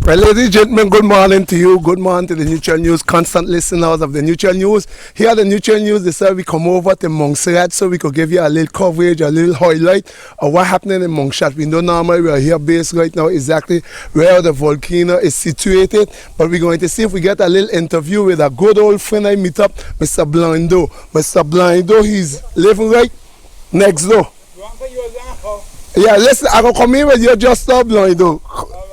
Well, ladies and gentlemen, good morning to you. Good morning to the Neutral News constant listeners of the Neutral News. Here at the Neutral News, they said we come over to MONSERAT so we could give you a little coverage, a little highlight of what happening in MONSERAT. We know normally we are here based right now exactly where the volcano is situated, but we're going to see if we get a little interview with a good old friend I meet up, Mr. Blindo. Mr. Blindo, he's living right next door. Yeah, listen, I'm going to come in with you just now, Blindo.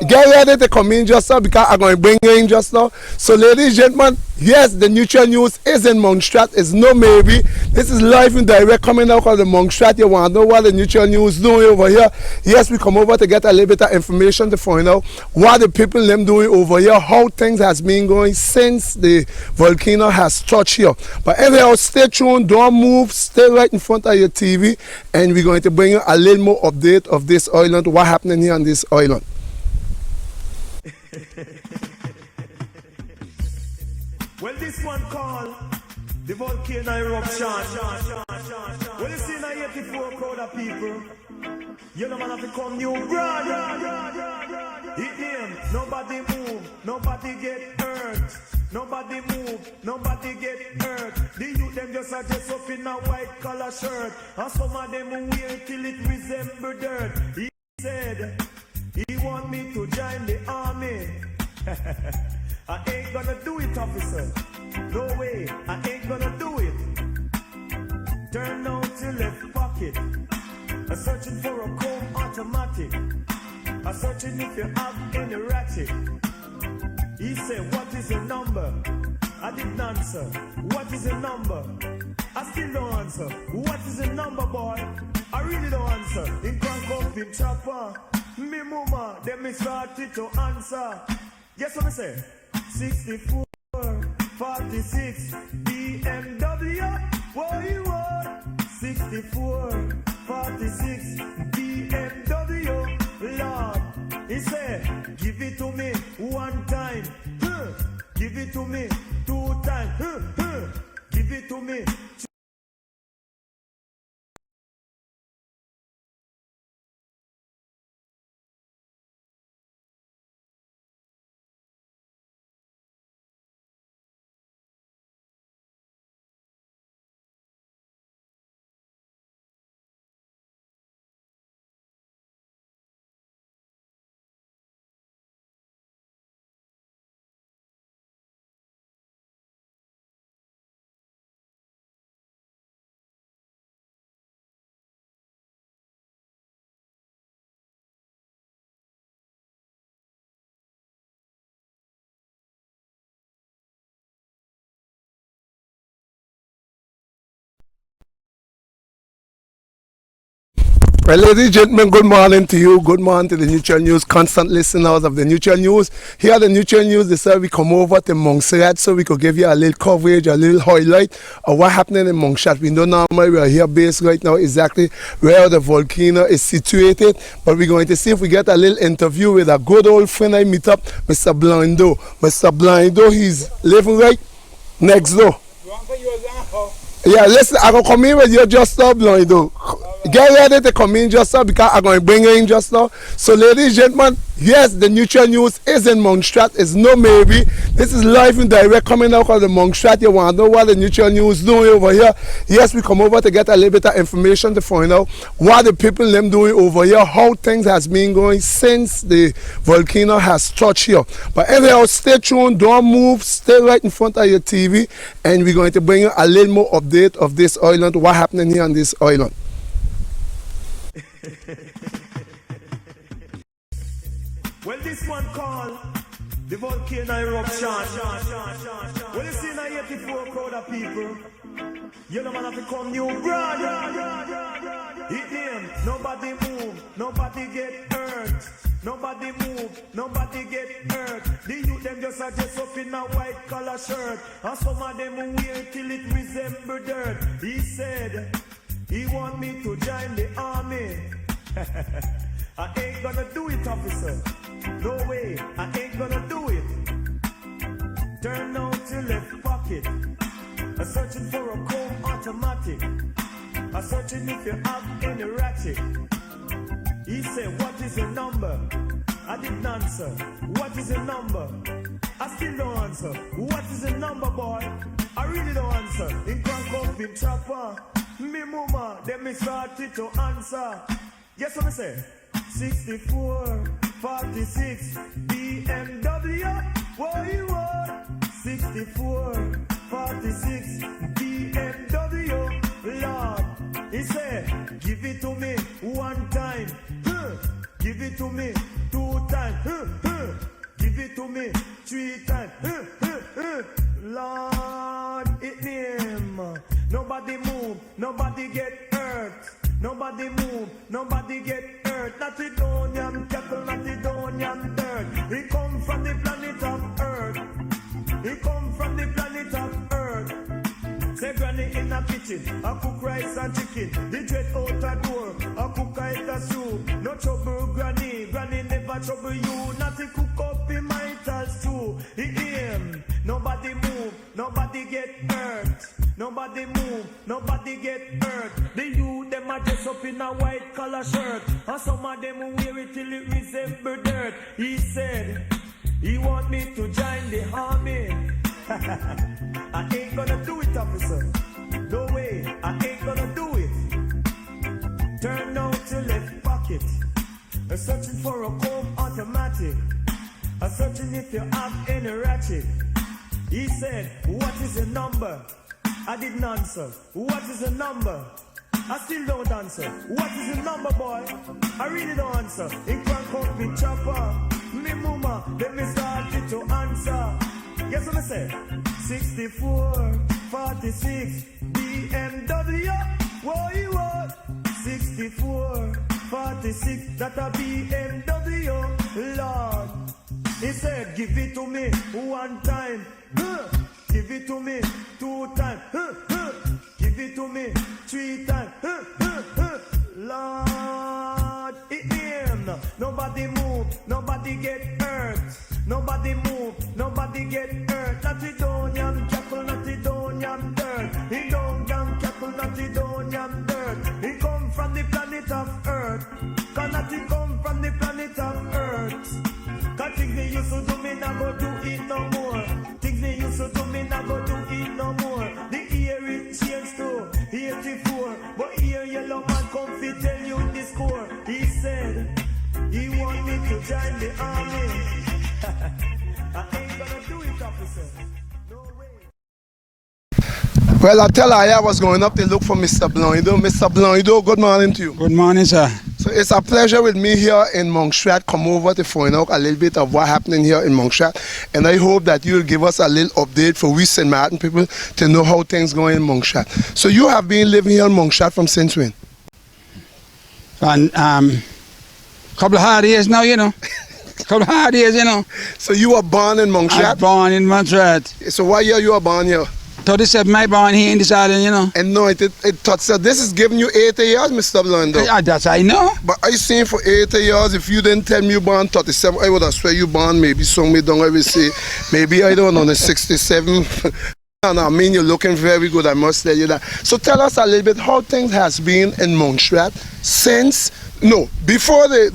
Get ready to come in just now because I'm going to bring you in just now. So, ladies and gentlemen, yes, the Neutral News is in MONSERAT. It's no maybe. This is live and direct coming out of the MONSERAT. You want to know what the Neutral News doing over here? Yes, we come over to get a little bit of information to find out what the people them doing over here, how things has been going since the volcano has touched here. But anyhow, stay tuned, don't move, stay right in front of your TV, and we're going to bring you a little more update of this island, what happening here on this island. Well, this one called the volcano eruption. Well, you see now 84 crowd of people. You know man have to come new brand. Hit them, nobody move, nobody get hurt. Nobody move, nobody get hurt. The youth them just are just up in a white collar shirt. And some of them wear till it resemble dirt. He said he want me to join the army. I ain't gonna do it, officer. No way, I ain't gonna do it. Turn out your left pocket. I'm searching for a chrome automatic. I'm searching if you have any ratchet. He said, what is your number? I didn't answer. What is your number? I still don't answer. What is your number, boy? I really don't answer. In crank up in chopper. Me mama, then me started to answer. Guess what I say? 64, 46, BMW. What you want? 64, 46, BMW. Lord, he said, give it to me one time. Give it to me 2 times. Give it to me. Well, ladies and gentlemen, good morning to you. Good morning to the Neutral News constant listeners of the Neutral News. Here at the Neutral News, they said we come over to MONSERAT so we could give you a little coverage, a little highlight of what happening in MONSERAT. We know normally we are here based right now exactly where the volcano is situated, but we're going to see if we get a little interview with a good old friend I meet up, Mr. Blindo. Mr. Blindo, he's living right next door. Yeah, listen, I'm going to come in with you just now, Blindo. Get ready to come in just now because I'm going to bring you in just now. So, ladies and gentlemen, yes, the Neutral News is in MONSERAT. It's no maybe. This is live and direct coming out of the MONSERAT. You want to know what the Neutral News doing over here? Yes, we come over to get a little bit of information to find out what the people them doing over here, how things has been going since the volcano has touched here. But anyhow, stay tuned, don't move, stay right in front of your TV, and we're going to bring you a little more update of this island, what happening here on this island. Well, this one called the volcano eruption. Well, you see now 84 crowd of people. You know man have to come new brand. Hit them, nobody move, nobody get hurt. Nobody move, nobody get hurt. The youth them just are just up in a white collar shirt. And some of them wear till it resemble dirt. He said he want me to join the army. I ain't gonna do it, officer. No way, I ain't gonna do it. Turn out your left pocket. I'm searching for a chrome automatic. I'm searching if you have any ratchet. He said, what is your number? I didn't answer. What is your number? I still don't answer. What is your number, boy? I really don't answer. In crank up in chopper. Me mama, then me started to answer. Guess what I say? 64, 46, BMW. What you want? 64, 46, BMW. Lord, he said, give it to me one time. Give it to me two times. Give it to me three times. Lord, it name. Nobody move, nobody get hurt. Nobody move, nobody get hurt. Not the Donian cattle, not the Donian dirt. He come from the planet of Earth. He come from the planet of Earth. Say granny in the kitchen, I cook rice and chicken. The dread out the door, I cook a soup. No trouble granny, granny never trouble you. Not to cook up in my stew. He aim, nobody move, nobody get hurt. Nobody move, nobody get hurt. The youth them a dress up in a white collar shirt, and some of them wear it till it resemble dirt. He said he want me to join the army. I ain't gonna do it, officer. No way, I ain't gonna do it. Turn out your left pocket. I'm searching for a comb automatic. I'm searching if you have any ratchet. He said, what is your number? I didn't answer. What is the number? I still don't answer. What is the number, boy? I really don't answer. In crank up me chopper. Me mama, let me start it to answer. Guess what I say? 64, 46, BMW. What you want? 64, 46, that a BMW. Lord, he said, give it to me one time. Give it to me two times. Give it to me three times. Lord, it him. Nobody move, nobody get hurt. Nobody move, nobody get hurt. Not the Donian cattle, not the Donian dirt. He don't gang cattle, not the Donian dirt. He come from the planet of Earth. Cannot he come from the planet of Earth? Cause things they used to do me, not go do it no more. Things they used to do me, not go do it no more. The year it changed to 84. But here yellow man come fi tell you the score. He said he want me to join the army. I ain't gonna do it, officer. No way. Well, I tell her I was going up to look for Mr. Blanc. Mr. Blanc, good morning to you. Good morning, sir. So it's a pleasure with me here in MONSERAT. Come over to find out a little bit of what happening here in MONSERAT. And I hope that you'll give us a little update for we St. Martin people to know how things going in MONSERAT. So you have been living here in MONSERAT from since when? And couple of hard years now, you know. Couple of hard years, you know. So you were born in I was MONSERAT? born in Montreal. So what year you were born here? 37, I born here in this island, you know. And no, it thought so this is giving you 80 years, Mr. Blanc. That's I know. But I seen for 80 years, if you didn't tell me you born 37, I would have swear you born maybe somewhere down, I will say, maybe I don't know, the 67. And I mean, you're looking very good, I must tell you that. So tell us a little bit how things has been in MONSERAT since, no, before the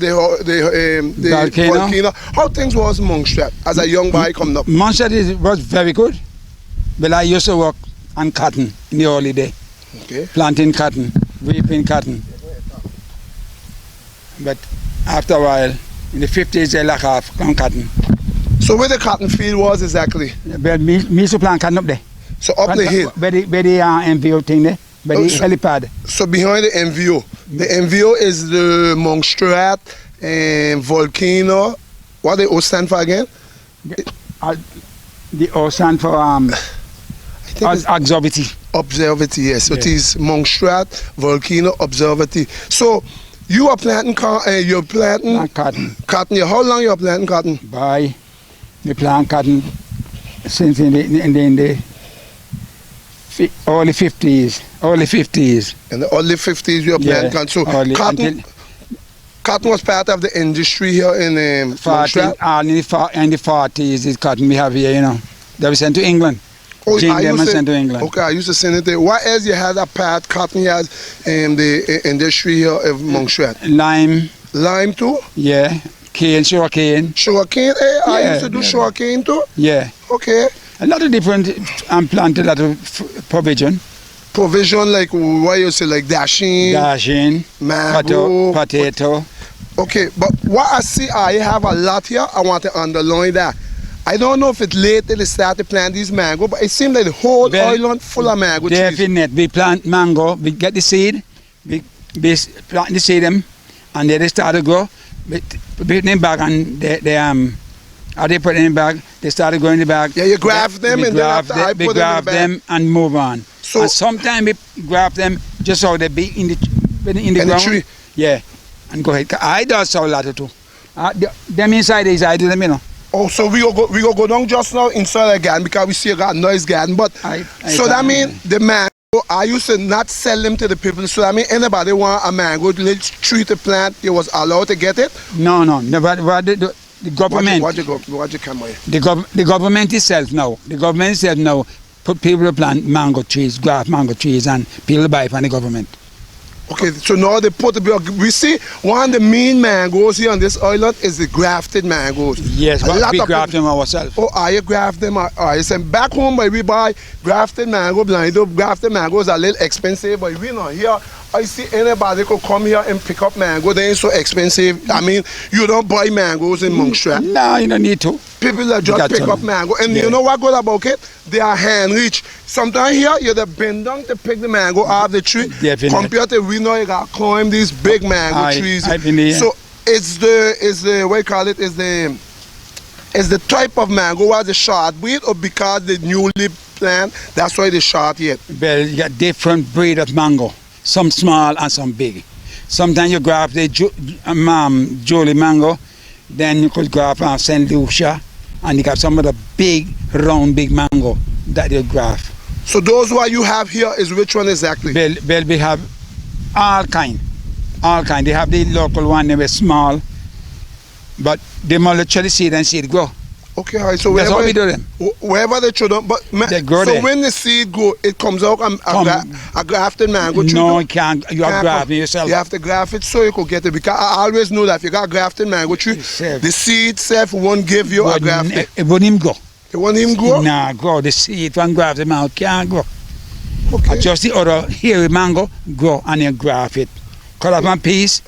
volcano. How things was in MONSERAT as a young boy coming up? MONSERAT was very good. But I used to work on cotton in the early day. Okay. Planting cotton, reaping cotton. But after a while, in the 50s, they lack off on cotton. So where the cotton field was exactly? But me used to plant cotton up there. So up the hill? Where the MVO thing there, where the helipad. So behind the MVO. The MVO is the MONSERAT volcano. What the O stand for again? The O stand for observatory. Observatory, yes. So it is MONSERAT Volcano Observatory. So you are planting cotton. Cotton. How long you are planting cotton? By the plant cotton since in the early 50s. Early 50s. In the early 50s you are planting cotton. So cotton was part of the industry here in MONSERAT? In the 40s is cotton we have here, you know. They were sent to England. Oh, sent to England. Okay, I used to send it there. What else you had a part cotton you had in the industry here of MONSERAT? Lime. Lime too? Yeah. sugar cane. Sugarcane, eh? I Yeah, used to do yeah. sugarcane too. Yeah. Okay. A lot of different plant, a lot of provision. Provision like what you say, like dashing, Dashing, mango. potato. Okay, but what I see, I have a lot here. I want to underline that. I don't know if it's late that they start to plant these mango, but it seems like the whole island full of mango trees. Definitely. We plant mango, we get the seed, we plant the seed them, and then they start to grow. We put it in bag and how they put it in bag, they start to grow in the bag. Yeah, you graft them and then after I we put them in graft the bag. them and move on. So- and sometimes we graft them just so they be in the ground. tree. Yeah, and go ahead. I do so a lot too. Them inside is I do them, you know. Oh, so we go go down just now inside the garden because we see you got a nice garden. But so that means the mango, I used to not sell them to the people. So that means anybody want a mango tree to plant, you was allowed to get it. No. The government. Watch your camera. The government itself now. The government itself now put people to plant mango trees, graft mango trees, and people buy from the government. Okay, so now they put we see one of the main mangoes here on this island is the grafted mangoes. Yes, A but lot we of graft them ourselves. Oh, I graft them. I said back home, but we buy grafted mango, blind up. Grafted mangoes are a little expensive, but we not here. I see anybody could come here and pick up mango. They ain't so expensive. I mean, you don't buy mangoes in MONSERAT. No, you don't need to. People that just pick up mango, and you know what good about it? They are hand reach. Sometimes here you have to bend down to pick the mango off the tree. Definitely. Compared to we know you got to climb these big mango trees. I've been here. So it's the what you call it is the type of mango was the short breed or because the newly plant that's why they short yet. Well, you got different breed of mango. Some small and some big. Sometimes you graft the Jolie mango, then you could graft St. Lucia, and you got some of the big, round, big mango that you graft. So those what you have here is which one exactly? Well, we have all kind. They have the local one, they were small, but they mulch the seed and seed grow. Okay, all right. So That's how we do them. Wherever they throw them, but They grow so there. when the seed grow, it comes out a grafted mango tree. No, you can't. You have Can't graft come. it yourself. You have to graft it so you could get it because I always know that if you got grafted mango tree, Safe. the seed self won't give you a grafted. It wouldn't even grow. It won't even grow. Nah, grow. The seed from grafted mango can't grow. Okay. Just the other hairy mango grow and you graft it. Cut off one piece,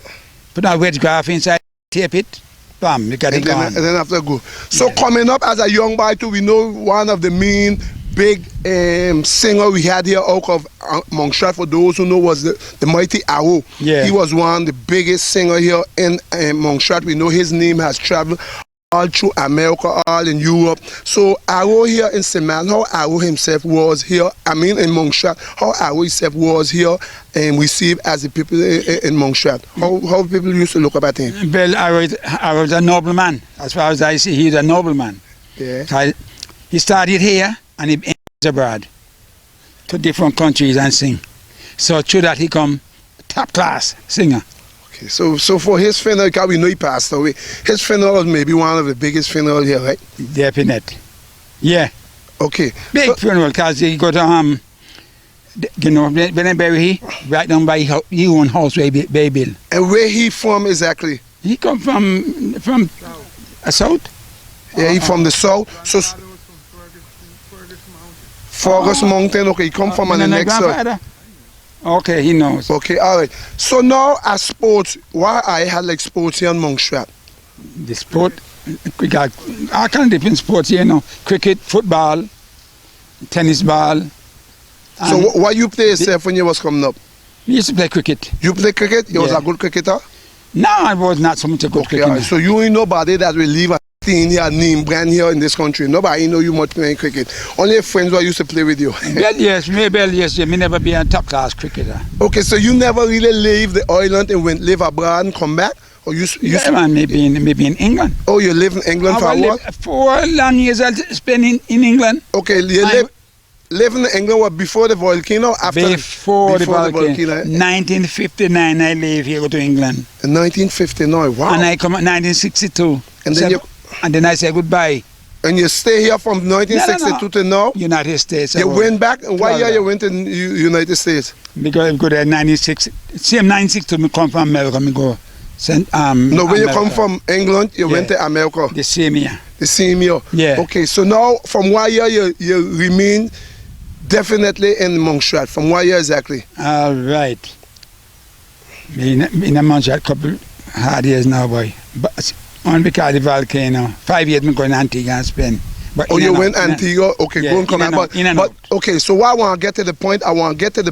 put a wedge graft inside, tape it, bam, you got it And gone. then after go. So coming up as a young boy too, we know one of the main big singer we had here out of MONSERAT, for those who know, was the mighty Arrow. Yeah. He was one of the biggest singer here in MONSERAT. We know his name has traveled all through America, all in Europe. So Arrow here in St. Martin, how Arrow himself was here, I mean in MONSERAT, how Arrow himself was here and received as the people in MONSERAT. How people used to look about him. Well, Arrow is a nobleman. As far as I see, he's a nobleman. Yeah. He started here and he went abroad to different countries and sing. So through that he come top class singer. Okay, so for his funeral, because we know he passed away, his funeral was maybe one of the biggest funerals here, right? Definite. Yeah. Okay. Big funeral because he got you know, when they bury he, right down by his own house where they built. And where he from exactly? He come from south. Yeah, he from the south. So Fergus Mountain. Okay, he come from on the next side. Okay, he knows. Okay, all right. So now as sports, why I had like sports here in MONSERAT? The sport, we got all kind of different sports here, you know. Cricket, football, tennis ball. So what you play yourself when you was coming up? We used to play cricket. You play cricket? You was Yeah. a good cricketer? No, I was not so much a good Okay, all right. cricketer. So you ain't nobody that will leave a thing here, name brand here in this country. Nobody know you much playing cricket. Only your friends who used to play with you. Well, yes, me never be a top class cricketer. Okay, so you never really leave the island and went live abroad and come back? Or you Yeah, man, maybe in England. Oh, you live in England for what? 4 long years I spent in England. Okay, you live in England what, before the volcano? After Before the volcano. eh? 1959 I leave here, go to England. In 1959, wow. And I come in 1962. And then and then I say goodbye. And you stay here from 1962 to now? United States. You went back, and what year Florida. you went to United States? Because I go there 96. Same 96 to me come from America, me go No, when you come from England, you went to America. The same year. The same year. Yeah. Okay, so now from what year you remain definitely in MONSERAT? From what year exactly? All right. In a MONSERAT couple hard years now, boy. But only because the volcano. 5 years me going to Antigua and Spain. But oh, you went Antigua? Okay, yeah, go and come back. But okay, so what I want to get to the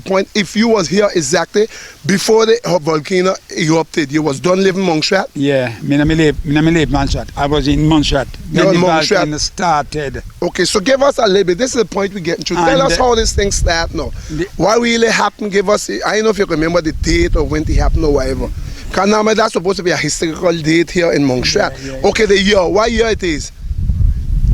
point, if you was here exactly before the volcano erupted, you was done living MONSERAT? Yeah, me live MONSERAT. I was in MONSERAT. Then the volcano started. Okay, so give us a little bit. This is the point we're getting to. Tell us how this thing started now. What really happened? Give us, I don't know if you remember the date or when it happened or whatever. Because now that's supposed to be a historical date here in MONSERAT. Yeah. Okay, the year, what year it is?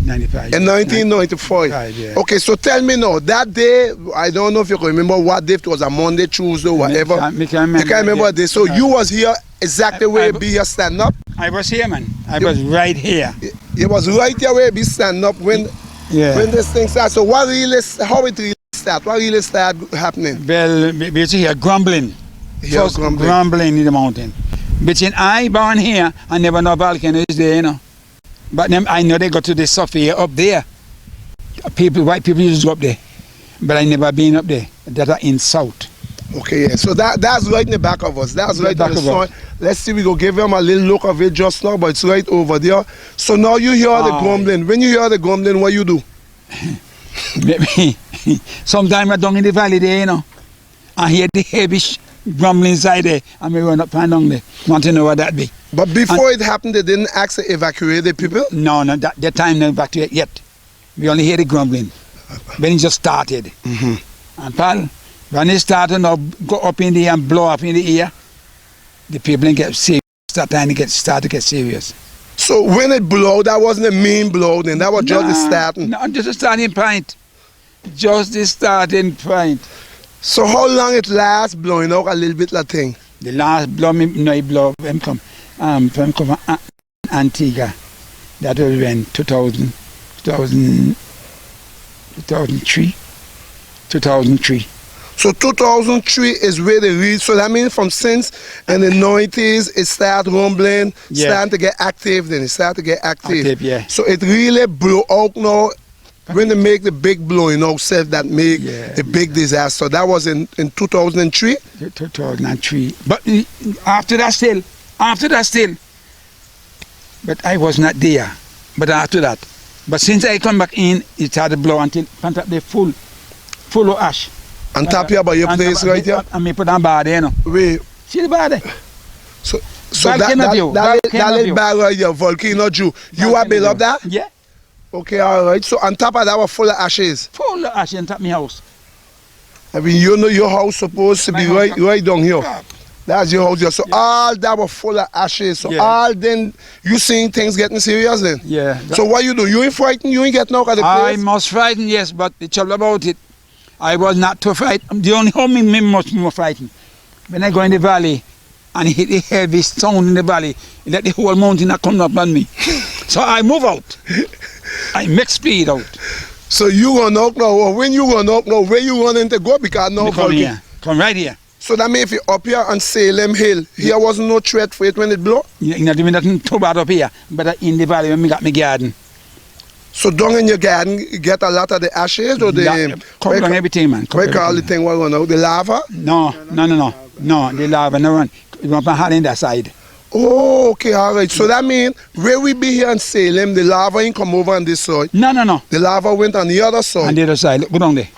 95. In 1995. Yeah. Okay, so tell me now, that day, I don't know if you can remember what day, it was a Monday, Tuesday, whatever. I can't remember. You can't remember the day. So you was here exactly where you be here stand up? I was here, man. I was right here. You was right here where you be stand up when this thing started. So how it really started? What really started happening? Well, we see here grumbling. First grumbling in the mountain. Between I born here, I never know volcano is there, you know. But then I know they go to the Sophia up there. White people used to go up there. But I never been up there. That are in south. Okay, yeah. So that's right in the back of us. That's right in the sun. Let's see, we go give them a little look of it just now, but it's right over there. So now you hear the grumbling. When you hear the grumbling, what you do? Sometimes I down in the valley there, you know. I hear the heavy grumbling inside there, and we run up and down there. Want to know what that be. But before it happened, they didn't ask to evacuate the people? No, that time they evacuate yet. We only hear the grumbling. When it just started. And pal, when it started now go up in the air and blow up in the air, the people get serious. Start to get serious. So when it blew, that wasn't a main blow, then that was just the starting? No, just the starting point. Just the starting point. So how long it lasts blowing out a little bit of thing? The last blow, it blow him come from Antigua. That was when 2003. So 2003 is where they reach. So that means from since in the 90s it started rumbling, starting to get active. Then it started to get active. Yeah. So it really blew out now. When they make the big blowing out self that make the big disaster. That was in 2003? 2003. But after that still. But I was not there. But after that. But since I come back in, it started to blow until they full of ash. On top here by your place right here? And me put on bar there, you know. Wait. See the bar there? So that little bar right here, Volcano Jew. You are built up that? Yeah. Okay, all right. So on top of that was full of ashes? Full of ashes on top of my house. I mean, you know your house supposed to be right down here. That's your house here. So all that was full of ashes. So all then, you seeing things getting serious then? Yeah. So what you do? You ain't frightened? You ain't getting out of the place? I must frightened, yes, but the trouble about it, I was not too frightened. The only how me much more frightened. When I go in the valley and hit the heavy stone in the valley, it let the whole mountain come up on me. So I move out. I make speed out. So you run out now, or when you run out now, where you running to go? Because now come right here. So that means if you up here on Salem Hill, here wasn't no threat for it when it blow? You're not doing nothing too bad up here, but in the valley when we got my garden. So down in your garden, you get a lot of the ashes or the... Come down everything, man. Where call the thing what run out? The lava? No, the lava no run. It went from hard in that side. Oh, okay, all right. So that means where we be here in Salem, the lava ain't come over on this side? No. The lava went on the other side? On the other side. Look, go down there.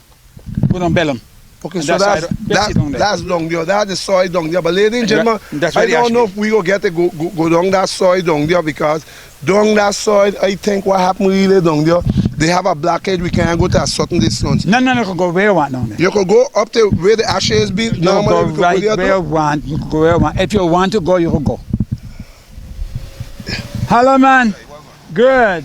Go down Bellum. Okay, so that's down there. That's the soil down there. But ladies and gentlemen, I don't know if we go get to go down that soil down there, because down that soil, I think what happened really down there, they have a blockade. We can't go to a certain distance. No, you can go where you want down there. You can go up to where the ashes be. You can go right where you want. You can go where you want. If you want to go, you can go. Hello, man. Good.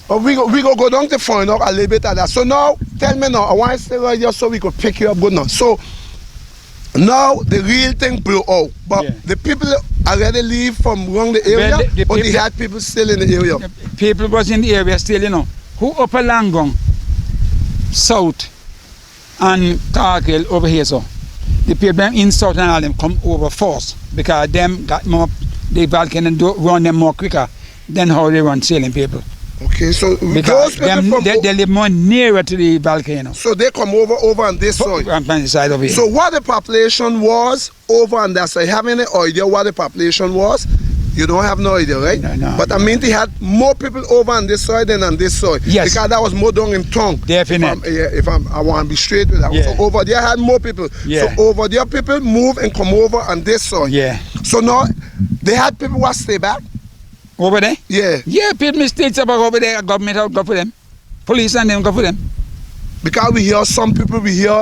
But we go down to find out a little bit of that. So now, tell me now, I want to stay right here so we could pick you up good now. So now the real thing blew out. But the people already leave from around the area, or they had people still in the area? People was in the area still, you know. Who up a Langong, south, and Cargill over here, so. the people them in South and all them come over first because them got more, the volcano do run them more quicker than how they run sailing people. Okay, so Because those people they live more nearer to the volcano. so they come over on this side. On the side of it. So what the population was over on that side? Have any idea what the population was? You don't have no idea, right? No. But I mean, they had more people over on this side than on this side. Yes. Because that was more down in tongue. Definitely. I want to be straight with that. Yeah. So over there had more people. Yeah. So over there people move and come over on this side. Yeah. So now they had people who stay back. Over there? Yeah. Yeah, people mistakes about over there, government out go for them. Police and them go for them. Because we hear some people, we hear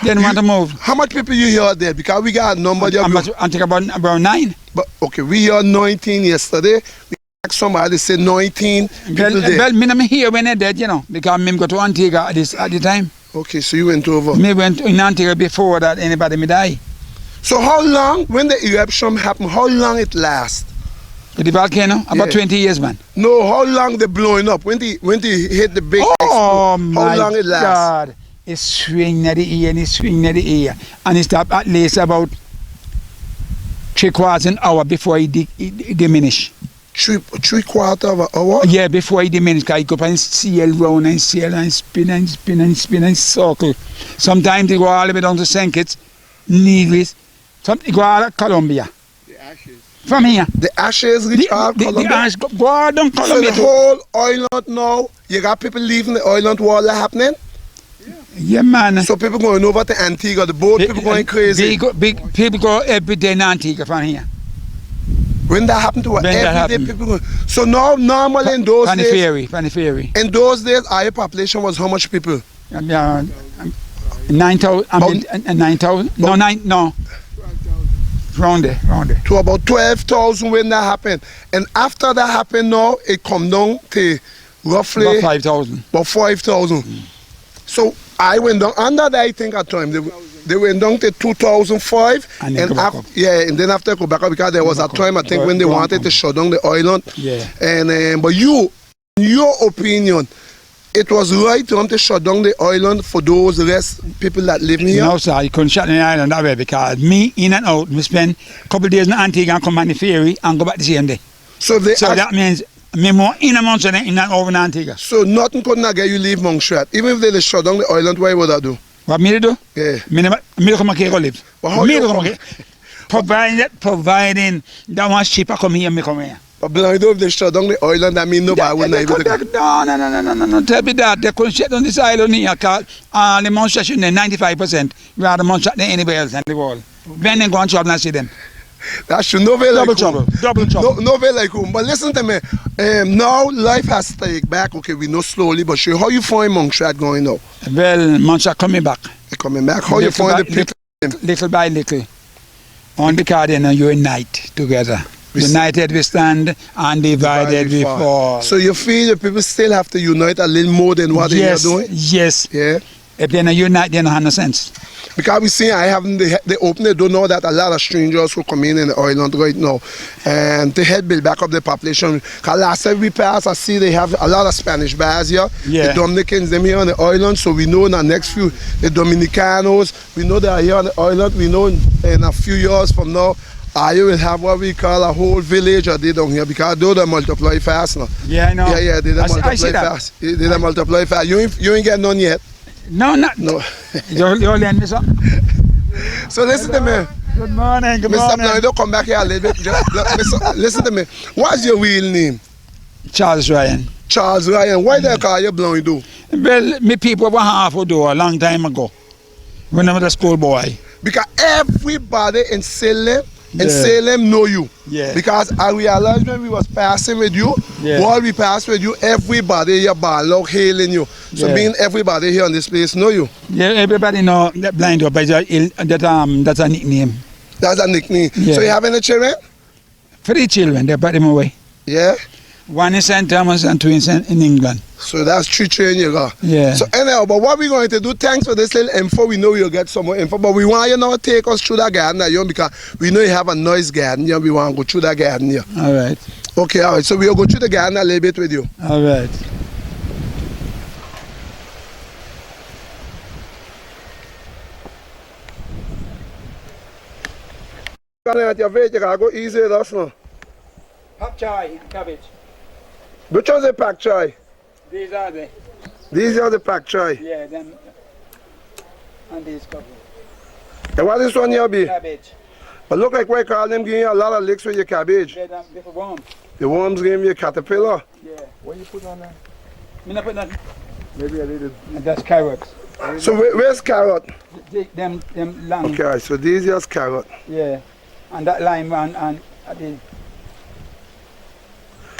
They don't want to move. How much people you hear there? Because we got a number there. I think about 9. But okay, we hear 19 yesterday. We asked somebody, they say 19 people there. Well, me not here when they're dead, you know, because me go to Antigua at the time. Okay, so you went over. Me went in Antigua before that anybody me die. So how long, when the eruption happened, how long it last? The volcano? About 20 years, man. No, how long they blowing up? When they hit the big Oh, explode, my how long it last? God. It swing at the ear and it swing at the ear. And it stop at least about 3/4 an hour before it diminish. Three quarter of an hour? Yeah, before it diminish, because it go up and sail round and sail and spin and spin and spin and circle. Sometimes they go all the way down to St. Kitts, Needles. Sometimes go out of Colombia. The ashes. From here. The ashes reach all The Colombia? ash go out down So Colombia the too. whole island now, you got people leaving the island while that happening? Yeah, man. So people going over to Antigua, the boat people going crazy. Big people go every day in Antigua from here. When that happened to When that every day happened. people going. So now normally in those From the days, ferry. in those days our population was how much people? 9,000. 9,000. No, 9. No. 12,000. Round there. To about 12,000 when that happened. And after that happened now, it come down to roughly About 5,000. about 5,000. So I went down under that I think at time. They went down to 2005 And then go back up. yeah, and then after go back up because there was a time I think when they Go wanted on. to shut down the island. Yeah. And but in your opinion, it was right for them to shut down the island for those rest people that live here? No, sir, you couldn't shut the island that way because me in and out, we spend a couple of days in Antigua and come on the ferry and go back the same day. So if they So that means me more in a month than in and over in Antigua. so nothing could not get you leave MONSERAT. Even if they shut down the island, what would I do? What me to do? Yeah. Me to come here go live. But how Me you to come come? here. Providing that one's cheaper come here, me come here. But blind if they shut down the island, that means nobody would not able to come. No. Tell me that. They couldn't shut down this island here because the monstration there, 95%. Rather monster than anywhere else in the world. When they go and trouble and see them. That should no way like Double trouble. No way like home. But listen to me. Now life has take back. Okay, we know slowly, but sure. How you find MONSERAT going now? Well, monster coming back. They coming back. How you find the people? Little by little. On the card, you unite together. United we stand and divided we fall. So you feel the people still have to unite a little more than what they are doing? Yes. Yeah. If they don't unite, they don't have no sense. Because we see I haven't they open the door now that a lot of strangers who come in the island right now and they help build back up the population. Because last time we passed, I see they have a lot of Spanish bars here. Yeah. The Dominicans them here on the island, so we know in the next few the Dominicanos, we know they are here on the island. We know in a few years from now, you will have what we call a whole village or they down here because they multiply fast now. Yeah, I know. Yeah, they multiply I see that. fast. They multiply fast. You ain't get none yet. No. No. You learn me something? So listen to me. Good morning, good Mr. morning. Blanc, don't come back here a little bit. Listen to me. What's your real name? Charles Ryan. Charles Ryan. Why they call you Blanc do? Well, me people were half a door a long time ago. When I was a schoolboy. Because everybody in Salem Yeah. know you. Yeah. Because I realized when we was passing with you, Yeah. while we passed with you, everybody here ball hailing you. So Yeah. being everybody here on this place know you. Yeah, everybody know that blind up is that's a nickname. That's a nickname. Yeah. So you have any children? 3 children, they brought them away. Yeah. 1 in St. Thomas and 2 in England. So that's 3 children you got. Yeah. So anyhow, but what we're going to do, thanks for this little info. We know you'll get some more info, but we want you now to take us through that garden that you because we know you have a nice garden here. We want to go through that garden here. All right. Okay, all right. So we'll go through the garden a little bit with you. All right. At your weight, you gotta go easy with us now. Pak chai, cabbage. Which one's the pak chai? These are the, These are the pak chai. yeah, them, and these couple. And what this one here be? Cabbage. But look like we call them giving you a lot of licks with your cabbage. They're for worms. The worms giving you caterpillar. Yeah. What you put on there? Me not put nothing. Maybe a little. And that's carrots. So where's carrot? Them long. Okay, so these is carrot. Yeah. And that lime and the,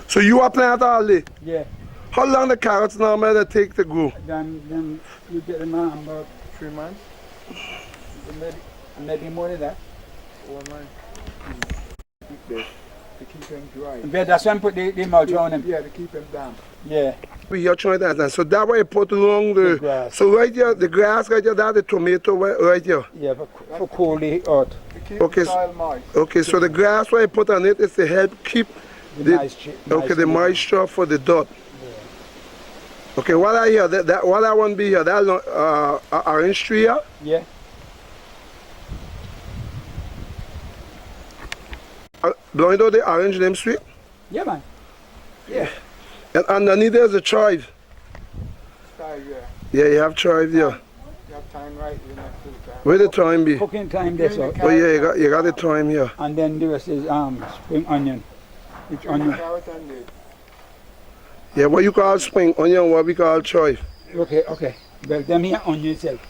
So you are planting all day? yeah. How long the carrots normally take to grow? Them you get them about 3 months? maybe more than that. 4 months. Keep them. To keep them dry. But that's when put the mulch on them. Yeah, to keep them damp. Yeah. We are trying that. So that way you put along The the grass. So right here, the grass right here, that's the tomato right here. Yeah, for cool the earth. To keep Okay, the soil moist. Okay, so the grass where you put on it is to help keep The nice okay, the moisture for the dirt. Okay, what I hear, what I want to be here, that orange tree here. Yeah. Blowing out the orange name sweet. Yeah, man. Yeah. And underneath there's a chive. Style, yeah. Yeah, you have chive there. You have time right, you next to the time. Where the time be? Cooking time this out. Oh yeah, you got the time here. And then the rest is spring onion. Each onion. Carrot and the Yeah, what you call spring onion, what we call chive. Okay, okay. Well, them here onion itself.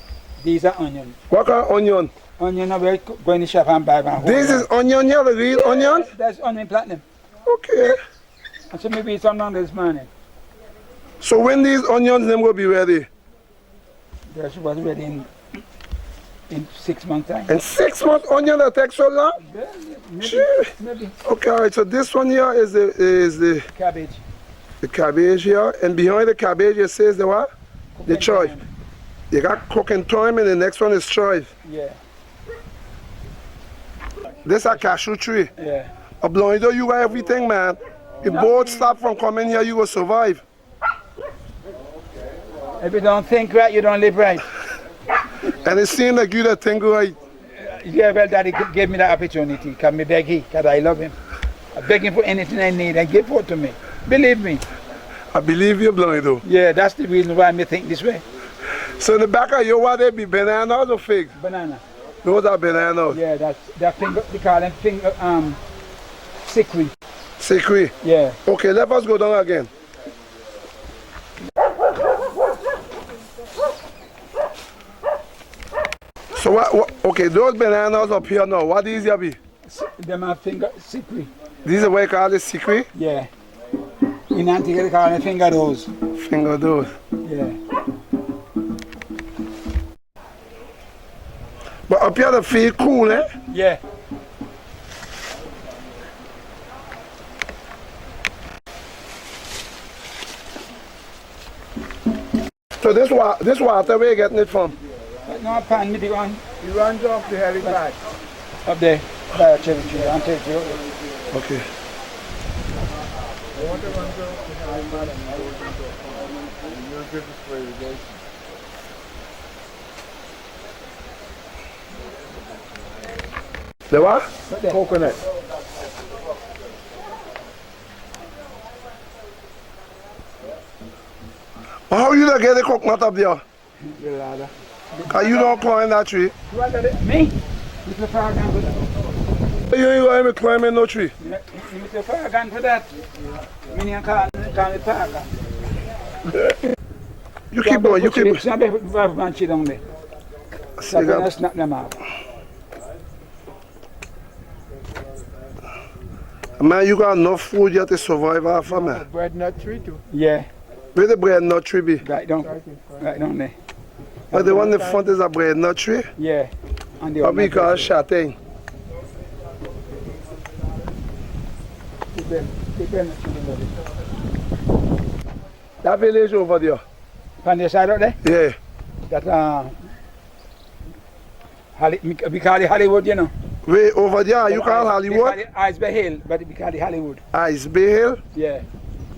These are onion. What kind of onion? Onion are where go in the shop and buy one. This is onion here, the real onion? That's onion platinum. Okay. And so maybe it's on this morning. So when these onions them will be ready? That was ready in 6 months time. In 6 months onion that takes so long? Yeah, maybe, Sure. maybe. Okay, all right, so this one here is the Cabbage. cabbage here, and behind the cabbage it says the what? The chive. You got cooking thyme and the next one is chive. Yeah, This a cashew tree. yeah. A blind you got everything, man. If both stop from coming here, you will survive. If you don't think right, you don't live right. And it seems like you that think right. Yeah, well, Daddy gave me the opportunity. Can me beg he, because I love him. I beg him for anything I need and give it to me. Believe me. I believe you, blind though. Yeah, that's the reason why I think this way. So in the back of your what they be bananas or figs? Banana. Those are bananas. Yeah, that's that finger. They call them finger sickweed. Secret. Yeah. Okay, let us go down again. So what okay, those bananas up here now, what these here be? Them are finger sickweed. These are what you call the secret? Yeah. In Antigua they call them finger rose. Finger those. Yeah. But up here the feel cool, eh? Yeah. So this water where you getting it from? But no pan me the one It runs off the helipad. up there. By a cherry tree. And take you. Okay. The water runs off the helipad and goes into and you use this for irrigation. The what? But there. Coconut. How you don't get the coconut up there? The ladder. Cause you don't climb that tree. You want that? Me? You prefer a gun for that? You ain't going to climb in no tree. You prefer a gun for that? Me and call it Parker. You keep going, you keep Some people put man shit down there. So I'm gonna snap them out. Man, you got enough food yet to survive off of, man. Bread nut tree too. Yeah, Where the bread nut tree be? right down there. But the one in the front is a bread nut tree? Yeah. And the What we call chatting. Keep them. That village over there. On the side out there, Yeah. that we call it Hollywood, you know. Way over there, you call We call Hollywood? it Ice Bay Hill, but we call it Hollywood. Ice Bay Hill? Yeah.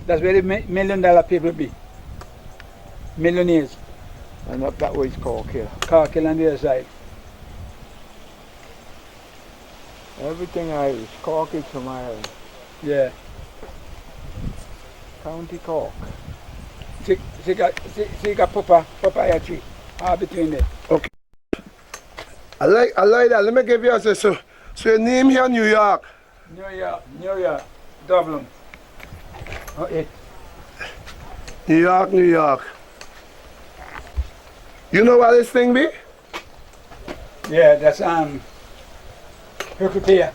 That's where the $1 million people be. Millionaires. And up that way is Cork Hill. Cork Hill on the other side. Everything Irish. Cork is from Ireland. Yeah. County Cork. She got papaya tree. All between it. Okay. I like that. Let me give you a so your name here New York. New York, Dublin. Oh, it. New York. You know what this thing be? Yeah, that's prickle pear.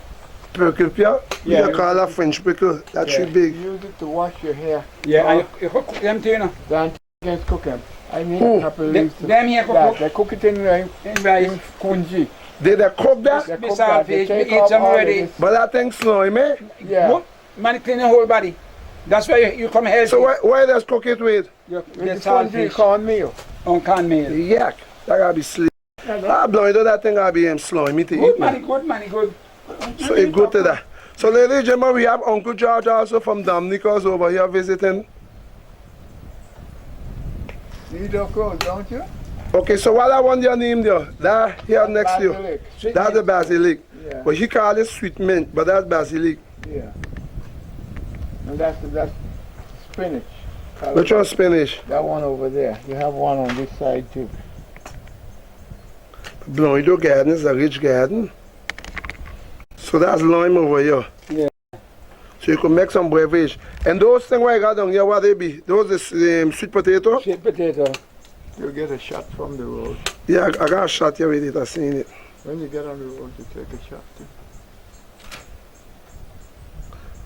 Prickle pear? Yeah. You call that French prickle. That tree big. Use it to wash your hair. Yeah, and you cook them too, you know. Then you can cook them. I need Who? a couple leaves. Them here cook. They cook it in rice. Kunji. Did they cook that? They Be cook salty, that. They we take eat off some all already. of this. But that thing snowy, man. Yeah. What? Man, clean the whole body. That's why you come healthy. So why does cook it with? You With get the salt Kunji fish cornmeal. on cornmeal. Yak. That gotta be sleep. Blind, that thing gotta be slow. Me to Good eat. money, good. So it good to that. So ladies and gentlemen, we have Uncle George also from Dominica's over here visiting. You don't close, don't you? Okay, so what I want your name there? That here next to you. Basilic. That's the basilic. Yeah. But he call it sweet mint, but that's basilic. Yeah. And that's spinach. Which one spinach? That one over there. You have one on this side too. Bloido garden is a rich garden. So that's lime over here. Yeah. So you can make some beverage. And those things where I got down here, what they be? Those is sweet potato? Sweet potato. You'll get a shot from the road. Yeah, I got a shot here with it, I seen it. When you get on the road, you take a shot too.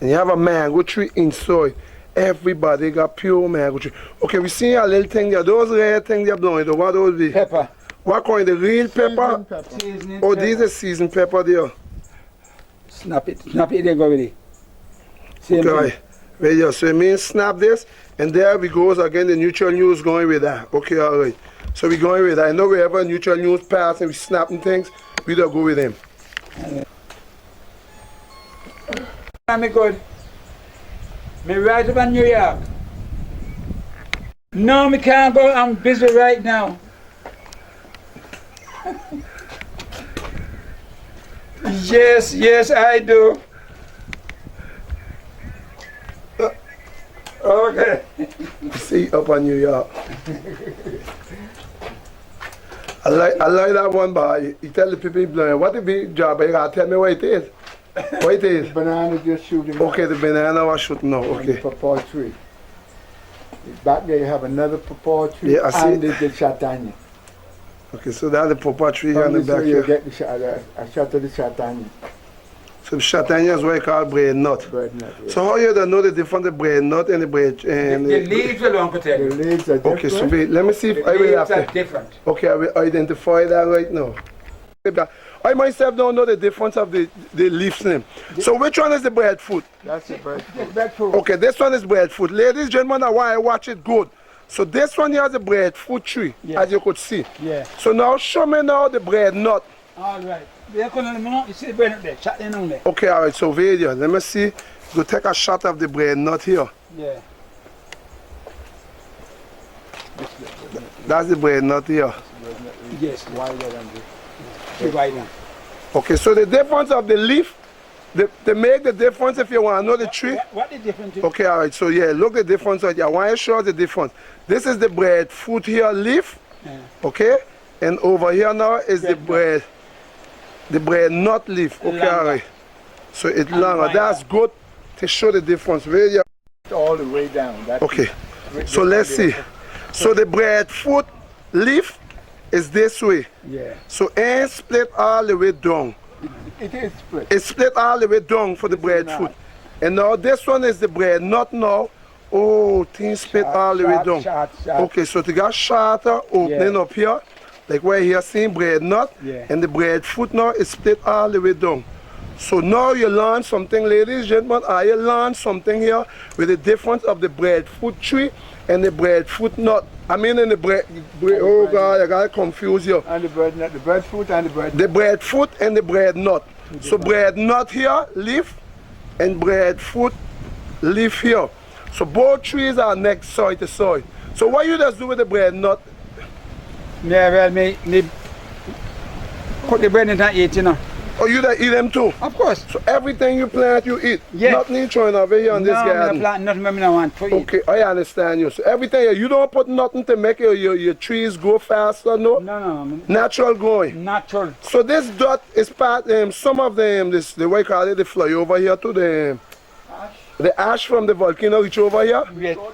And you have a mango tree in soil. Everybody got pure mango tree. Okay, we see a little thing there. Those red things they're blowing. What those be? Pepper. What kind? The real pepper? Seasoned pepper. Seasoning. Oh, pepper. these are seasoned pepper there. Snap it, then go with it. Same Okay, thing. right here. So it means snap this, and there we goes again. The neutral news going with that. Okay, all right. So we going with that. I know wherever neutral news pass and we snapping things, we don't go with them. Me good. Me right up in New York. No, me can't go. I'm busy right now. Yes, I do. Okay. See up on New York. I like that one, but you tell the people what the big job. You gotta tell me what it is. What it is? Banana just shooting. Okay, the banana was shooting now. On the Okay. pawpaw tree. Back there you have another pawpaw tree Yeah, I see. and the chatanya. Okay, so that's the pawpaw tree here in the From this back way you here. get the shot, a shot of the chatanya. So chatanya is what you call bread nut. Bread nut. Yeah. So how you don't know the difference the bread nut and the bread and The leaves alone could tell The you. leaves are different. Okay, so wait, let me see if The I will leaves have are to. different. Okay, I will identify that right now. I myself don't know the difference of the leaves name. So which one is the breadfruit? That's the breadfruit. Okay, this one is breadfruit. Ladies and gentlemen, I want to watch it good. So this one here is the breadfruit tree, Yeah. as you could see. Yeah. So now show me now the bread nut. All right. You see the bread up there. Shut them on there. Okay, all right, so wait here. Let me see. Go take a shot of the bread nut here. Yeah. That's the bread nut here. Yes. Wider than this. Keep right now. Okay, so the difference of the leaf, they make the difference if you want to know the tree. What the difference is? Okay, all right, so yeah, look the difference right here. I want to show the difference. This is the breadfruit here leaf, Yeah. okay? And over here now is the bread nut leaf. Okay, Longer. all right. So it's And longer. wider. That's good to show the difference. Where you All the way down. That's Okay, it. so let's see. So the breadfruit leaf is this way. Yeah. So ain't split all the way down. It is split. It's split all the way down for the breadfruit. And now this one is the bread nut now. Oh, things split all the way down. Short. Okay, so to get shorter opening Yeah. up here, like where here seeing bread nut, Yeah. and the breadfruit now is split all the way down. So now you learn something, ladies and gentlemen, you learn something here with the difference of the breadfruit tree and the breadfruit nut. I mean in the oh God, I got confused here. And the breadfruit and the bread. The breadfruit and the bread nut. So bread nut here, leaf, and breadfruit leaf here. So both trees are next side to side. So what you just do with the bread nut? Yeah, well, me put the bread in and eat, you know. Oh, you that eat them too? Of course. So everything you plant, you eat? Yeah. Nothing you throwing away here on this No, garden? no plant nothing I want to eat. Okay, I understand you. So everything, you don't put nothing to make your trees grow faster, no? No. Natural growing. Natural. So this dot is part, some of them, the way you call it, they fly over here to the ash from the volcano reach over here?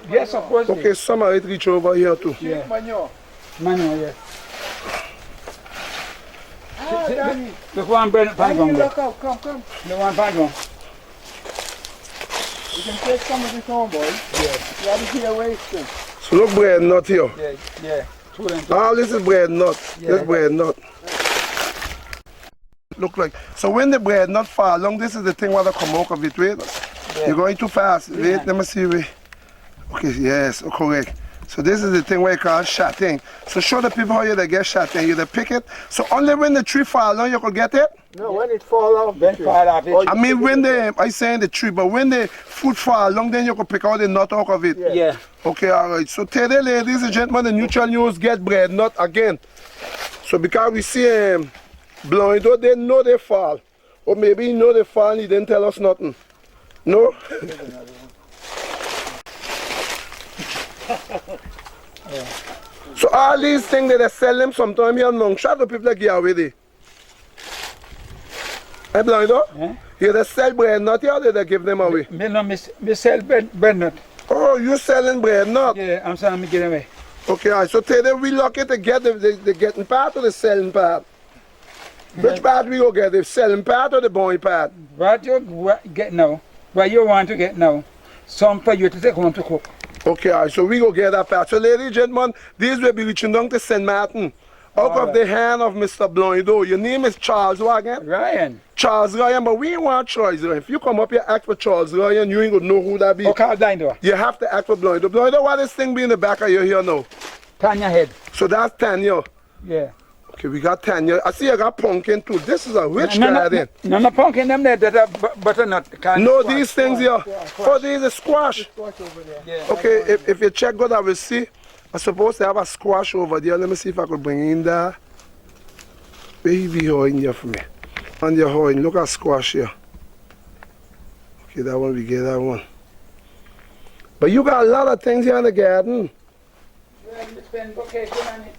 Yes, of course. Okay, some of it reach over here too. Yeah. Manure. Manure, yes. Danny. Look one pan Danny, gong there. look out. Come. Look one pan gong. You can take some of this home, boy. Yeah. You have to here wasting. So look bread nut here. Yeah. All this is bread nut. Yeah. This bread nut. Look like, so when the bread nut fall along, this is the thing what I come out of it, wait. Yeah. You're going too fast. Yeah. Wait, let me see, wait. Okay, yes, correct. So this is the thing where you call shotting. So show the people how you they get shotting. You they pick it. So only when the tree fall down you could get it? No, when it fall off. Then fall off it. I mean when I saying the tree, but when the fruit fall along, then you could pick out the nut out of it. Yeah. Okay, all right. So today, ladies and gentlemen, the Neutral News get bread nut again. So because we see blowing, though they know they fall. Or maybe he know they fall and he didn't tell us nothing. No? So all these things that they sell them sometime here on MONSERAT, the people that get away there. Hey, blind though? Yeah. Yeah, they sell bread nut here, or they give them away? Me sell bread nut. Oh, you selling bread nut? Yeah, I'm saying me get away. Okay, all right. So today we lucky to get the getting part or the selling part? Which part we go get? The selling part or the buying part? What you get now? What you want to get now? Some for you to take home to cook. Okay, all right. So we go get that part. So ladies and gentlemen, these will be reaching down to St. Martin. Out of the hand of Mr. Blindo. Your name is Charles what again? Ryan. Charles Ryan, but we ain't want Charles Ryan. If you come up here ask for Charles Ryan, you ain't gonna know who that be. Okay, blind door. You have to ask for Blindo. Blindo, why this thing be in the back of your here now? Turn your head. So that's Tanya. Yeah. Okay, we got Tanya. I see you got pumpkin too. This is a rich garden. No pumpkin them there that are butternut. No, these things here. Oh, these is squash. Squash over there. Yeah. Okay, if you check good, I will see. I'm supposed to have a squash over there. Let me see if I could bring in there. Baby in here for me. On your horn, look at squash here. Okay, that one, we get that one. But you got a lot of things here in the garden. Yeah, you spend vacation on it.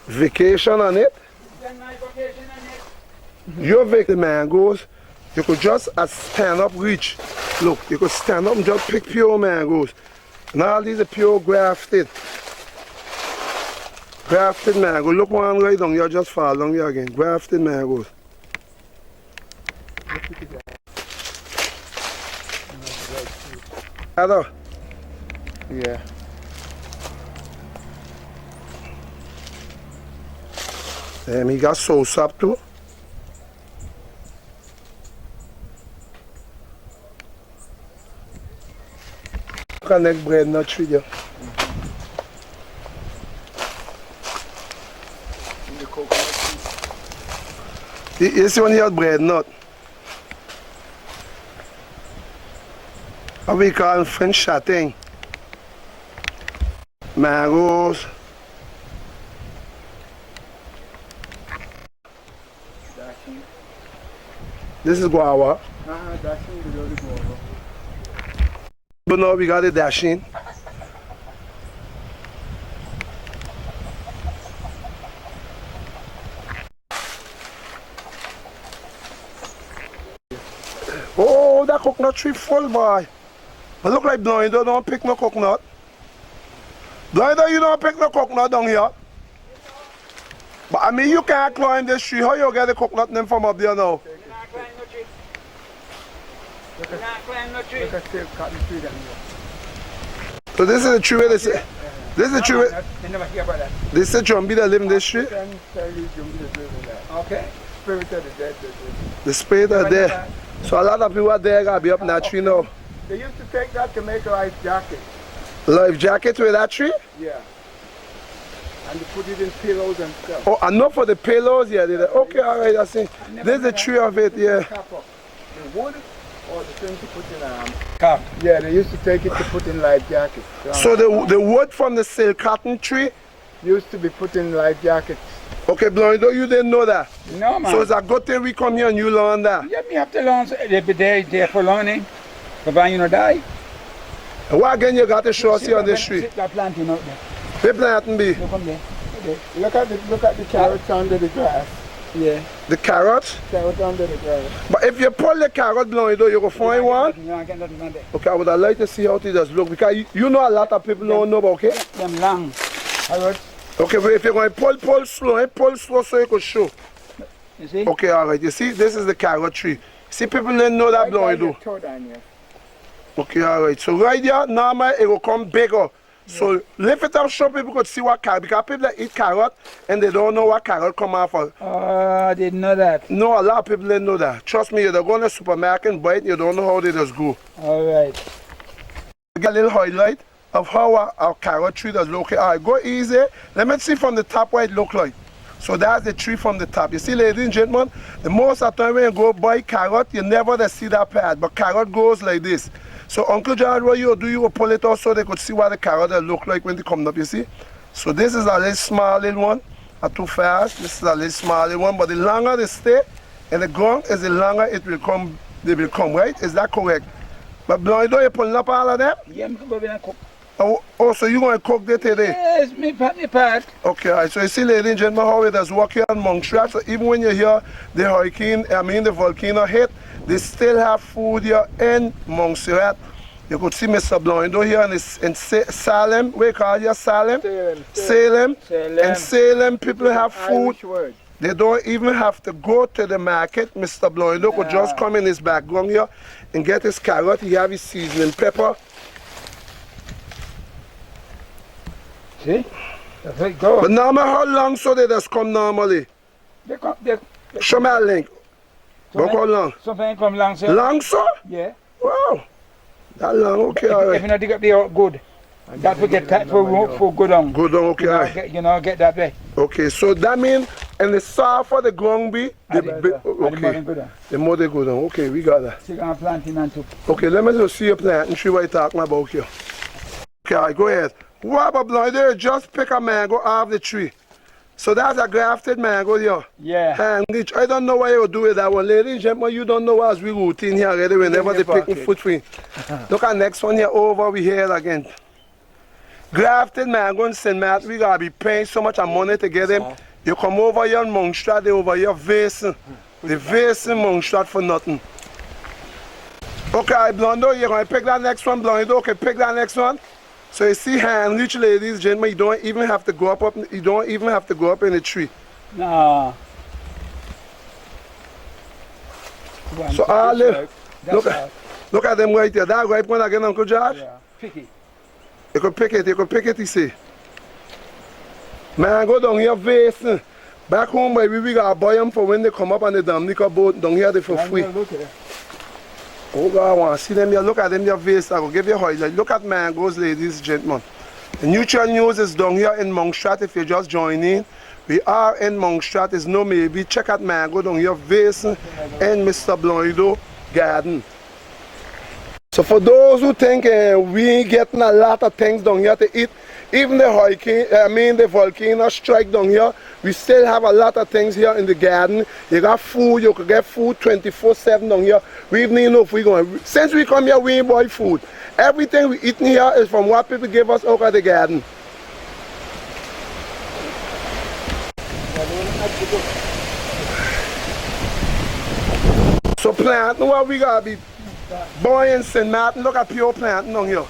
Vacation on it. Spend my vacation on it. Your the mangoes, you could just stand up, reach. Look, you could stand up and just pick pure mangoes. And all these are pure grafted. Grafted mango. Look one right down here, just fall down here again. Grafted mangoes. Other. Yeah. He got sauce up too. Connect bread nut tree there. The coconut. You see when you have bread nut. What we call French chatting. Mangoes. Dashing. This is guava. Dashing the little guava. But now we got the dashing. Oh, that coconut tree full, boy. But look like Blindo don't pick no coconut. Blindo, you don't pick no coconut down here. But I mean, you can't climb this tree. How you get the coconut them from up there now? You're not climbing no tree. You're not climbing no tree. Look at the cotton tree down here. So this is the tree where they say, this is the tree where, You never hear about that. this is the Jumbie that live in this tree. Can tell you Jumbi is living there. Okay. Spirit of the dead. The spade are there. So a lot of people are there gotta be up in that tree now. They used to take that to make a life jacket. Life jacket with that tree? Yeah. And they put it in pillows and stuff. Oh, enough for the pillows, yeah. Okay, all right, I see. There's the tree of it, yeah. Cap up. The wood or the thing to put in Cap. Yeah, they used to take it to put in life jackets. So the wood from the silk cotton tree, used to be put in life jackets. Okay, Blindo, you didn't know that. No, man. So it's a good thing we come here and you learn that. Yeah, me have to learn. Every day there for learning. But when you know die. And what again you got to show us here on this See tree? that planting out there. Where planting be? Look from there. Okay. Look at the carrots under the grass. Yeah. The carrot? Carrot under the grass. But if you pull the carrot, Blindo, you go find one? You don't get nothing on there. Okay, I would have liked to see how it does look because you know a lot of people don't know, but okay? Them long. Alright. Okay, but if you're going to pull slow so you can show. You see? Okay, all right. You see, this is the carrot tree. See, people didn't know that, Blindo. Okay, all right. So right here, normal, it will come bigger. So lift it up so people could see what carrot, because people that eat carrot and they don't know what carrot come out for. Oh, I didn't know that. No, a lot of people didn't know that. Trust me, you're going to the supermarket and buy it, you don't know how they just go. Alright. Get a little highlight of how our carrot tree does look. All right, go easy. Let me see from the top what it look like. So that's the tree from the top. You see, ladies and gentlemen, the most of the time when you go buy carrot, you never see that part, but carrot goes like this. So Uncle John, what you do, you will pull it out so they could see what the carrot will look like when they come up, you see. So this is a little small little one, not too fast. This is a little small little one, but the longer they stay in the ground is the longer it will come, they will come, right? Is that correct? But Blindo, you pulling up all of them? Yeah, I'm going to cook. Oh, so you're going to cook that today? Yes, me part. Okay, all right. So you see, ladies and gentlemen, how it does work here on MONSERAT. So even when you hear the the volcano hit, they still have food here in MONSERAT. You could see Mr. Blindo here in Salem. Where you call it? Salem? Salem. In Salem, people have food. They don't even have to go to the market. Mr. Blindo could just come in his background here and get his carrot. He have his seasoning pepper. See? That's how it goes. But normal, how long so they just come normally? They come, Show me a link. Go how long? Something come long, sir. Long so? Yeah. Wow. That long, okay, all If you right. not dig up the good, that will get tight for good on. Go down, okay, all right. Get that way. Okay, so that means, and the softer the ground be, okay. The more they go down. Okay, we got that. So you're going to plant in and too. Okay, let me just see your plant and see what you're talking about here. Okay, all right, go ahead. What about Blindo? Just pick a mango off the tree. So that's a grafted mango here. Yeah. And I don't know what you do with that one. Ladies and gentlemen, you don't know what's we routine here already whenever they picking food for you. Look at next one here over we here again. Grafted mango in St. Matt, we gotta be paying so much money to get them. You come over here in MONSERAT, they over here vasing. They vasing MONSERAT for nothing. Okay, Blindo, you're gonna pick that next one, Blindo. Okay, pick that next one. So you see hand reach, ladies and gentlemen, you don't even have to go up you don't even have to go up in the tree. No. So all look at them right there. That ripe one again, Uncle George? Yeah. Pick it. You can pick it, you see. Man, go down here vasting. Back home, baby, we gotta buy them for when they come up on the Dominica boat. Down here, they for free. Oh God, I want to see them here. Look at them here vase. I will give you a highlight. Look at mangoes, ladies and gentlemen. The Neutral News is down here in MONSERAT. If you just join in, we are in MONSERAT. It's no maybe. Check out mango down here vase in Mr. Blindo garden. So for those who think we ain't getting a lot of things down here to eat, even the volcano strike down here, we still have a lot of things here in the garden. You got food, you can get food 24/7 down here. We even know if we're going. Since we come here, we ain't buy food. Everything we eating here is from what people give us out of the garden. So planting, what we gotta be buying St. Martin. Look at pure planting down here.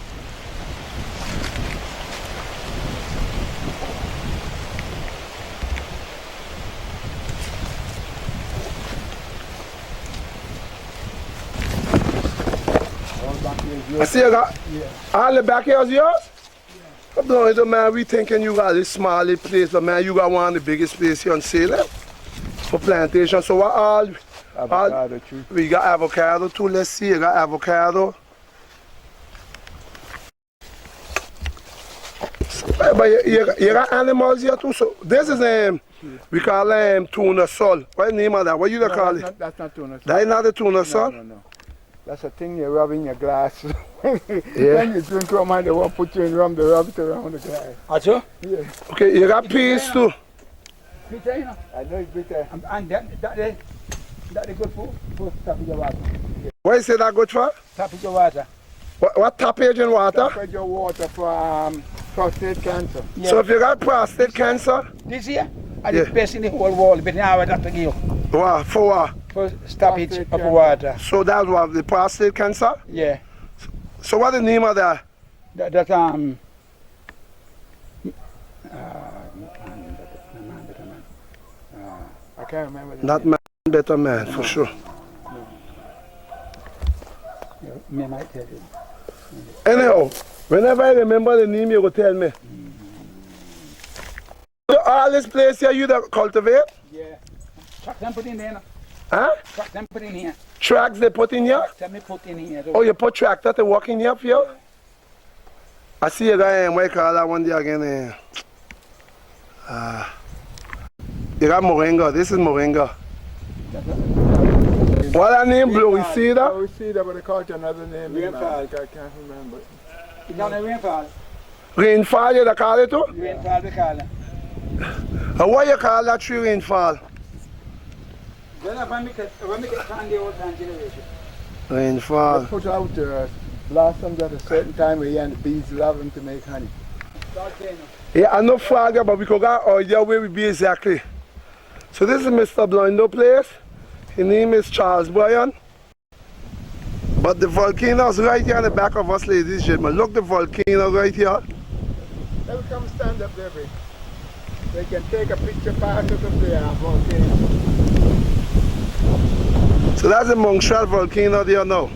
I see you got all the back here is yours? Yeah. Blindo, man, we thinking you got this small little place, but man, you got one of the biggest places here in Salem for plantation. So what all? Avocado tree. We got avocado too. Let's see, you got avocado. But you got animals here too. So this is we call tuna salt. What's the name of that? What you call it? That's not tuna salt. That is not the tuna salt? No. That's a thing you rub in your glass. Yeah. When you drink rum and they won't put you in rum, they rub it around the glass. Acho? Yeah. Okay, you got peas too. Bitter, you know. I know it's bitter. And that is good for tapping your water. What is it that good for? Tapping your water. What tappage in water? Spread your water for prostate cancer. Yeah. So if you got prostate cancer, This year, and Yeah. the best in the whole world, but now I have to give what, for what? for stoppage Prostate of cancer. water. So that's what, the prostate cancer? Yeah. So what the name of that? That I can't remember the Not man, better man, for sure. me might tell you. Anyhow, whenever I remember the name, you go tell me. So all this place here you that cultivate? Yeah. Truck them put in there. No? Huh? Truck them put in here. Tracks they put in here? Tell me put in here. Oh, you put tractor to walk in here for you? I see a guy in what you call that one day again. You got moringa. This is moringa. What that name? Blue cedar? Oh, we see that, but they call it another name. Rainfall. I can't remember. You know the rainfall? Rainfall, you that call it too? Rainfall we call it. And what you call that tree rainfall? Then when we get from the old time generation. Rainfall. Put out blossoms at a certain time of year and the bees love them to make honey. Yeah, I know flag, but we could go idea where we be exactly. So this is Mr. Blindo place. His name is Charles Bryan. But the volcano is right here on the back of us, ladies and gentlemen. Look, the volcano right here. They will come stand up there, babe. They can take a picture part of the volcano. So that's the MONSERAT volcano there now.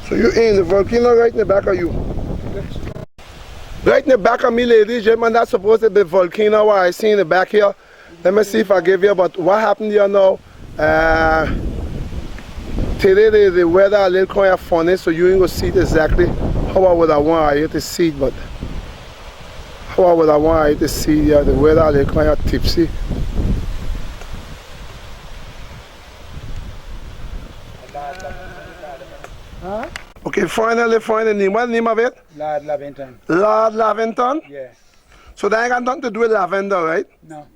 So you in the volcano right in the back of you. Right in the back of me, ladies and gentlemen, that's supposed to be the volcano what I see in the back here. Let me see if I give you, but what happened here now, today the weather a little kind of funny, so you ain't gonna see it exactly how I would have want you to see it, but how I would have want you to see here, the weather a little kind of tipsy. Huh? Okay, finally find the name. What's the name of it? Lord Lavington. Lord Lavington? Yeah. So that ain't got nothing to do with lavender, right? No.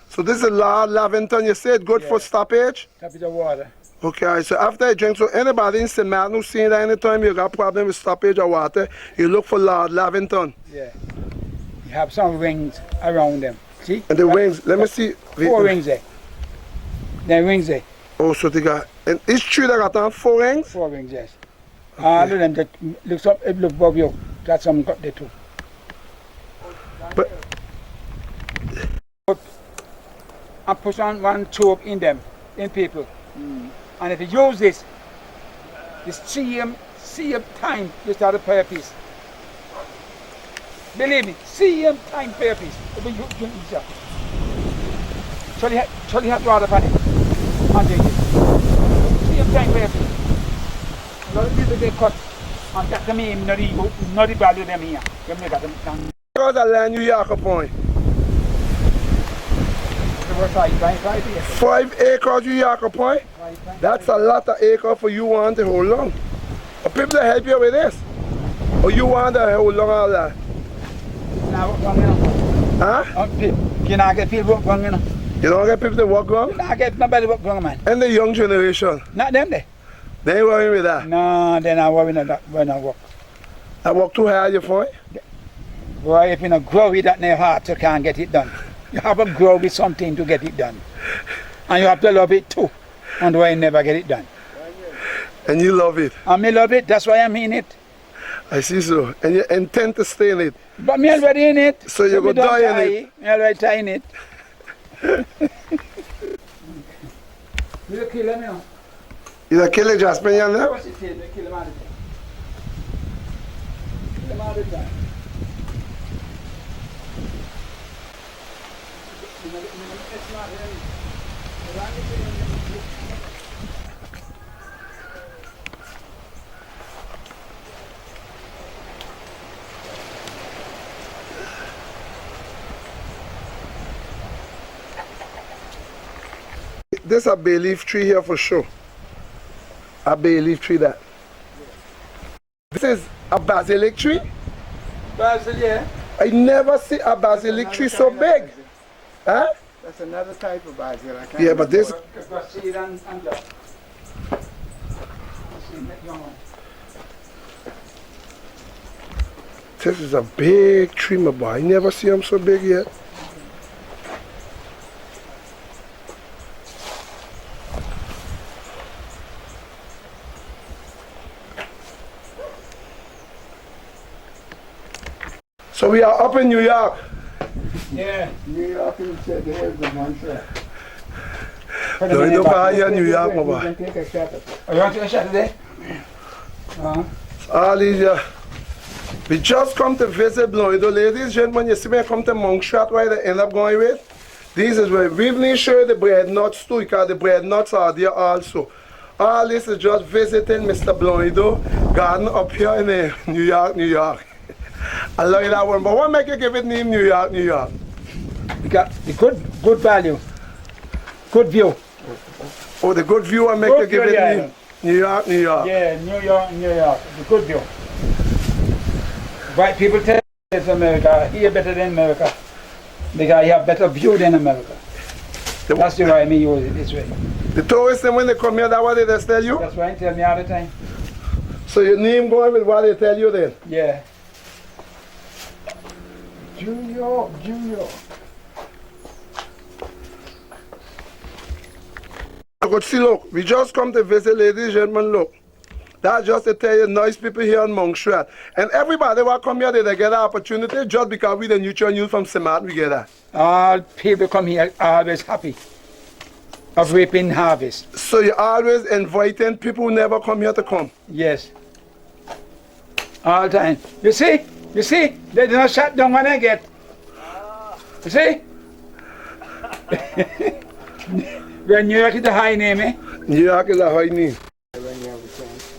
So this is Lord Lavington. You said good for Yeah. stoppage? Tapping the water. Okay, so after you drink, so anybody in St. Martin who's seen that anytime you got problem with stoppage of water, you look for Lord Lavington. Yeah. You have some rings around them. See? And the wings, let me see. 4 rings there. The rings there. Oh, so they got, and each tree that got on 4 rings? 4 rings, yes. All of them that looks up, it look above you. That's some got there too. But, And push on one tube in them, in people. And if you use this same time you start a prayer piece. Believe me, same time prayer piece. When you drink this up. Charlie have water upon it. And drink it. Same time prayer piece. A lot of people they cut. And that to me, not the value them here. Them they got them down. because I land you Yaka Point. There were 5 years. 5 acres you Yaka Point? That's a lot of acre for you want to hold on. Are people to help you with this? Or you want to hold on all that? Now, you know. Huh? You not get people work wrong, you know. You don't get people to walk You on? not get nobody work wrong, man. And the young generation, Not them there. they ain't worrying with that. No, they're not worrying about when I work. I work too hard, you find? Boy, if you don't grow with that in your heart, you can't get it done. You have to grow with something to get it done. And you have to love it too. Otherwise, you never get it done. And you love it. And me love it, that's why I'm in it. I see so. And you intend to stay in it. But me already in it. So you me go don't die in it. Me already die in it. You kill him, you know. You kill the Jasmine, you know? What's it say? They kill him all the time. Kill him all the time. It's not him. this a bay leaf tree here for sure. A bay leaf tree that. This is a basilic tree. Basil, yeah. I never see a basilic tree so big. Huh? That's another type of basil. I can't Yeah, but this is a big tree, my boy. I never see them so big yet. So we are up in New York. Yeah. New York is the hills of MONSERAT. Don't you know here in New York, my You boy. can take a shot at it. Oh, you want to take a shot today? All these we just come to visit Bloido. Ladies and gentlemen, you see me come to MONSERAT, where they end up going with? This is where we didn't show you the bread nuts too, because the bread nuts are there also. All this is just visiting Mr. Bloido garden up here in New York, New York. I love that one, but what make you give it name New York, New York? We got the good value, good view. Oh, the good view and make Good you give view, it yeah. name New York, New York. Yeah, New York, New York. The good view. White people tell it's America, here better than America. Because you have better view than America. That's the way I use it this way. The tourists, when they come here, that's what they just tell you? That's why they tell me all the time. So your name going with what they tell you then? Yeah. Junior. But see, look, we just come to visit, ladies and gentlemen, look. That's just to tell you, nice people here in MONSERAT. And everybody will come here, they get an opportunity just because we the neutral news from Semat, we get that. All people come here always happy of reaping harvest. So you're always inviting people who never come here to come. Yes. All the time. You see, they do not shut down when I get. You see? When New York is the high name, eh? New York is a high name. When you have a chance.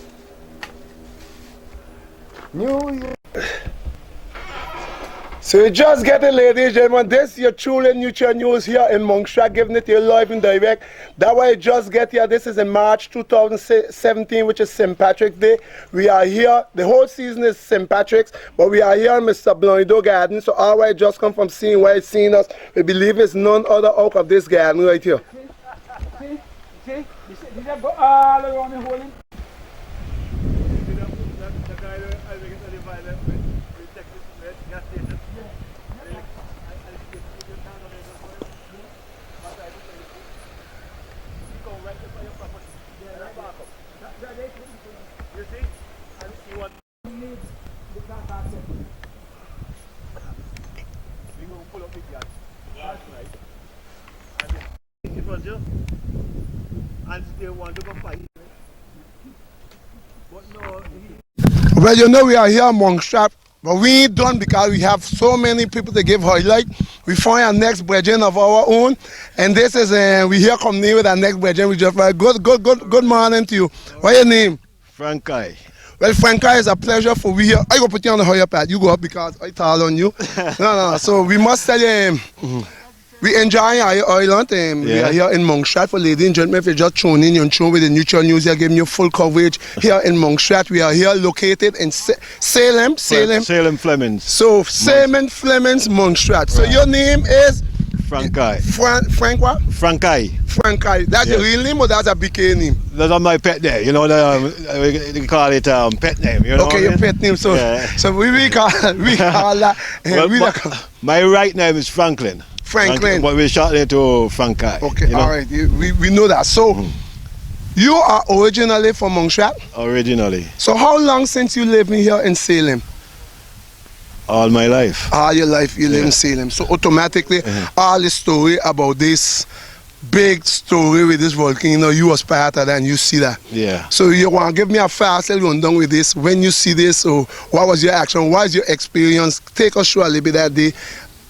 New York. So you just get it, ladies and gentlemen. This your truly neutral news here in MONSERAT, giving it to you live and direct. That way you just get here. This is in March 2017, which is St. Patrick's Day. We are here. The whole season is St. Patrick's, but we are here in Mr. Bloido Garden. So all right, just come from seeing where it's seeing us. We believe it's none other out of this garden right here. See? Did I go all around the whole? And they want to go fight. But no, Well, you know we are here in MONSERAT, but we ain't done because we have so many people to give highlight. We find our next brethren of our own, and this is we here come near with our next brethren. We just good morning to you. What's your name? Frankai. Well, Frankai, it's a pleasure for we here. I go put you on the higher pad. You go up because I tall on you. No. So we must tell you. We enjoy our island. We are here in MONSERAT. For ladies and gentlemen, if you just tune in, you're tuned with the neutral news. They're giving you full coverage here in MONSERAT. We are here located in Salem. Salem Flemings. So Salem Flemings, MONSERAT. So your name is Frankai. Frank what? Frankai. Frankai. That's your real name or that's a BK name? That's my pet name. You know, we call it pet name. You know Okay, your pet name. So so we call that. Well, my right name is Franklin. Franklin. But we shorten it to Frankai. Okay, you know? all right. We know that. So you are originally from MONSERAT? Originally. So how long since you living here in Salem? All my life. All your life you live in Salem. So automatically all the story about this big story with this volcano, you was part of that and you see that. Yeah. So you want to give me a fast rundown with this. When you see this, so what was your action? What was your experience? Take us through a little bit that day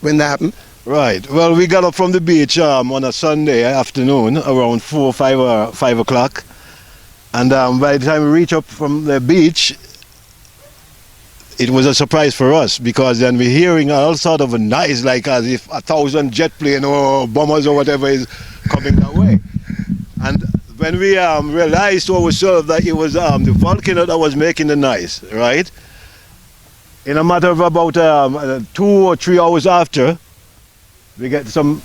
when that happened. Right. Well, we got up from the beach on a Sunday afternoon around 4 or 5 o'clock. And by the time we reach up from the beach, it was a surprise for us because then we're hearing all sort of a noise like as if 1,000 jet plane or bombers or whatever is coming that way. And when we realized to ourselves that it was the volcano that was making the noise, right? In a matter of about 2 or 3 hours after, we get some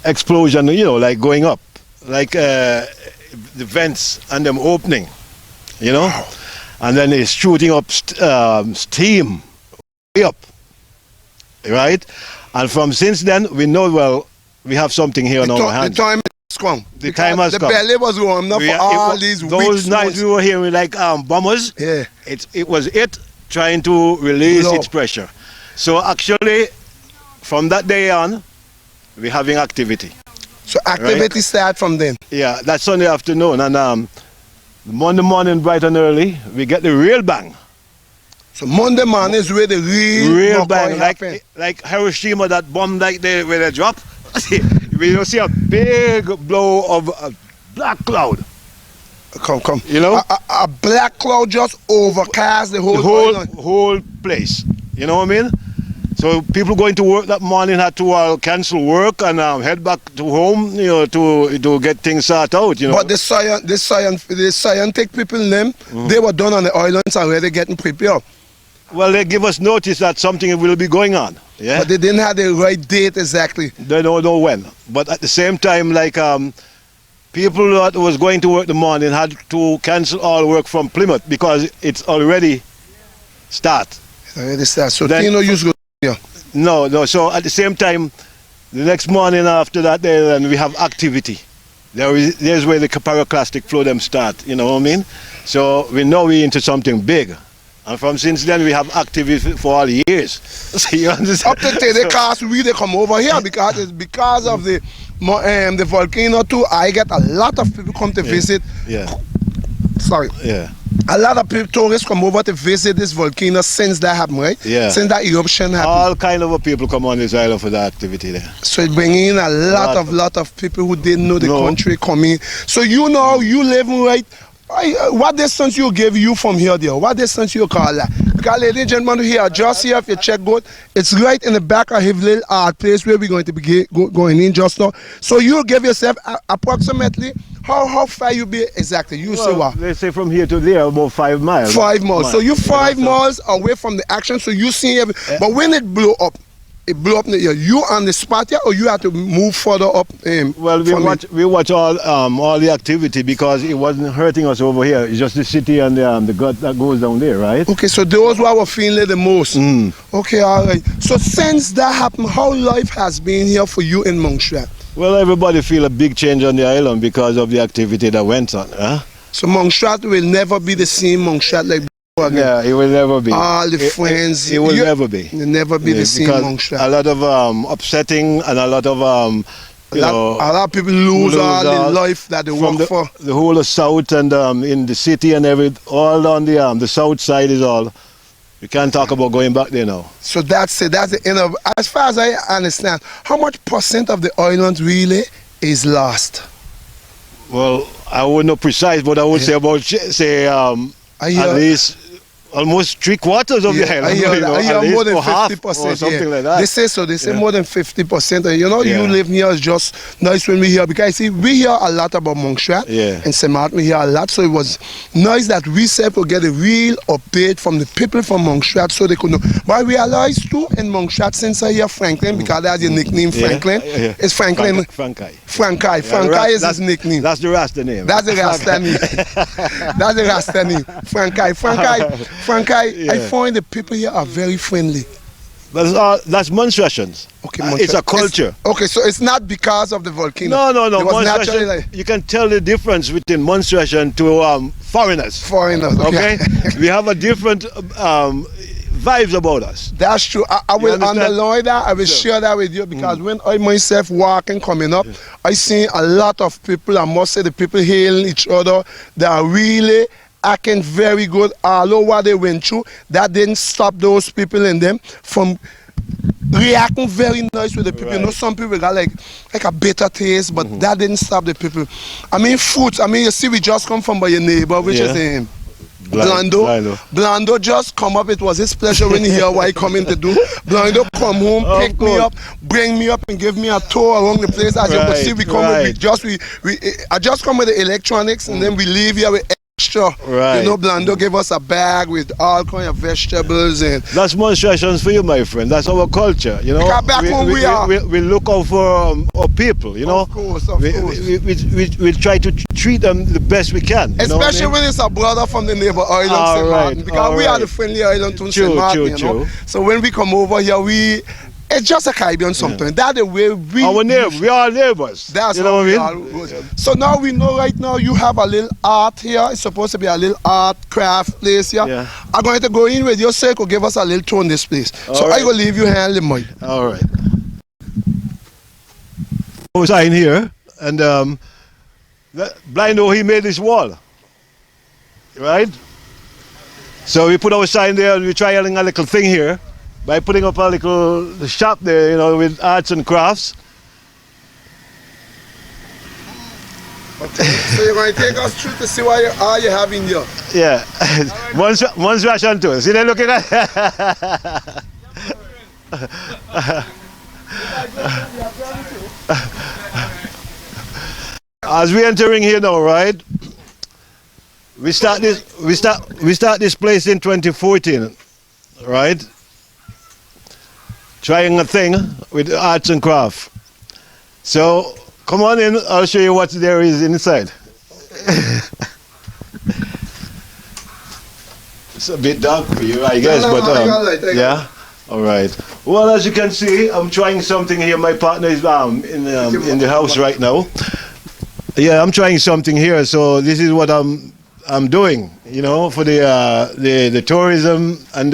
explosion, you know, like going up, like the vents and them opening, you know, and then it's shooting up steam way up, right? And from since then, we know, well, we have something here on our hands. The time has come. The time has come. The belly was warm enough for all these those nights we were hearing like bombers. Yeah. It was trying to release its pressure. So actually, from that day on, we're having activity. So activity start from then? Yeah, that's Sunday afternoon. And Monday morning, bright and early, we get the real bang. So Monday morning is where the real bang, like Hiroshima, that bomb like where they drop. We don't see a big blow of a black cloud. Come. You know? A black cloud just overcast the whole place. You know what I mean? So people going to work that morning had to cancel work and head back to home, you know, to get things sorted out, you know. But the scientific people, they were done on the islands already getting prepared. Well, they give us notice that something will be going on. Yeah. But they didn't have the right date exactly. They don't know when. But at the same time, like people that was going to work the morning had to cancel all work from Plymouth because it's already start. It's already start. So then, you know, use go. Yeah. No. So at the same time, the next morning after that, then we have activity. There's where the pyroclastic flow them start. You know what I mean? So we know we're into something big. And from since then we have activity for all years. So you understand? Up to today, the cars really come over here because it's because of the volcano too. I get a lot of people come to visit. Yeah. Sorry. Yeah. A lot of people, tourists come over to visit this volcano since that happened, right? Yeah. Since that eruption happened. All kind of people come on this island for the activity there. So it bring in a lot of people who didn't know the country coming. So you know, you living right. What distance you give you from here there? What distance you call that? Because ladies and gentlemen, here, just here, if you check good, it's right in the back of his little art place where we're going to be going in just now. So you give yourself approximately how far you be exactly? You say what? They say from here to there about 5 miles. 5 miles. So you 5 miles away from the action, so you see everything. But when it blew up you on the spot here, or you have to move further up? Well, we watch all the activity because it wasn't hurting us over here. It's just the city and the gut that goes down there, right? Okay, so those who were feeling it the most. Okay, all right. So since that happened, how life has been here for you in MONSERAT? Well, everybody feel a big change on the island because of the activity that went on. So MONSERAT will never be the same MONSERAT like before again? Yeah, it will never be. All the friends. It will never be. It will never be the same MONSERAT. A lot of upsetting and a lot of a lot of people lose all the life that they work for. The whole of South and in the city and all on the south side is all. We can't talk about going back there now. So that's it. That's the end of. As far as I understand, how much % of the island really is lost? Well, I wouldn't know precise, but I would say about at least almost 3/4 of the island. I hear more than 50%. Or something like that. They say so. They say more than 50%. And you know, you live here is just nice when we hear, because see, we hear a lot about MONSERAT. And St. Martin, we hear a lot. So it was nice that we said to get a real update from the people from MONSERAT so they could know. But I realized too in MONSERAT, since I hear Franklin, because that's your nickname, Franklin. It's Franklin. Frankai. Frankai is his nickname. That's the Rasta name. That's the Rasta name. That's the Rasta name. Frankai, I find the people here are very friendly. That's MONSERATians. Okay, it's a culture. Okay, so it's not because of the volcano. No. MONSERAT, you can tell the difference between MONSERAT to foreigners. Foreigners, okay. We have a different vibes about us. That's true. I will underline that. I will share that with you, because when I myself walking, coming up, I see a lot of people. I must say the people hailing each other. They are really acting very good. Although what they went through, that didn't stop those people in them from reacting very nice with the people. You know, some people got like a bitter taste, but that didn't stop the people. I mean, food. I mean, you see, we just come from by your neighbor, which is Blando just come up. It was his pleasure when he hear what I come in to do. Blando come home, pick me up, bring me up, and give me a tour around the place. As you can see, we come I just come with the electronics, and then we leave here with extra. You know, Blando gave us a bag with all kind of vegetables and. That's demonstrations for you, my friend. That's our culture. You know, back home we look out for our people. You know, of course. We try to treat them the best we can. Especially when it's a brother from the neighbor island, St. Martin, because we are the friendly island to St. Martin. You know? So when we come over here, it's just a Caribbean something. That's the way we. Our neighbors, we are neighbors. That's what I mean. So now we know right now you have a little art here. It's supposed to be a little art craft place here. Yeah. I'm going to go in with your circle, give us a little tour in this place. So I will leave you here and mine. All right. I was in here, and Blindo, he made this wall, right? So we put our sign there, and we try a little thing here by putting up a little shop there, you know, with arts and crafts. Okay. So you're going to take us through to see what you have in here. Yeah. One's ration to us. See, they're looking at. As we entering here now, right? We start this place in 2014, right? Trying a thing with arts and craft. So come on in, I'll show you what there is inside. It's a bit dark for you, I guess, but yeah. All right. Well, as you can see, I'm trying something here. My partner is in the house right now. Yeah, I'm trying something here. So this is what I'm doing, you know, for the tourism and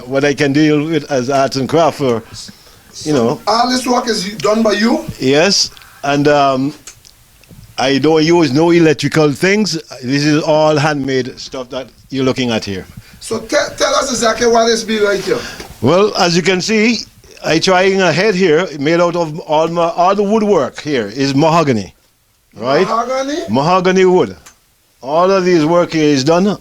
what I can deal with as arts and craft for, you know. All this work is done by you? Yes, and I don't use no electrical things. This is all handmade stuff that you're looking at here. So tell us exactly what is be right here. Well, as you can see, I trying a head here made out of all the woodwork here is mahogany, right? Mahogany? Mahogany wood. All of these work here is done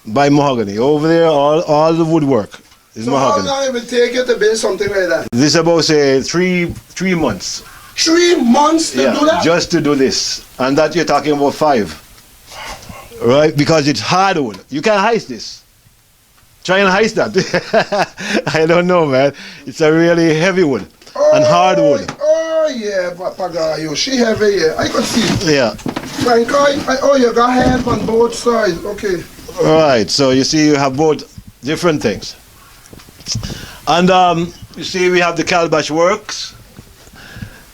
by mahogany. Over there, all the woodwork is mahogany. How long it will take you to build something like that? This is about, say, three months. 3 months to do that? Just to do this. And that you're talking about 5. Right? Because it's hardwood. You can't heist this. Try and heist that. I don't know, man. It's a really heavy wood and hardwood. Oh, yeah, Papagayo. She heavy, yeah. I can see. Yeah. Frank, you got hands on both sides. Okay. Right. So you see, you have both different things. And you see, we have the calabash works.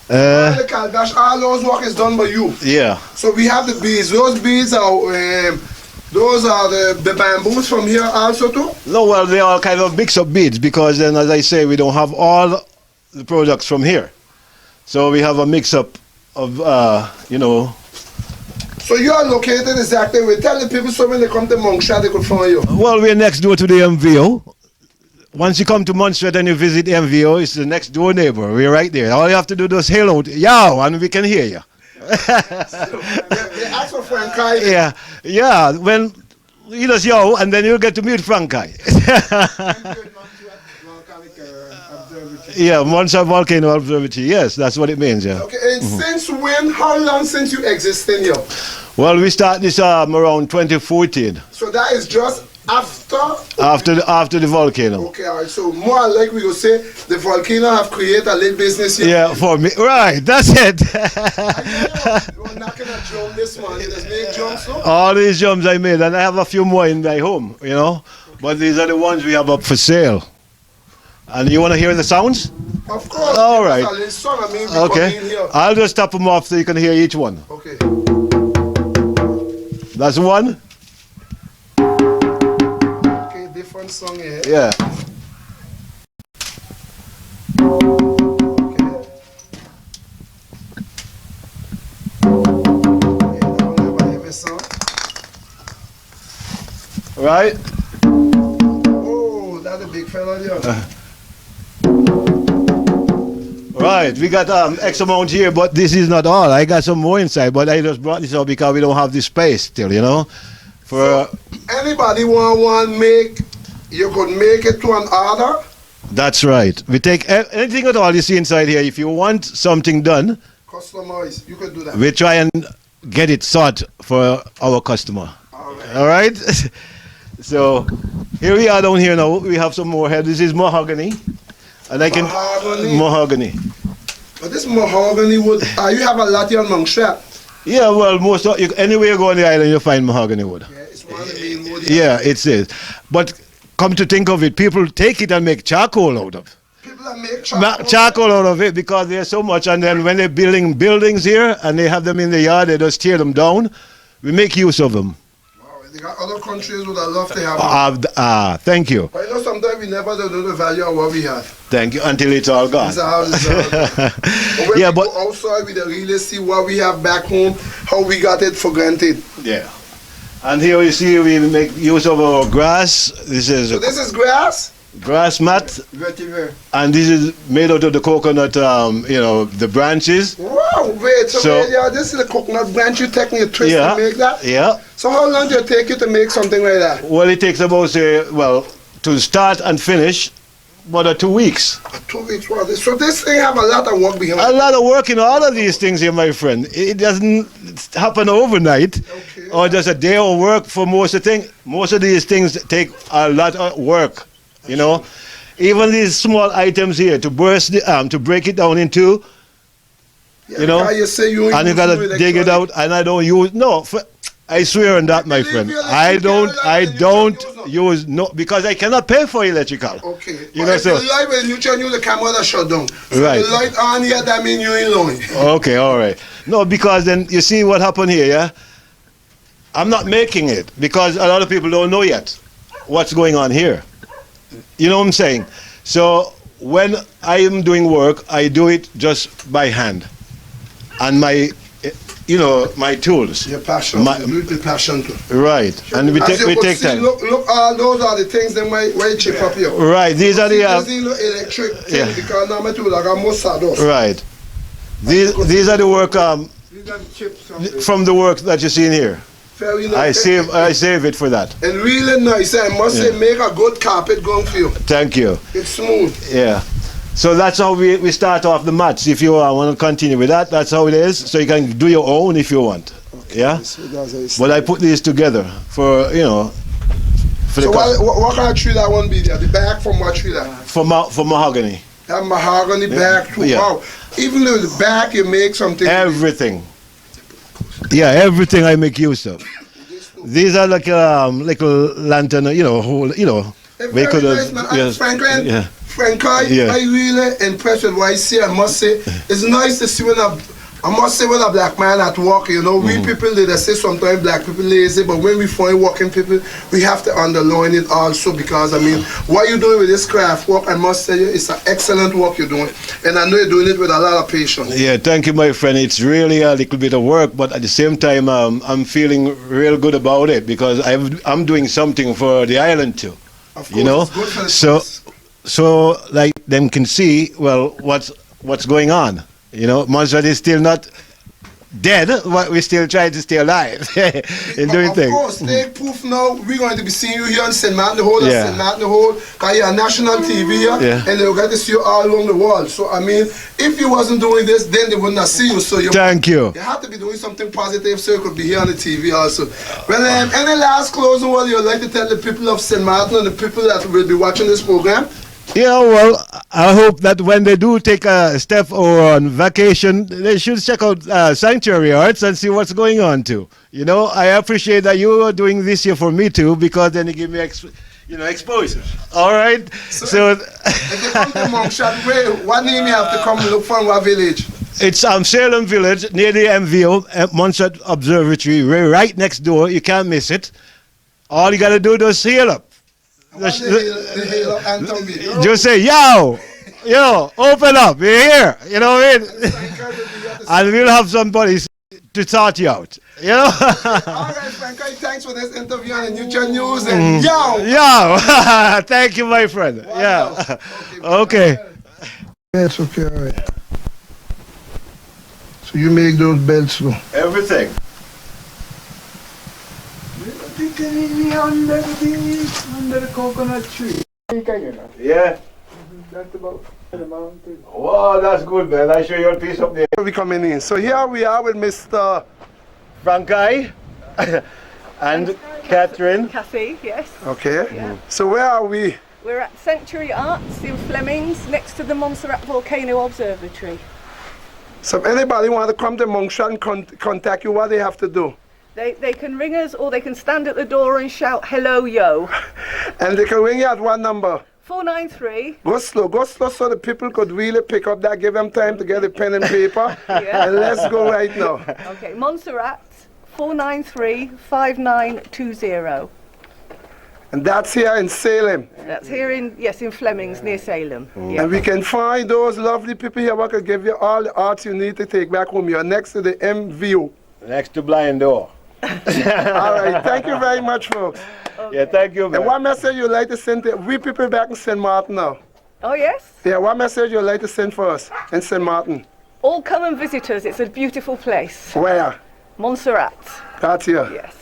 The calabash, all those work is done by you. Yeah. So we have the beads. Those beads are those are the bamboos from here also too? No, well, they are kind of mix-up beads because then, as I say, we don't have all the products from here. So we have a mix-up of, you know. So you are located exactly where? Tell the people so when they come to MONSERAT, they could find you. Well, we're next door to the MVO. Once you come to MONSERAT and you visit MVO, it's the next door neighbor. We're right there. All you have to do is hail out, "Yow," and we can hear you. They ask for Frankai. Yeah. When you just yo, and then you'll get to meet Frankai. Yeah, MONSERAT Volcano Observatory. Yes, that's what it means. Yeah. Okay. And since when? How long since you exist in here? Well, we started this around 2014. So that is just after the volcano. Okay, all right. So more like we will say the volcano have created a little business here. Yeah, for me. Right, that's it. You're knocking a drum this man. You just make drums, no? All these drums I made, and I have a few more in my home, you know. But these are the ones we have up for sale. And you want to hear the sounds? Of course. All right. A little song, I mean, Okay. I'll just tap them off so you can hear each one. Okay. That's one. Okay, different song here. Yeah. Right? Oh, that's a big fella there. Right, we got X amount here, but this is not all. I got some more inside, but I just brought this up because we don't have the space still, you know, For Anybody want make, you could make it to an order. that's right. We take anything at all you see inside here. If you want something done, Customize, you could do that. we try and get it sought for our customer. All right. All right. So here we are down here now. We have some more here. This is mahogany, and I can mahogany. But this mahogany wood, you have a lot here on MONSERAT. Yeah, well, most of, anywhere you go on the island, you find mahogany wood. Yeah, it's one of the main wood. Yeah, it is. But come to think of it, people take it and make charcoal out of. People that make Charcoal out of it because there's so much. And then when they're building buildings here and they have them in the yard, they just tear them down. We make use of them. Wow, they got other countries would have loved to have them. Thank you. But you know, sometimes we never know the value of what we have. Thank you. Until it's all gone. This is how it's done. But when Yeah, we but go outside, we don't really see what we have back home, how we got it for granted. yeah. And here you see we make use of our grass. This is So a this is grass? grass mat, Vetiver. and this is made out of the coconut, the branches. Wow, wait, so, So- wait, yeah, this is the coconut branch you take and you twist Yeah. to make that? Yeah. So how long do it take you to make something like that? Well, it takes about, to start and finish, about 2 weeks. 2 weeks, wow. So this thing have a lot of work behind A it. lot of work in all of these things here, my friend. It doesn't happen overnight Okay. or just a day of work for most of the things. Most of these things take a lot of work, you know. Even these small items here, to burst the to break it down in two, Yeah, you know, because you say you ain't and you using gotta dig it electronic. out, and I don't use, I swear on that, my Believe friend. me, I electrical, don't you use, no, because I cannot pay for electrical. Okay. You But know, if so- you light when you turn you the camera that shut down. So Right. the light on here, that means you ain't lying. Okay, all right. No, because then you see what happened here, yeah? I'm not making it because a lot of people don't know yet what's going on here. You know what I'm saying? So when I am doing work, I do it just by hand. And my tools. Your passion. My- You do it with passion too. Right. And we As take you we could take see, time. Look, those are the things that why chip up here. Right. These are See, the this is the electric thing yeah. because now my tool I got most sawdust. right. These are the work These are the chips from the work that you see in here. Very nice. I save it for that. And really nice. I must say, Yeah. make a good carpet going for you. Thank you. It's smooth. Yeah. So that's how we start off the mats. If you want to continue with that, that's how it is. So you can do your own if you want. Yeah. So that's how it's But I put these together for for So the what kind of tree that one be there? The back from what tree that? for mahogany. That mahogany back too. Yeah. Wow. Even though the back you make something. Everything. Yeah, everything I make use of. These are like lantern, whole, It's we very could nice, man. yes, Franklin, yeah. Frank, Yeah. I really impressed with what I see. I must say, it's nice to see when a black man at work, we people, they say sometimes black people lazy, but when we find working people, we have to underline it also because, what you're doing with this craft work, I must say, it's an excellent work you're doing. And I know you're doing it with a lot of patience. Yeah, thank you, my friend. It's really a little bit of work, but at the same time, I'm feeling real good about it because I'm doing something for the island too. Of course, You know, it's good for the so place. so like them can see what's going on. MONSERAT is still not dead, but we still try to stay alive in doing Of things. course, stay proof now. We're going to be seeing you here on St. Martin the Hole, Yeah. St. Martin the Hole, because you're on national TV here, Yeah. and they'll get to see you all along the world. So, if you wasn't doing this, then they would not see you. So, you Thank you. have to be doing something positive so you could be here on the TV also. Well, any last closing word you'd like to tell the people of St. Martin and the people that will be watching this program? Yeah, well, I hope that when they do take a step or on vacation, they should check out Sanctuary Arts and see what's going on too. I appreciate that you are doing this here for me too, because then you give me exposure. All right. So If you come to MONSERAT, what name you have to come look for in what village? it's Salem Village near the MVO, MONSERAT Observatory, right next door. You can't miss it. All you gotta do is heal up. What's the hail of Anthem be? Just say, yo, open up, you're here. You know what I mean? And we'll have somebody to sort you out. All right, Frank, thanks for this interview on the Neutral News. And Yo, thank you, my friend. Yeah. Okay. Yeah, it's okay, all right. So you make those belts, though. Everything. I think sitting under the beach, under the coconut tree. Yeah. That's about the mountain. Wow, that's good, man. I show you a piece up there. We coming in. So here we are with Mr. Frankai and Catherine. Cafe, yes. Okay. Yeah. So where are we? We're at Century Arts in Flemings, next to the MONSERAT Volcano Observatory. So if anybody want to come to Mongshat and contact you, what they have to do? They can ring us or they can stand at the door and shout, hello, yo. And they can ring you at what number? 493. Go slow so the people could really pick up that, give them time to get a pen and paper. Yeah. And let's go right now. Okay, MONSERAT 493-5920. And that's here in Salem. That's here in Flemings, near Salem. Yeah. And we can find those lovely people here who can give you all the arts you need to take back home. You're next to the MVO. Next to Blind Door. All right, thank you very much, folks. Okay. Yeah, thank you, man. And what message you'd like to send to we people back in St. Martin now? Oh, yes? Yeah, what message you'd like to send for us in St. Martin? All come and visit us. It's a beautiful place. Where? MONSERAT. That's here. Yes.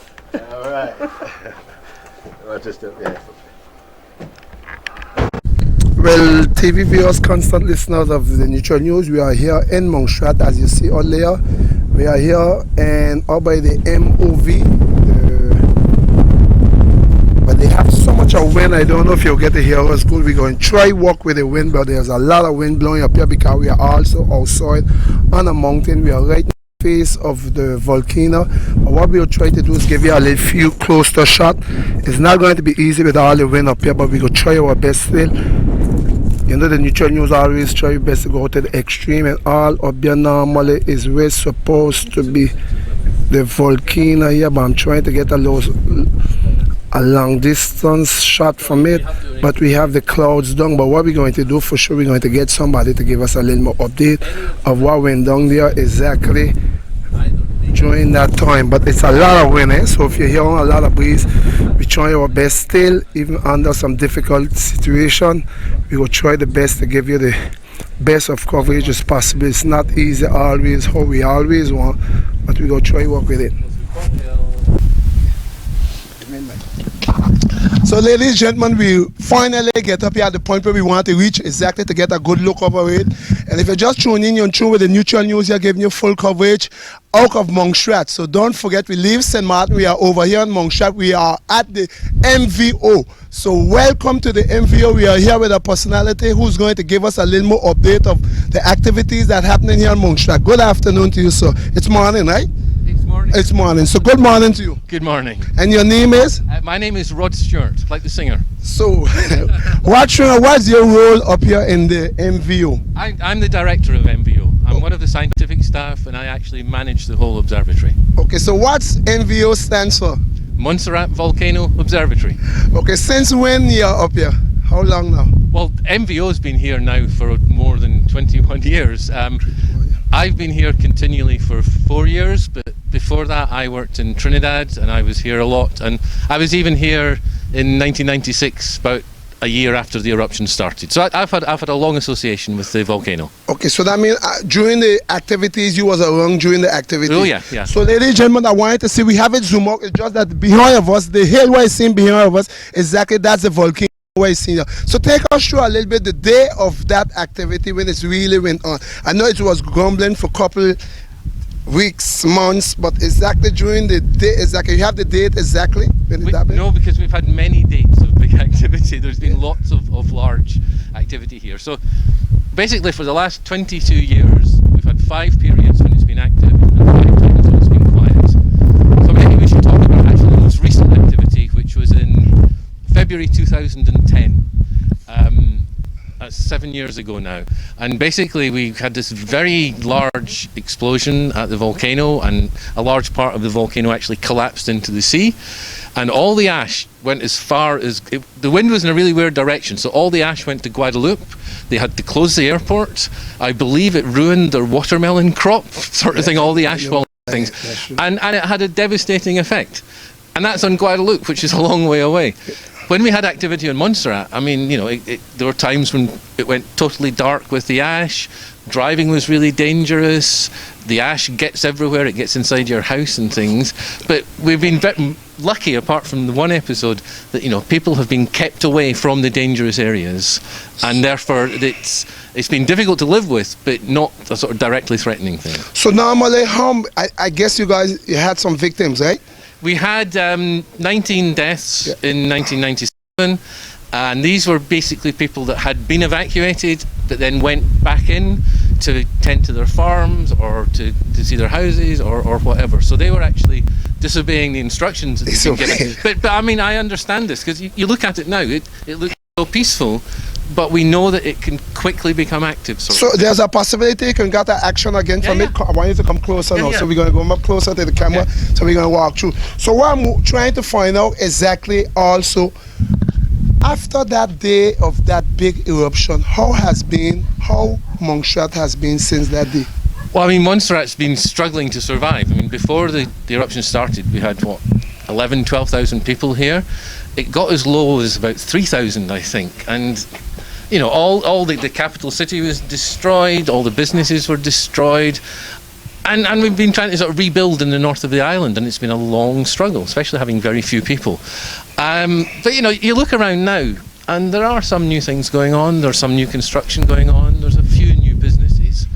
All right. Yeah. Well, TV viewers, constant listeners of the Neutral News, we are here in Mongshat, as you see earlier. We are here and up by the MOV. But they have so much of wind, I don't know if you'll get to hear us good. We're going to try walk with the wind, but there's a lot of wind blowing up here because we are also outside on a mountain. We are right in the face of the volcano. But what we'll try to do is give you a little few closer shot. It's not going to be easy with all the wind up here, but we're going to try our best still. You know, the Neutral News always try your best to go to the extreme, and all up here normally is where it's supposed to be the volcano here, but I'm trying to get a long distance shot from it, but we have the clouds down. But what we're going to do for sure, we're going to get somebody to give us a little more update of what went down there exactly during that time. But it's a lot of wind, so if you're hearing a lot of breeze, we try our best still, even under some difficult situation. We will try the best to give you the best of coverage as possible. It's not easy always how we always want, but we will try to work with it. So ladies and gentlemen, we finally get up here at the point where we want to reach exactly to get a good look over it. And if you're just tuning in, you're tuned with the Neutral News here, giving you full coverage out of MONSERAT. So don't forget, we leave St. Martin, we are over here in MONSERAT, we are at the MVO. So welcome to the MVO. We are here with a personality who's going to give us a little more update of the activities that are happening here in MONSERAT. Good afternoon to you, sir. It's morning, right? It's morning. It's morning. So good morning to you. Good morning. And your name is? My name is Rod Stewart, like the singer. So, what's your role up here in the MVO? I'm the director of MVO. I'm one of the scientific staff, and I actually manage the whole observatory. Okay, so what's MVO stands for? MONSERAT Volcano Observatory. Okay, since when you're up here? How long now? Well, MVO's been here now for more than 21 years. I've been here continually for 4 years, but before that I worked in Trinidad and I was here a lot, and I was even here in 1996, about a year after the eruption started. So I've had a long association with the volcano. Okay, so that means during the activities, you was around during the activities? Oh yeah, yeah. So ladies and gentlemen, I wanted to see, we have it zoom out, it's just that behind of us, the hill where it's seen behind of us, exactly that's the volcano. So take us through a little bit the day of that activity when it really went on. I know it was grumbling for a couple weeks, months, but exactly during the day, exactly, you have the date exactly when it happened? No, because we've had many dates of big activity. There's been lots of large activity here. So basically for the last 22 years, we've had 5 periods when it's been active and 5 times when it's been quiet. So maybe we should talk about actually the most recent activity, which was in February 2010. That's 7 years ago now, and basically we had this very large explosion at the volcano, and a large part of the volcano actually collapsed into the sea, and all the ash went as far as the wind was in a really weird direction, so all the ash went to Guadeloupe. They had to close the airport. I believe it ruined their watermelon crop, sort of thing, all the ash fall things, and it had a devastating effect, and that's on Guadeloupe, which is a long way away. when we had activity on Montserrat, I mean, you know, there were times when it went totally dark with the ash. Driving was really dangerous. The ash gets everywhere. It gets inside your house and things. But we've been lucky, apart from the one episode, that, you know, people have been kept away from the dangerous areas, and therefore it's been difficult to live with, but not a sort of directly threatening thing. So normally, I guess you had some victims, right? We had 19 deaths in 1997, and these were basically people that had been evacuated but then went back in to tend to their farms or to see their houses or whatever. So they were actually disobeying the instructions that they'd been given. But I mean, I understand this, because you look at it now, it looks so peaceful, but we know that it can quickly become active. So there's a possibility you can get an action again from it. I want you to come closer now. So we're going to go up closer to the camera. So we're going to walk through. So what I'm trying to find out exactly also, after that day of that big eruption, how Montserrat has been since that day? Well, I mean, Montserrat's been struggling to survive. I mean, before the eruption started, we had, 12,000 people here. It got as low as about 3,000, I think. And, you know, all the capital city was destroyed, all the businesses were destroyed. And we've been trying to sort of rebuild in the north of the island, and it's been a long struggle, especially having very few people. But, you know, you look around now, and there are some new things going on. There's some new construction going on. There's a few new businesses.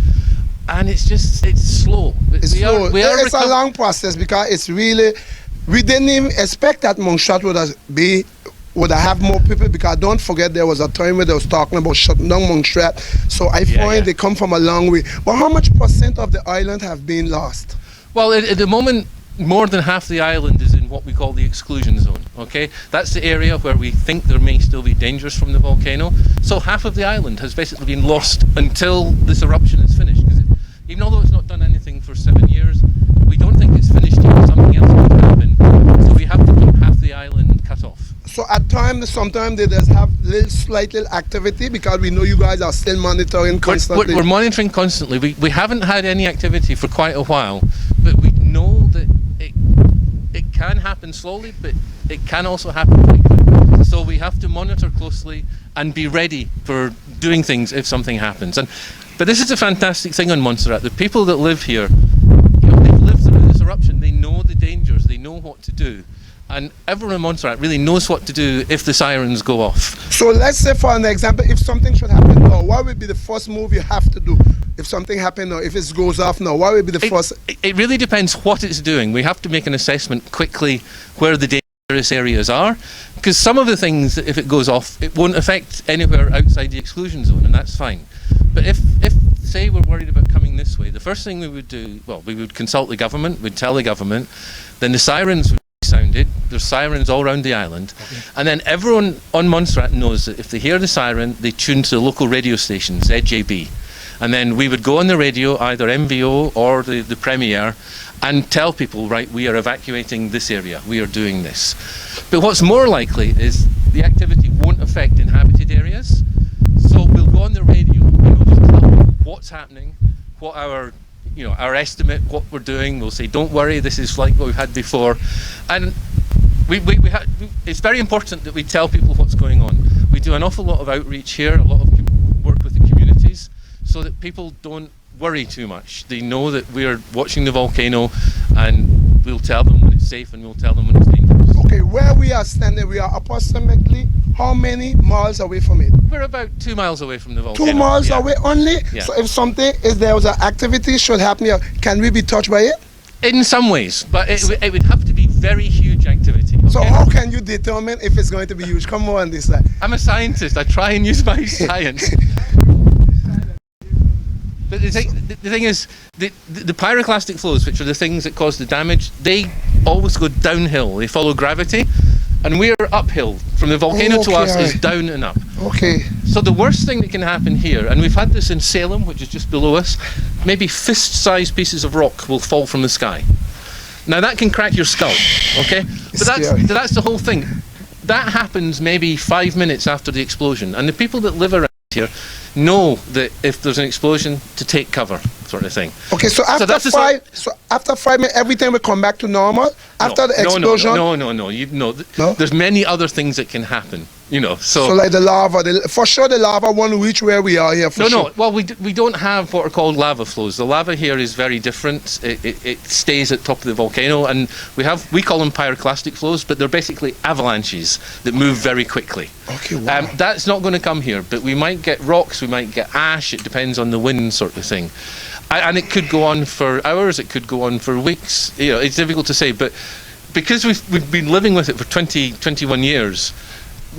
And it's slow. It's slow. It's a long process, because it's really, we didn't even expect that Montserrat would have more people, because don't forget there was a time where they was talking about shutting down Montserrat. So I find they come from a long way. But how much % of the island have been lost? Well, at the moment, more than half the island is in what we call the exclusion zone. Okay, that's the area where we think there may still be dangers from the volcano. So half of the island has basically been lost until this eruption is finished. Because even although it's not done anything for 7 years, we don't think it's finished yet. Something else could happen. So we have to keep half the island cut off. So at times, sometimes they just have slight little activity, because we know you guys are still monitoring constantly. We're monitoring constantly. We haven't had any activity for quite a while, but we know that it can happen slowly, but it can also happen quickly. So we have to monitor closely and be ready for doing things if something happens. But this is a fantastic thing on Montserrat. The people that live here, you know, they've lived through this eruption. They know the dangers. They know what to do. And everyone in Montserrat really knows what to do if the sirens go off. So let's say, for an example, if something should happen now, what would be the first move you have to do? If something happened now, if it goes off now, what would be the first? It really depends what it's doing. We have to make an assessment quickly where the dangerous areas are, because some of the things, if it goes off, it won't affect anywhere outside the exclusion zone, and that's fine. But if say we're worried about coming this way, the first thing we would do, well, we would consult the government, we'd tell the government, then the sirens would be sounded. There's sirens all around the island, and then everyone on Montserrat knows that if they hear the siren, they tune to the local radio station, ZJB. And then we would go on the radio, either MVO or the Premier, and tell people, right, we are evacuating this area, we are doing this. But what's more likely is the activity won't affect inhabited areas. So we'll go on the radio and we'll just tell them what's happening, what our estimate, what we're doing. We'll say, don't worry, this is like what we've had before. And it's very important that we tell people what's going on. We do an awful lot of outreach here, a lot of work with the communities, so that people don't worry too much. They know that we're watching the volcano, and we'll tell them when it's safe and we'll tell them when it's dangerous. Okay, where we are standing, we are approximately how many miles away from it? We're about 2 miles away from the volcano. 2 miles away only? Yeah. So if there was an activity should happen here, can we be touched by it? In some ways, but it would have to be very huge activity. Okay? So how can you determine if it's going to be huge? Come on this side. I'm a scientist. I try and use my science. But the thing is, the pyroclastic flows, which are the things that cause the damage, they always go downhill. They follow gravity, and we're uphill. From the volcano to us is down and up. Okay. So the worst thing that can happen here, and we've had this in Salem, which is just below us, maybe fist-sized pieces of rock will fall from the sky. Now that can crack your skull, okay? But that's the whole thing. That happens maybe 5 minutes after the explosion, and the people that live around here know that if there's an explosion, to take cover, sort of thing. Okay, so after that's the five, so after 5 minutes, everything will come back to normal after the explosion. No. There's many other things that can happen. So like the lava, for sure the lava won't reach where we are here. For sure. No. Well, we don't have what are called lava flows. The lava here is very different. It stays at top of the volcano, and we call them pyroclastic flows, but they're basically avalanches that move very quickly. Okay, wow. That's not going to come here, but we might get rocks, we might get ash. It depends on the wind, sort of thing. And it could go on for hours. It could go on for weeks. It's difficult to say, but because we've been living with it for 21 years.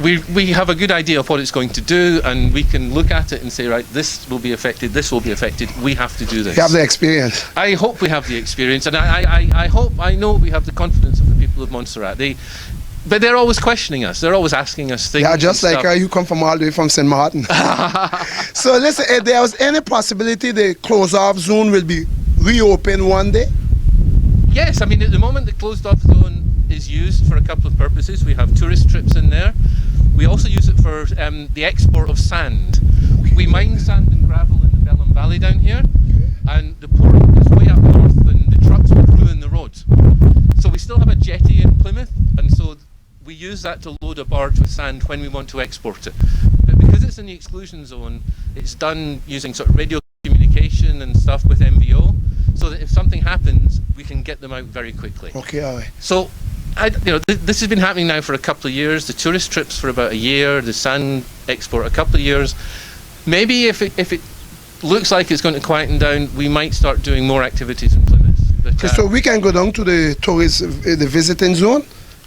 We have a good idea of what it's going to do, and we can look at it and say, right, this will be affected, this will be affected, we have to do this. You have the experience. I hope we have the experience, and I know we have the confidence of the people of Montserrat. But they're always questioning us, they're always asking us things. Yeah, just like you come from all the way from St. Martin. So listen, if there was any possibility the closed-off zone will be reopened one day? Yes, I mean, at the moment the closed-off zone is used for a couple of purposes. We have tourist trips in there. We also use it for the export of sand. We mine sand and gravel in the Belém Valley down here, and the port is way up north, and the trucks would ruin the road. So we still have a jetty in Plymouth, and so we use that to load a barge with sand when we want to export it. But because it's in the exclusion zone, it's done using sort of radio communication and stuff with MVO, so that if something happens, we can get them out very quickly. Okay, all right. So, this has been happening now for a couple of years. The tourist trips for about a year, the sand export a couple of years. Maybe if it looks like it's going to quieten down, we might start doing more activities in Plymouth. But, So we can go down to the tourist, the visiting zone?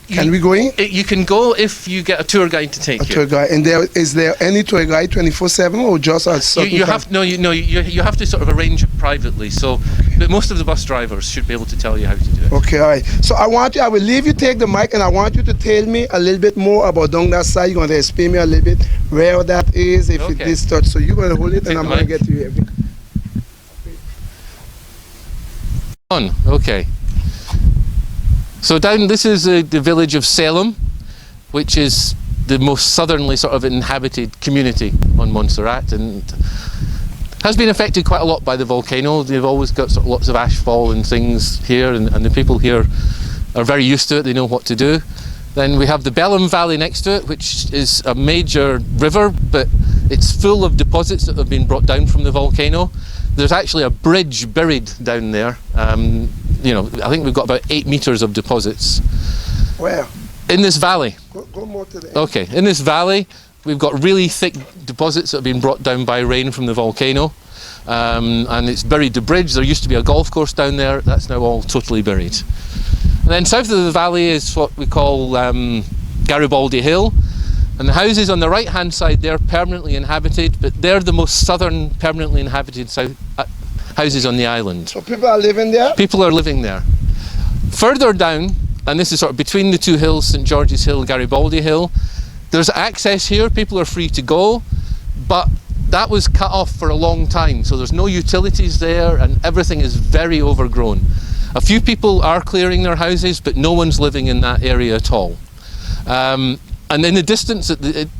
Can we go in? You can go if you get a tour guide to take you. Tour guide. And is there any tour guide 24/7 or just at certain You time? you have to sort of arrange it privately. So, but most of the bus drivers should be able to tell you how to do it. Okay, all right. So I will leave you take the mic, and I want you to tell me a little bit more about down that side. You're going to explain me a little bit where that is, if it is touched. So you're going to hold it, and I'm going to get to you. Okay. So this is the village of Salem, which is the most southerly sort of inhabited community on Montserrat, and has been affected quite a lot by the volcano. They've always got sort of lots of ashfall and things here, and the people here are very used to it. They know what to do. Then we have the Belém Valley next to it, which is a major river, but it's full of deposits that have been brought down from the volcano. There's actually a bridge buried down there. I think we've got about 8 meters of deposits. Where? In this valley. Go more to the end. Okay, in this valley, we've got really thick deposits that have been brought down by rain from the volcano. And it's buried the bridge. There used to be a golf course down there. That's now all totally buried. And then south of the valley is what we call Garibaldi Hill. And the houses on the right hand side, they're permanently inhabited, but they're the most southern permanently inhabited houses on the island. So people are living there? People are living there. Further down, and this is sort of between the two hills, St George's Hill, Garibaldi Hill, there's access here, people are free to go, but that was cut off for a long time, so there's no utilities there, and everything is very overgrown. A few people are clearing their houses, but no one's living in that area at all. And in the distance,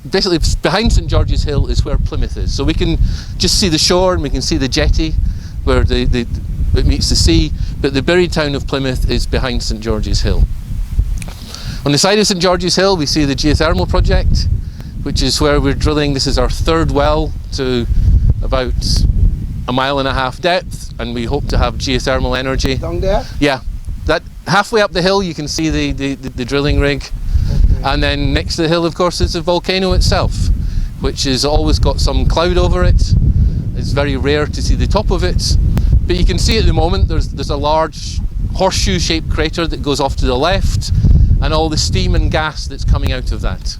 basically behind St George's Hill is where Plymouth is. So we can just see the shore, and we can see the jetty where it meets the sea, but the buried town of Plymouth is behind St George's Hill. On the side of St George's Hill, we see the geothermal project, which is where we're drilling. This is our third well to about 1.5 miles depth, and we hope to have geothermal energy. Down there? Yeah, that halfway up the hill you can see the drilling rig. And then next to the hill, of course, is the volcano itself, which has always got some cloud over it. It's very rare to see the top of it, but you can see at the moment there's a large horseshoe-shaped crater that goes off to the left, and all the steam and gas that's coming out of that.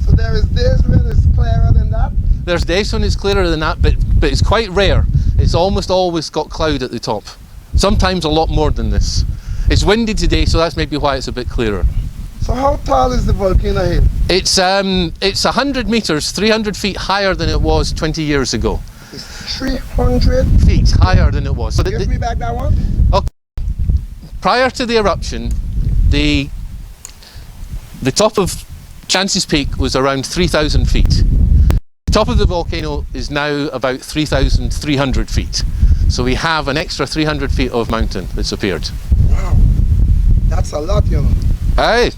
So there is this one is clearer than that? There's this one is clearer than that, but it's quite rare. It's almost always got cloud at the top. Sometimes a lot more than this. It's windy today, so that's maybe why it's a bit clearer. So how tall is the volcano here? It's 100 meters, 300 feet higher than it was 20 years ago. It's 300 feet higher than it was. So give me back that one. Okay. Prior to the eruption, the The top of Chance's Peak was around 3,000 feet. The top of the volcano is now about 3,300 feet. So we have an extra 300 feet of mountain that's appeared. Wow, that's a lot, you know. Aye.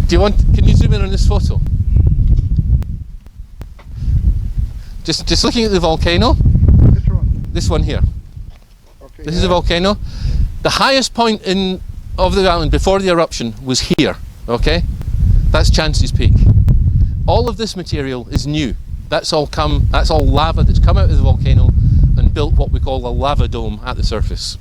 Can you zoom in on this photo? Just looking at the volcano. Which one? This one here. Okay. This is a volcano. The highest point of the island before the eruption was here. Okay, that's Chance's Peak. All of this material is new. That's all lava that's come out of the volcano and built what we call a lava dome at the surface.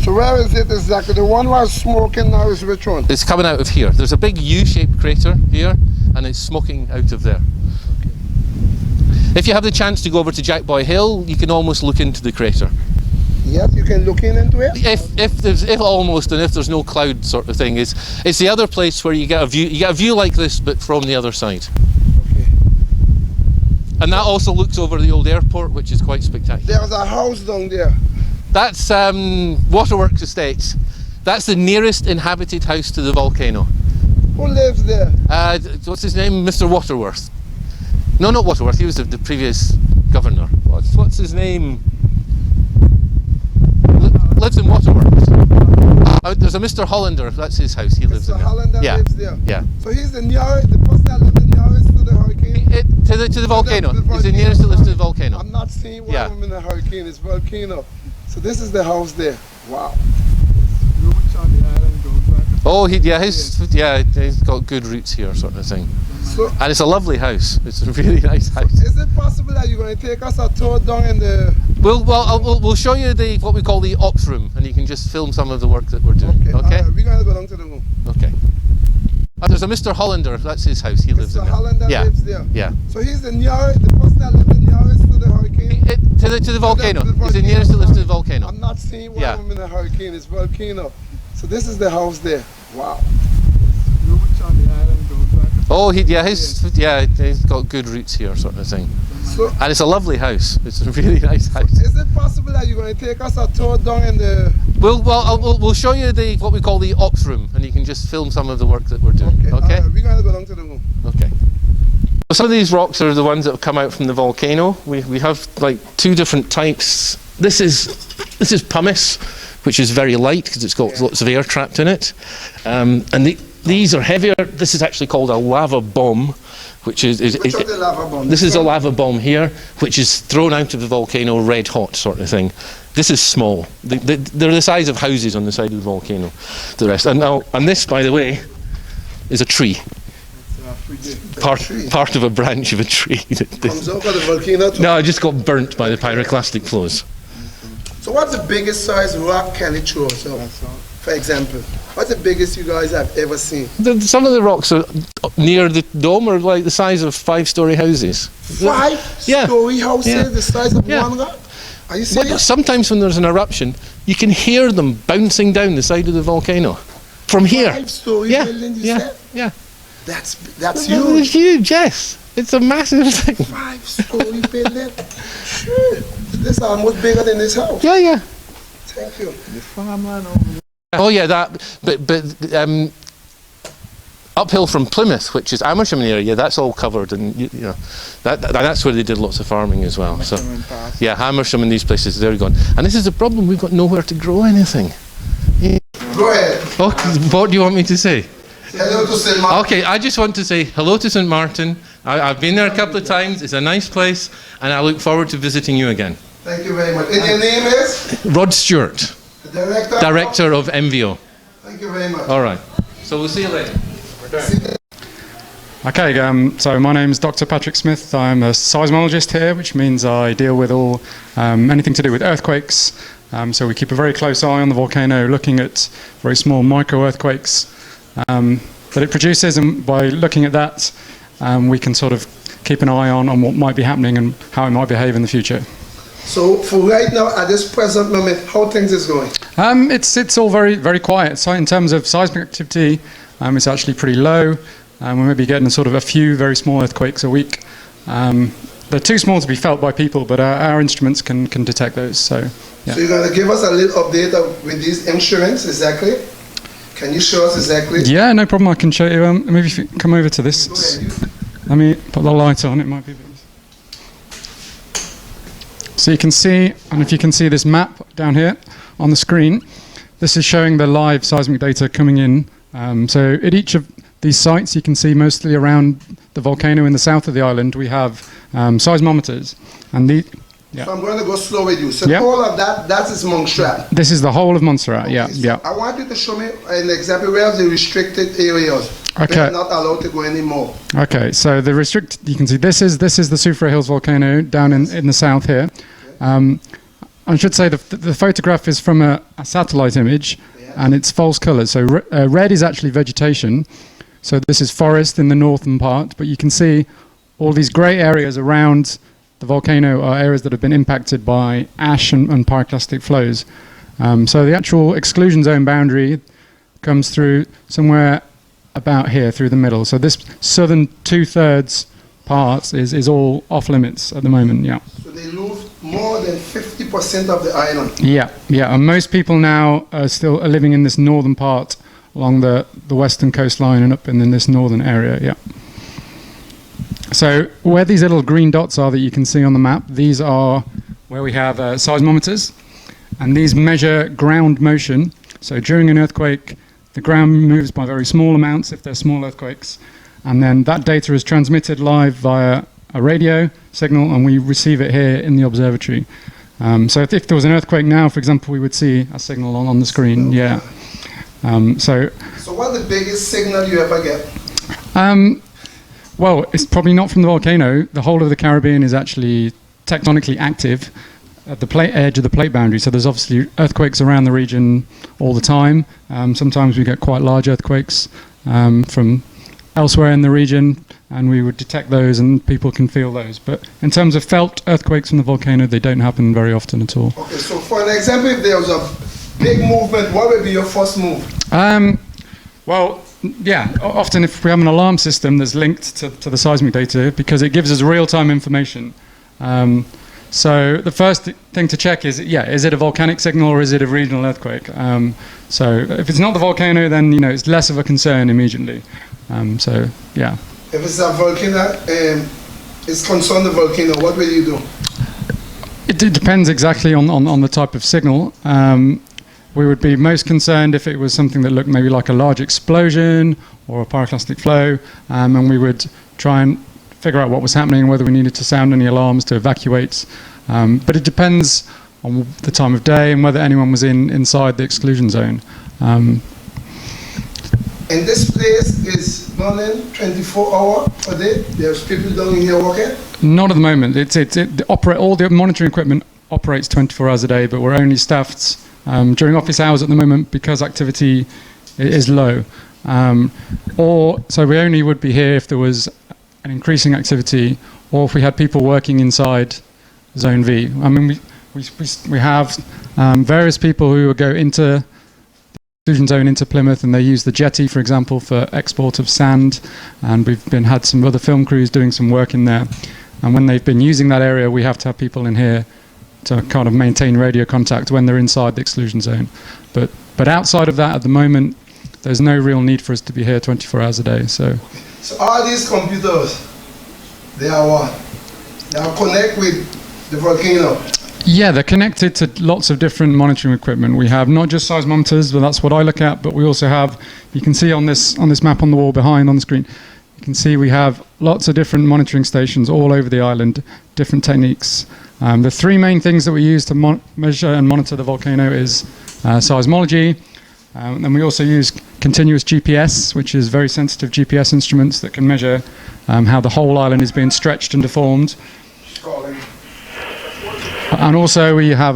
So where is it exactly? The one was smoking now is which one? It's coming out of here. There's a big U-shaped crater here and it's smoking out of there. Okay. If you have the chance to go over to Jack Boy Hill, you can almost look into the crater. Yes, you can look into it. If there's no cloud sort of thing, it's the other place where you get a view. You get a view like this, but from the other side. Okay. And that also looks over the old airport, which is quite spectacular. There's a house down there. That's Waterworks Estates. That's the nearest inhabited house to the volcano. Who lives there? What's his name? Mr. Waterworth. No, not Waterworth. He was the previous governor. What's his name? Lives in Waterworks. There's a Mr. Hollander. That's his house. He lives in there. Mr. Hollander lives there. Yeah. So he's the person that lives the nearest to the hurricane. To the volcano. He's the nearest that lives to the volcano. I'm not seeing one Yeah. of them in the hurricane. It's volcano. So this is the house there. Wow. Roots on the island goes back. Oh, he's got good roots here, sort of thing. So And it's a lovely house. It's a really nice house. is it possible that you're going to take us a tour down in the? We'll show you what we call the ops room, and you can just film some of the work that we're doing. Okay. We're going to go down to the room. Okay. There's a Mr. Hollander. That's his house. He lives in Mr. there. Hollander Yeah. lives there. Yeah. So he's the person that lives the nearest to the hurricane. To the volcano. He's the nearest that lives to the volcano. I'm not seeing one Yeah. of them in the hurricane. It's volcano. So this is the house there. Wow. Roots on the island goes back. Oh, he's got good roots here, sort of thing. So And it's a lovely house. It's a really nice house. is it possible that you're going to take us a tour down in the? We'll show you what we call the ops room, and you can just film some of the work that we're doing. Okay. We're going to go down to the room. Okay. Some of these rocks are the ones that have come out from the volcano. We have like two different types. This is pumice, which is very light because it's got lots of air trapped in it. These are heavier. This is actually called a lava bomb, which is Which of the lava bomb? this is a lava bomb here, which is thrown out of the volcano red hot sort of thing. This is small. They're the size of houses on the side of the volcano. The rest, and this, by the way, is a tree. Part of a branch of a tree. Comes out of the volcano. No, it just got burnt by the pyroclastic flows. So what's the biggest size rock can it throw? So, for example, what's the biggest you guys have ever seen? Some of the rocks are near the dome are like the size of 5-story houses. 5-story houses, Yeah. the size of Yeah. one rock? Are you But serious? sometimes when there's an eruption, you can hear them bouncing down the side of the volcano from here. 5-story Yeah, building, you yeah, said? yeah. That's It's huge. huge, yes. It's a massive thing. 5-story building. Sure. This is almost bigger than this house. Yeah, yeah. Thank you. The farmland over there. Oh yeah, but uphill from Plymouth, which is Amersham area, that's all covered, and you know that's where they did lots of farming as well. So yeah, Amersham and these places, they're gone. And this is the problem: we've got nowhere to grow anything. Go ahead. Oh, what do you want me to say? Hello to St. Martin. Okay, I just want to say hello to St. Martin. I've been there a couple of times. It's a nice place, and I look forward to visiting you again. Thank you very much. And your name is? Rod Stewart, The Director of MVO. Thank you very much. All right. So we'll see you later. Okay, so my name is Dr. Patrick Smith. I'm a seismologist here, which means I deal with all anything to do with earthquakes. So we keep a very close eye on the volcano, looking at very small micro-earthquakes that it produces, and by looking at that, we can sort of keep an eye on what might be happening and how it might behave in the future. So for right now, at this present moment, how things is going? It's all very, very quiet. So in terms of seismic activity, it's actually pretty low. We may be getting sort of a few very small earthquakes a week. They're too small to be felt by people, but our instruments can detect those. So, yeah. So you're going to give us a little update with these instruments, exactly? Can you show us exactly? Yeah, no problem. I can show you. Maybe if you come over to this. Go ahead, you. Let me put the light on. It might be a bit. So you can see, and if you can see this map down here on the screen, this is showing the live seismic data coming in. So at each of these sites, you can see mostly around the volcano in the south of the island, we have seismometers. And So I'm going to go slow with you. So Yeah. all of that is MONSERAT. this is the whole of Montserrat. Yeah, So yeah. I want you to show me an example where the restricted areas. Okay. We're not allowed to go anymore. Okay, so the you can see this is the Soufrière Hills volcano down in the south here. I should say the photograph is from a satellite image, and it's false colours. So red is actually vegetation. So this is forest in the northern part, but you can see all these grey areas around the volcano are areas that have been impacted by ash and pyroclastic flows. So the actual exclusion zone boundary comes through somewhere about here through the middle. So this southern 2/3 part is all off limits at the moment. Yeah. So they lose more than 50% of the island. Yeah, yeah, and most people now are living in this northern part along the western coastline and up in this northern area, yeah. So where these little green dots are that you can see on the map, these are where we have seismometers, and these measure ground motion. So during an earthquake, the ground moves by very small amounts if they're small earthquakes, and then that data is transmitted live via a radio signal, and we receive it here in the observatory. So if there was an earthquake now, for example, we would see a signal on the screen. Yeah. So what's the biggest signal you ever get? Well, it's probably not from the volcano. The whole of the Caribbean is actually tectonically active at the edge of the plate boundary. So there's obviously earthquakes around the region all the time. Sometimes we get quite large earthquakes from elsewhere in the region, and we would detect those and people can feel those. But in terms of felt earthquakes from the volcano, they don't happen very often at all. Okay, so for an example, if there was a big movement, what would be your first move? Well, yeah, often if we have an alarm system that's linked to the seismic data, because it gives us real-time information. So the first thing to check is it a volcanic signal or is it a regional earthquake? So if it's not the volcano, then it's less of a concern immediately. So yeah. If it's a volcano, it's concerned the volcano, what will you do? It depends exactly on the type of signal. We would be most concerned if it was something that looked maybe like a large explosion or a pyroclastic flow, and we would try and figure out what was happening and whether we needed to sound any alarms to evacuate. But it depends on the time of day and whether anyone was inside the exclusion zone. And this place is running 24 hours a day? There's people down in here working? Not at the moment. All the monitoring equipment operates 24 hours a day, but we're only staffed during office hours at the moment because activity is low. So we only would be here if there was an increasing activity or if we had people working inside Zone V. I mean, we have various people who go into the exclusion zone into Plymouth, and they use the jetty, for example, for export of sand, and we've had some other film crews doing some work in there. And when they've been using that area, we have to have people in here to kind of maintain radio contact when they're inside the exclusion zone. But outside of that, at the moment, there's no real need for us to be here 24 hours a day. So all these computers, they are what? They are connected with the volcano? Yeah, they're connected to lots of different monitoring equipment. We have not just seismometers, but that's what I look at, but we also have, you can see on this map on the wall behind on the screen, you can see we have lots of different monitoring stations all over the island, different techniques. The three main things that we use to measure and monitor the volcano is seismology, and we also use continuous GPS, which is very sensitive GPS instruments that can measure how the whole island is being stretched and deformed. And also we have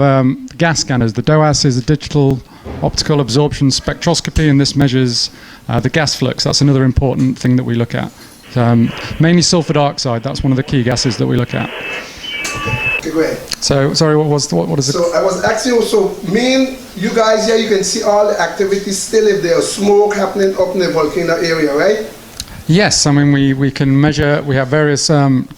gas scanners. The DOAS is a digital optical absorption spectroscopy, and this measures the gas flux. That's another important thing that we look at. Mainly sulfur dioxide, that's one of the key gases that we look at. Okay, go ahead. So, sorry, what is it? So I was asking you, so you guys here, you can see all the activities still if there's smoke happening up in the volcano area, right? Yes, I mean we can measure. We have various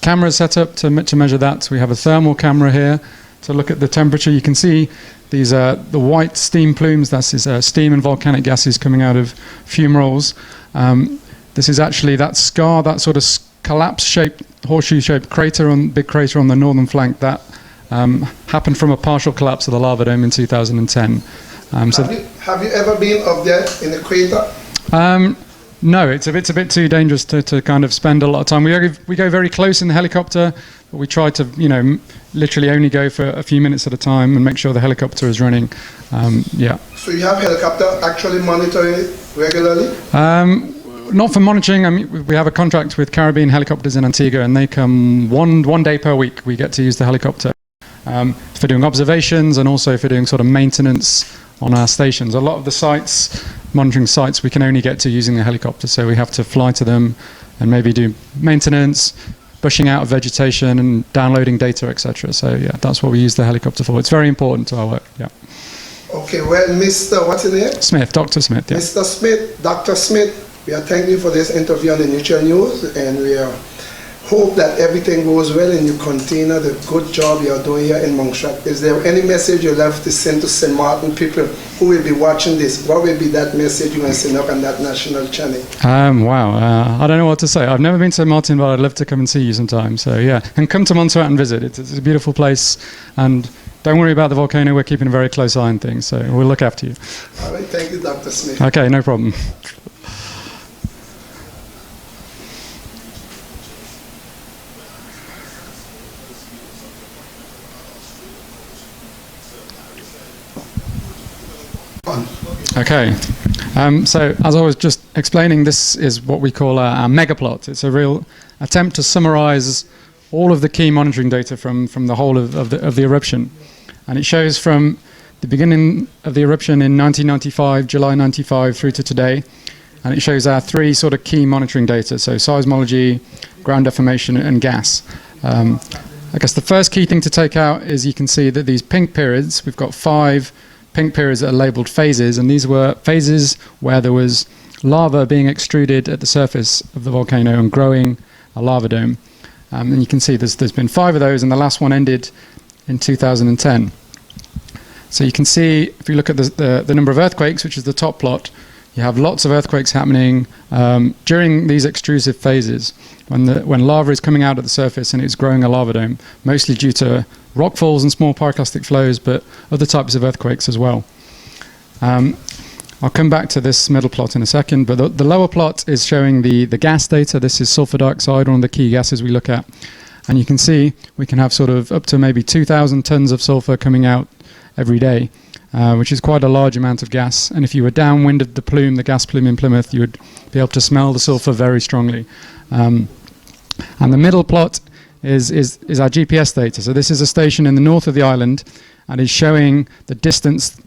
cameras set up to measure that. We have a thermal camera here to look at the temperature. You can see these the white steam plumes. That's steam and volcanic gases coming out of fumaroles. This is actually that scar, that sort of collapse-shaped, horseshoe-shaped big crater on the northern flank that happened from a partial collapse of the lava dome in 2010. Have you ever been up there in the crater? No, it's a bit too dangerous to kind of spend a lot of time. We go very close in the helicopter, but we try to, literally only go for a few minutes at a time and make sure the helicopter is running. Yeah. So you have helicopter actually monitoring it regularly? Not for monitoring. I mean, we have a contract with Caribbean Helicopters in Antigua, and they come one day per week. We get to use the helicopter for doing observations and also for doing sort of maintenance on our stations. A lot of the sites, monitoring sites, we can only get to using the helicopter, so we have to fly to them and maybe do maintenance, bushing out of vegetation and downloading data, etc. So yeah, that's what we use the helicopter for. It's very important to our work. Yeah. Okay, well, Mr. What's your name? Smith, Dr. Smith. Yeah. Mr. Smith, Dr. Smith, we are thanking you for this interview on the Neutral News, and we hope that everything goes well and you continue the good job you are doing here in MONSERAT. Is there any message you'd love to send to St. Martin people who will be watching this? What will be that message you want to send up on that national channel? Wow, I don't know what to say. I've never been to St. Martin, but I'd love to come and see you sometime. So yeah, and come to MONSERAT and visit. It's a beautiful place, and don't worry about the volcano. We're keeping a very close eye on things, so we'll look after you. All right, thank you, Dr. Smith. Okay, no problem. Okay, so as I was just explaining, this is what we call our mega plot. It's a real attempt to summarize all of the key monitoring data from the whole of the eruption. And it shows from the beginning of the eruption in 1995, July 95, through to today. And it shows our three sort of key monitoring data, so seismology, ground deformation, and gas. I guess the first key thing to take out is you can see that these pink periods, we've got 5 pink periods that are labeled phases, and these were phases where there was lava being extruded at the surface of the volcano and growing a lava dome. And you can see there's been 5 of those, and the last one ended in 2010. So you can see, if you look at the number of earthquakes, which is the top plot, you have lots of earthquakes happening during these extrusive phases, when lava is coming out at the surface and it's growing a lava dome, mostly due to rockfalls and small pyroclastic flows, but other types of earthquakes as well. I'll come back to this middle plot in a second, but the lower plot is showing the gas data. This is sulfur dioxide, one of the key gases we look at. And you can see we can have sort of up to maybe 2,000 tons of sulfur coming out every day, which is quite a large amount of gas. And if you were downwind of the plume, the gas plume in Plymouth, you would be able to smell the sulfur very strongly. And the middle plot is our GPS data. So this is a station in the north of the island, and is showing the distance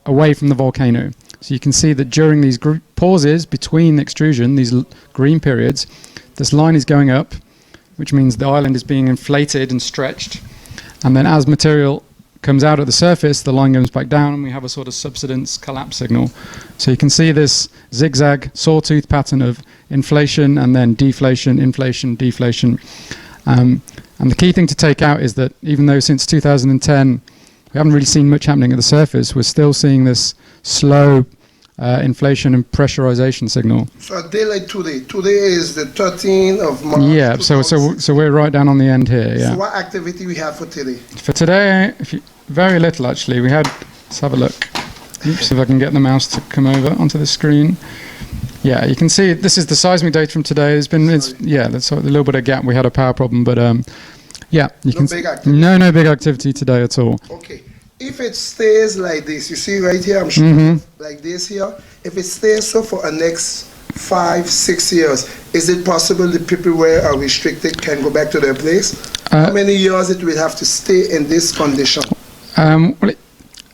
away from the volcano. So you can see that during these pauses between extrusion, these green periods, this line is going up, which means the island is being inflated and stretched. And then as material comes out at the surface, the line goes back down, and we have a sort of subsidence collapse signal. So you can see this zigzag sawtooth pattern of inflation and then deflation, inflation, deflation. And the key thing to take out is that even though since 2010 we haven't really seen much happening at the surface, we're still seeing this slow inflation and pressurization signal. So a day like today is the 13th of March. Yeah, so we're right down on the end here. Yeah. So what activity we have for today? For today, very little actually. Let's have a look. Oops, if I can get the mouse to come over onto the screen. Yeah, you can see this is the seismic data from today. There's a little bit of gap. We had a power problem, but yeah, you can see no big activity today at all. Okay, if it stays like this, you see right here, I'm showing like this here. If it stays so for the next 5-6 years, is it possible the people where are restricted can go back to their place? How many years it will have to stay in this condition? Well,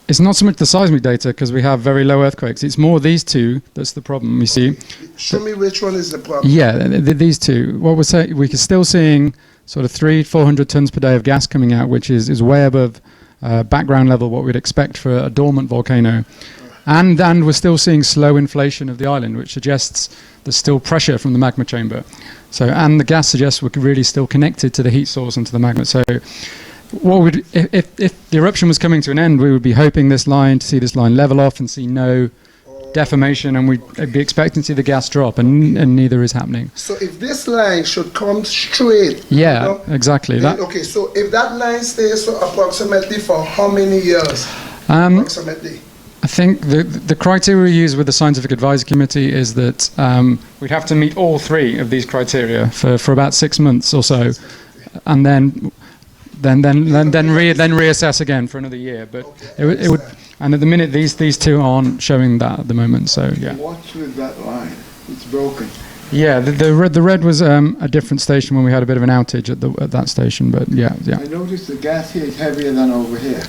it's not so much the seismic data because we have very low earthquakes. It's more these two that's the problem, you see. Show me which one is the problem. Yeah, these two. What we're saying, we're still seeing sort of 300-400 tons per day of gas coming out, which is way above background level, what we'd expect for a dormant volcano. And we're still seeing slow inflation of the island, which suggests there's still pressure from the magma chamber. So, and the gas suggests we're really still connected to the heat source and to the magma. So what would if the eruption was coming to an end, we would be hoping to see this line level off and see no deformation, and we'd be expecting to see the gas drop, and neither is happening. So if this line should come straight, yeah, exactly. Then, okay, so if that line stays for approximately for how many years? Approximately. I think the criteria we use with the Scientific Advisory Committee is that we'd have to meet all three of these criteria for about 6 months or so, and then reassess again for another year. But it would. And at the minute, these two aren't showing that at the moment. So yeah. What's with that line? It's broken. Yeah, the red was a different station when we had a bit of an outage at that station. But yeah. I noticed the gas here is heavier than over here.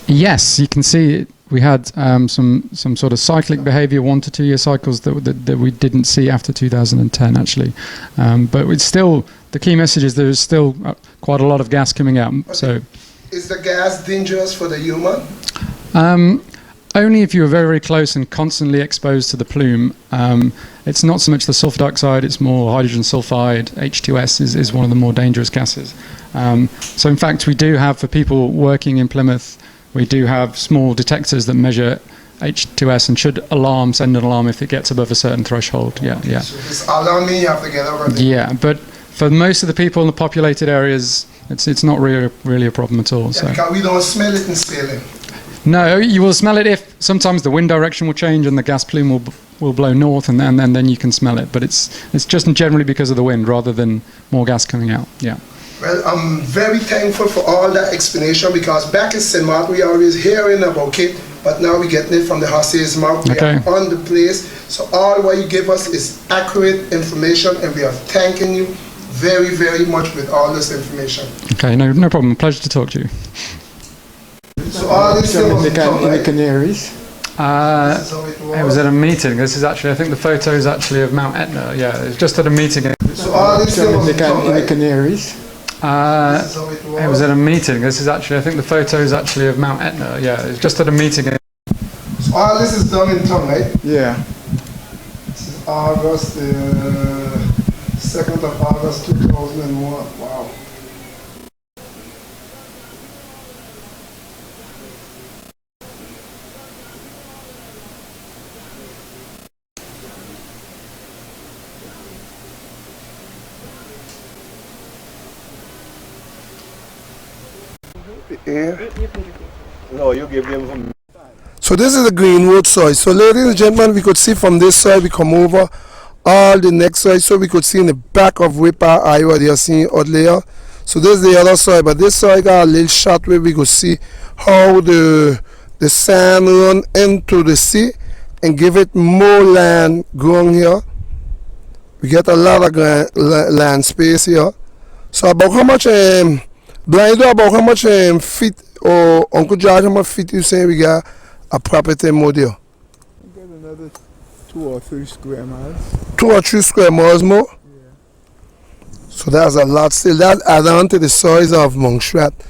Yes, you can see we had some sort of cyclic behaviour 1 to 2 year cycles that we didn't see after 2010 actually. But it's still, the key message is there is still quite a lot of gas coming out. Okay. So. Is the gas dangerous for the human? Only if you're very, very close and constantly exposed to the plume. It's not so much the sulfur dioxide, it's more hydrogen sulfide. H2S is one of the more dangerous gases. So in fact, we do have, for people working in Plymouth, we do have small detectors that measure H2S and should send an alarm if it gets above a certain threshold. Yeah. So this alarming, you have to get over it. Yeah, but for most of the people in the populated areas, it's not really a problem at all. Yeah, so. Because we don't smell it in sailing. No, you will smell it if sometimes the wind direction will change and the gas plume will blow north, and then you can smell it. But it's just generally because of the wind rather than more gas coming out. Yeah. Well, I'm very thankful for all that explanation, because back in St. Martin we always hearing about it, but now we're getting it from the horse's mouth. We are on the place. So all what you give us is accurate information, and we are thanking you very, very much with all this information. Okay, no problem. Pleasure to talk to you. So all this in the Canaries. It was at a meeting. This is actually, I think the photo is actually of Mount Etna. Yeah, it's just at a meeting. So all this in the Canaries. It was at a meeting. This is actually, I think the photo is actually of Mount Etna. Yeah, it's just at a meeting. So all this is done in tongue, right? Yeah. This is August, 2nd of August 2001. Wow. No, you give them from. So this is the greenwood soil. So ladies and gentlemen, we could see from this soil, we come over all the next soil, so we could see in the back of Whipper Iowa, they are seeing out layer. So this is the other soil, but this soil got a little shot where we could see how the sand run into the sea and give it more land growing here. We get a lot of land space here. So about how much blind about how much feet, or Uncle George, how much feet you say we got a property more there? We got another 2 or 3 square miles. 2 or 3 square miles more? Yeah. So that's a lot still. That adds on to the size of MONSERAT. Yeah.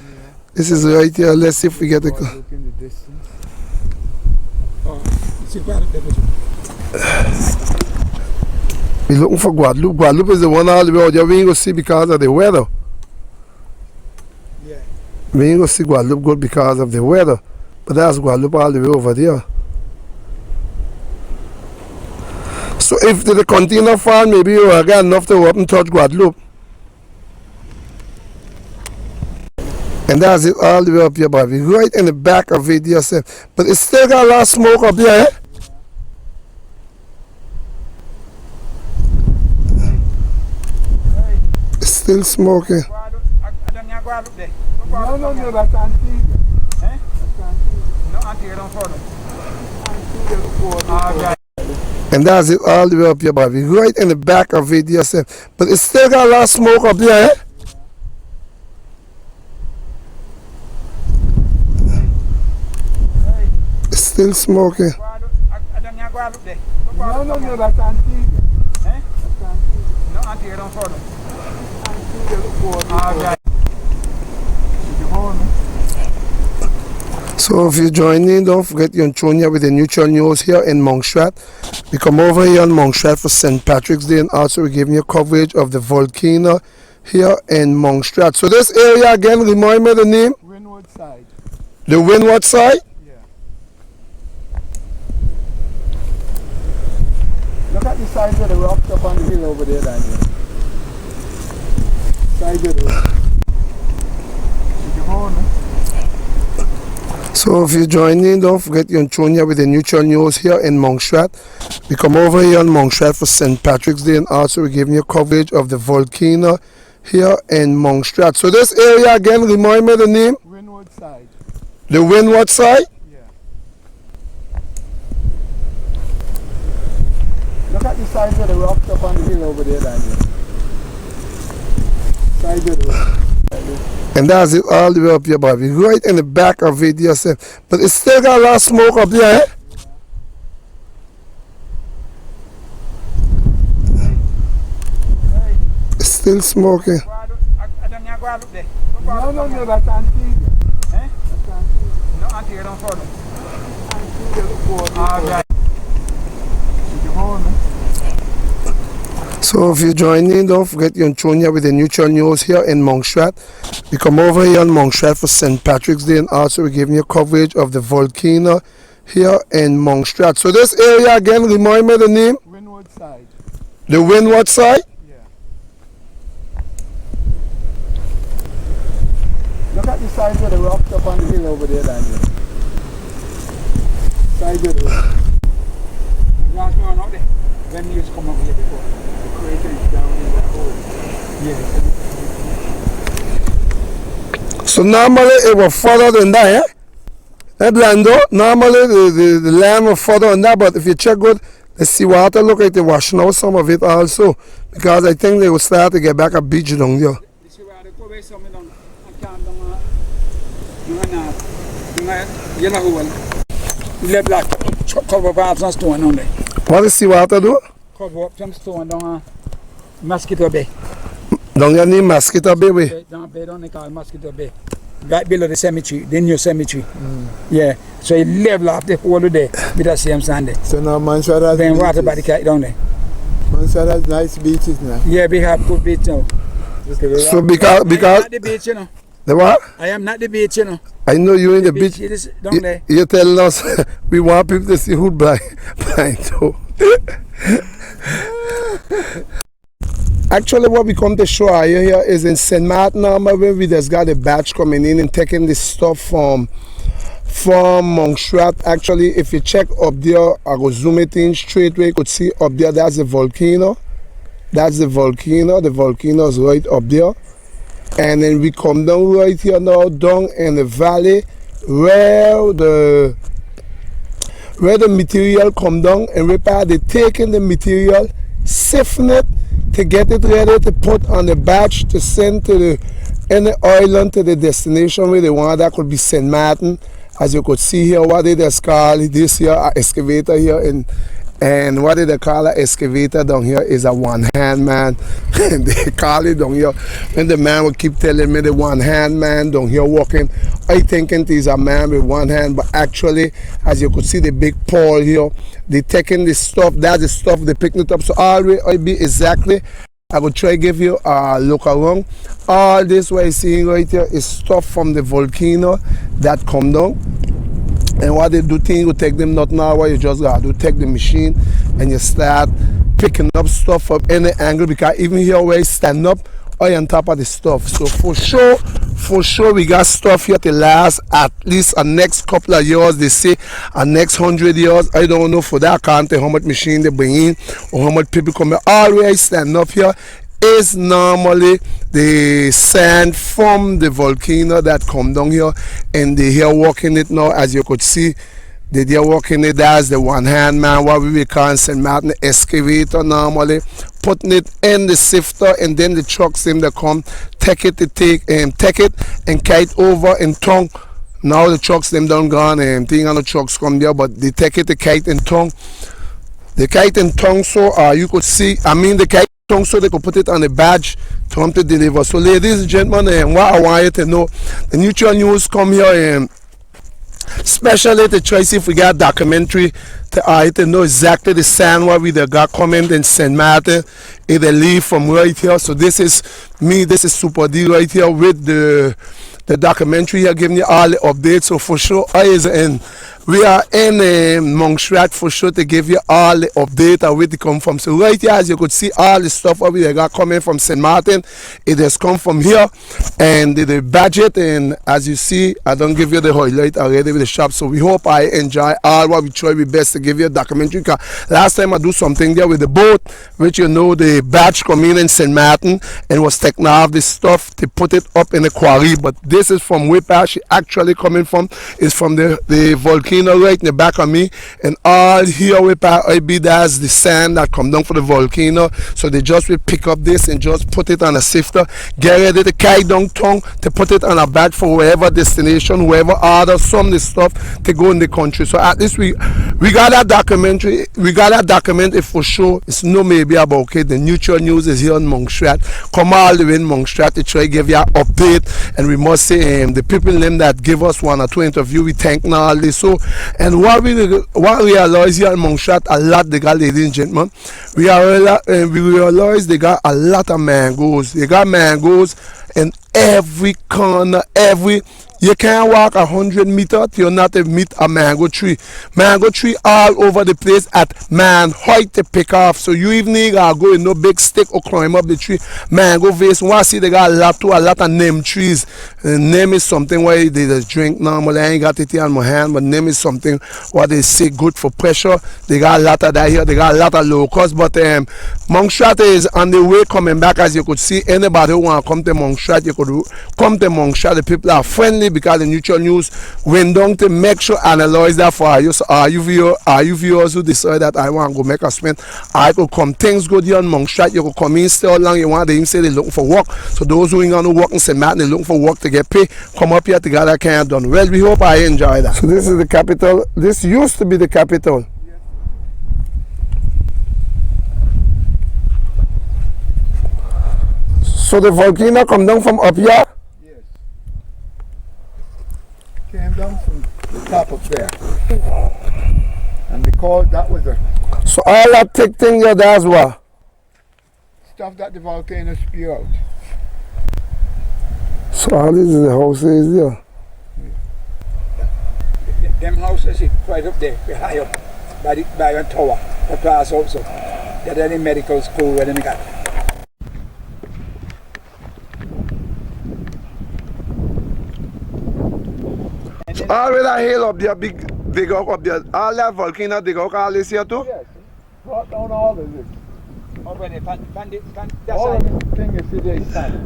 This is right here. Let's see if we get the. Look in the distance. We're looking for Guadeloupe. Guadeloupe is the one all the way out there. We ain't going to see because of the weather. Yeah. We ain't going to see Guadeloupe good because of the weather. But that's Guadeloupe all the way over there. So if the container fall, maybe you will get enough to go up and touch Guadeloupe. And that's it all the way up here, but we're right in the back of it yourself. But it's still got a lot of smoke up there, eh? It's still smoking. No, that's Antigua. Eh? That's Antigua. No, Antigua don't And that's it all the way up here, but we're right in the back of it yourself. But it's still got a lot of smoke up there, eh? It's still smoking. No, that's Antigua. Eh? That's Antigua. No, Antigua don't follow. So if you join in, don't forget you're joining with the neutral news here in MONSERAT. We come over here on MONSERAT for St. Patrick's Day, and also we're giving you coverage of the volcano here in MONSERAT. So this area again, remind me the name? Windward side. The Windward side? Yeah. Look at the size of the rocks up on the hill over there, Daniel. Size of the rock. Did you hold me? So if you join in, don't forget you're tuned here with the neutral news here in MONSERAT. We come over here in MONSERAT for St. Patrick's Day, and also we're giving you coverage of the volcano here in MONSERAT. So this area again, remind me the name? Windward side. The Windward side? Yeah. Look at the size of the rocks up on the hill over there, Daniel. Size of the rock. And that's it all the way up here, Bobby. Right in the back of it yourself. But it's still got a lot of smoke up there, eh? It's still smoking. No, that's Antigua. Eh? That's Antigua. No, Antigua don't follow. Alright. Did you hold me? So if you join in, don't forget you're tuned here with the neutral news here in MONSERAT. We come over here in MONSERAT for St. Patrick's Day, and also we're giving you coverage of the volcano here in MONSERAT. So this area again, remind me the name? Windward side. The Windward side? Yeah. Look at the size of the rocks up on the hill over there, Daniel. Size of the rock. Last one out there. When you come over here before. The crater is down in that hole. Yes. So normally it was further than that, eh? Blando, normally the land was further than that, but if you check good, the seawater look like they're washing out some of it also, because I think they will start to get back a beach down there. The seawater go away some down and come down yellow hole. Left black cover up some stone on there. What does seawater do? Cover up some stone down Mosquito Bay. Down here near Mosquito Bay way. Down Bay down they call Mosquito Bay. Right below the cemetery, the new cemetery. Yeah. So it level off the whole of there with that same sand there. So now MONSERAT has Then beaches. water body carry down there. MONSERAT has nice beaches now. Yeah, we have good beach now. So because I am not the beach, you know. the what? I am not the beach, you know. I know you in the beach. It is down there. You're telling us we want people to see who blind too. Actually, what we come to show you here is in St. Martin, where we just got a batch coming in and taking this stuff from MONSERAT. Actually, if you check up there, I go zoom it in straight away. You could see up there, that's the volcano. That's the volcano. The volcano is right up there. And then we come down right here now, down in the valley where the material come down, and repair. They taking the material, siphon it to get it ready to put on the batch to send to any island to the destination where they want. That could be St. Martin. As you could see here, what they just call this here an excavator here and what they call an excavator down here is a one-hand man. And they call it down here. And the man will keep telling me the one-hand man down here walking. I thinking he's a man with one hand, but actually, as you could see the big pole here, they taking this stuff, that's the stuff, they picking it up. So all the way I be exactly, I will try to give you a look around. All this what you're seeing right here is stuff from the volcano that come down. And what they do, thing you take them not now, what you just got to take the machine and you start picking up stuff from any angle, because even here where you stand up, or on top of the stuff. So for sure we got stuff here to last at least a next couple of years. They say a next 100 years. I don't know for that. I can't tell how much machine they bring in or how much people come here. Always stand up here is normally the sand from the volcano that come down here, and they here working it now. As you could see, they are working it. That's the one-hand man, what we call St. Martin excavator, normally putting it in the sifter, and then the trucks them they come take it and kite over and tongue. Now the trucks them done gone and thing on the trucks come there, but they take it the kite and tongue. The kite and tongue, so you could see, the kite tongue, so they could put it on the badge to come to deliver. So ladies and gentlemen, what I want you to know, the neutral news come here especially to try see if we got documentary to know exactly the sand what we got coming in St. Martin. It leave from right here. So this is me, this is Super D right here with the documentary here, giving you all the updates. So for sure, we are in MONSERAT for sure to give you all the update of where they come from. So right here, as you could see, all the stuff what we got coming from St. Martin, it has come from here, and the budget. And as you see, I don't give you the highlight already with the shop. So we hope I enjoy all what we try our best to give you a documentary. Last time I do something there with the boat, which you know the batch coming in St. Martin and was taking off the stuff to put it up in the quarry. But this is from where she actually coming from. Is from the volcano right in the back of me, and all here where I be, that's the sand that come down for the volcano. So they just will pick up this and just put it on a sifter, get ready to carry down tongue to put it on a bag for wherever destination, wherever order some of the stuff to go in the country. So at least we got that documentary, we got that documentary for sure. It's no maybe about okay. The neutral news is here in MONSERAT. Come all the way in MONSERAT to try to give you an update, and we must say the people in them that give us 1 or 2 interviews, we thank now all this. So and what we realize here in MONSERAT a lot, they got, ladies and gentlemen, we realize they got a lot of mangoes. They got mangoes in every corner, you can't walk 100 meters till not meet a mango tree. Mango tree all over the place at man height to pick off. So you even need to go with no big stick or climb up the tree. Mango vase, one see they got a lot of name trees. Name is something where they just drink normally. I ain't got it here in my hand, but name is something what they say good for pressure. They got a lot of that here. They got a lot of locusts. But MONSERAT is on the way coming back. As you could see, anybody who want to come to MONSERAT, you could come to MONSERAT. The people are friendly, because the neutral news went down to make sure analyze that for you. So are you viewers who decide that I want to go make a spend, I could come, things good here on MONSERAT, you could come in, stay how long you want. They even say they're looking for work. So those who ain't gonna work in St. Martin, they're looking for work to get paid, come up here together, can't done. Well, we hope I enjoy that. So this is the capital. This used to be the capital. So the volcano come down from up here? Came down from the top up there. And because that was the So all that thick thing here, that's what? stuff that the volcano spew out. So all this is the houses here. Them houses is right up there, high up, by the tower, the class also. That any medical school where they got. So all with that hill up there, big dig up there, all that volcano dig up all this here too? Yes, brought down all of this. Already, that All side. of the thing you see there is sand.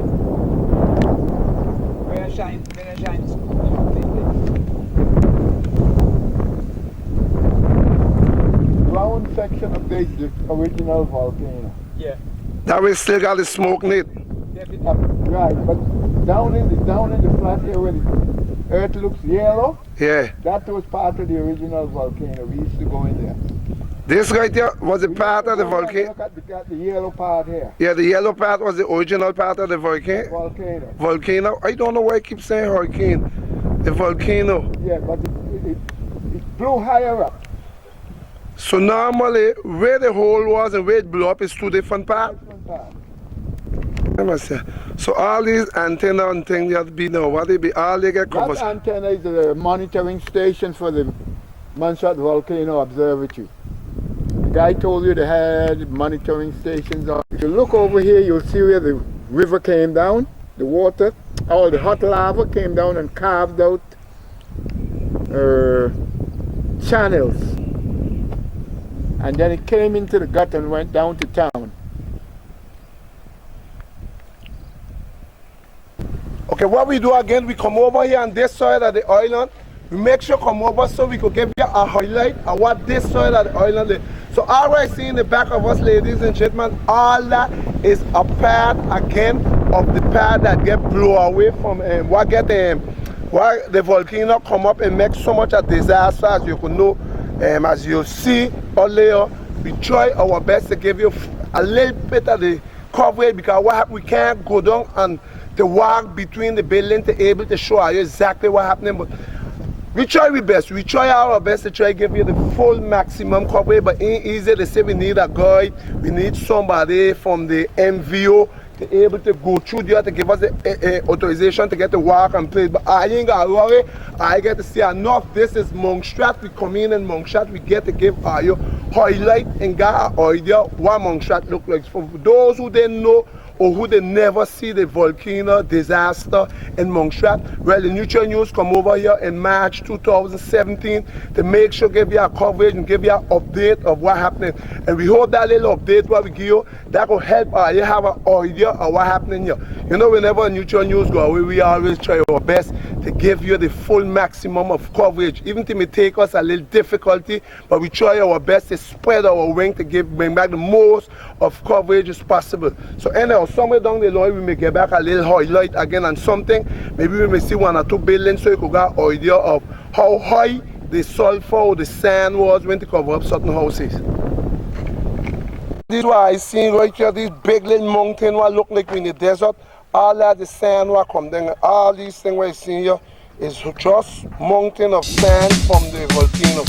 Where it shines. Round section of this is the original volcano. Yeah. That we still got the smoke in it. Right, but down in the flat here where the earth looks yellow, Yeah. that was part of the original volcano. We used to go in there. This right here was a part of the volcano. Look at the yellow part here. Yeah, the yellow part was the original part of the volcano. Volcano. Volcano. I don't know why I keep saying hurricane. The volcano. Yeah, but it blew higher up. So normally, where the hole was and where it blew up is two different parts. Different part. Let me see. So all these antenna and things that be now, what they be, all they get covered. That antenna is the monitoring station for the MONSERAT Volcano Observatory. The guy told you they had monitoring stations on. If you look over here, you'll see where the river came down, the water, all the hot lava came down and carved out channels. And then it came into the gut and went down to town. Okay, what we do again, we come over here on this side of the island. We make sure come over so we could give you a highlight of what this side of the island is. So all I see in the back of us, ladies and gentlemen, all that is a part again of the part that get blown away from what the volcano come up and make so much a disaster, as you could know. As you see earlier, we try our best to give you a little bit of the coverage, because what happened, we can't go down and to walk between the building to able to show you exactly what happening. But We try our best. We try our best to try to give you the full maximum coverage, but it ain't easy. They say we need a guide. We need somebody from the MVO to be able to go through there to give us the authorization to get to walk and play. But I ain't got to worry. I get to see enough. This is MONSERAT. We come in MONSERAT. We get to give you highlight and get an idea what MONSERAT look like. For those who didn't know or who they never see the volcano disaster in MONSERAT, well, the Neutral News come over here in March 2017 to make sure give you a coverage and give you an update of what happening. And we hope that little update what we give you, that will help you have an idea of what happening here. You know, whenever Neutral News go away, we always try our best to give you the full maximum of coverage. Even if it may take us a little difficulty, but we try our best to spread our wing to bring back the most of coverage as possible. So anyhow, somewhere down the line we may get back a little highlight again on something. Maybe we may see 1 or 2 buildings so you could get an idea of how high the sulfur or the sand was when to cover up certain houses. This is what I see right here, this big little mountain what look like in the desert. All that the sand what come down. All these things what I see here is just mountain of sand from the volcano.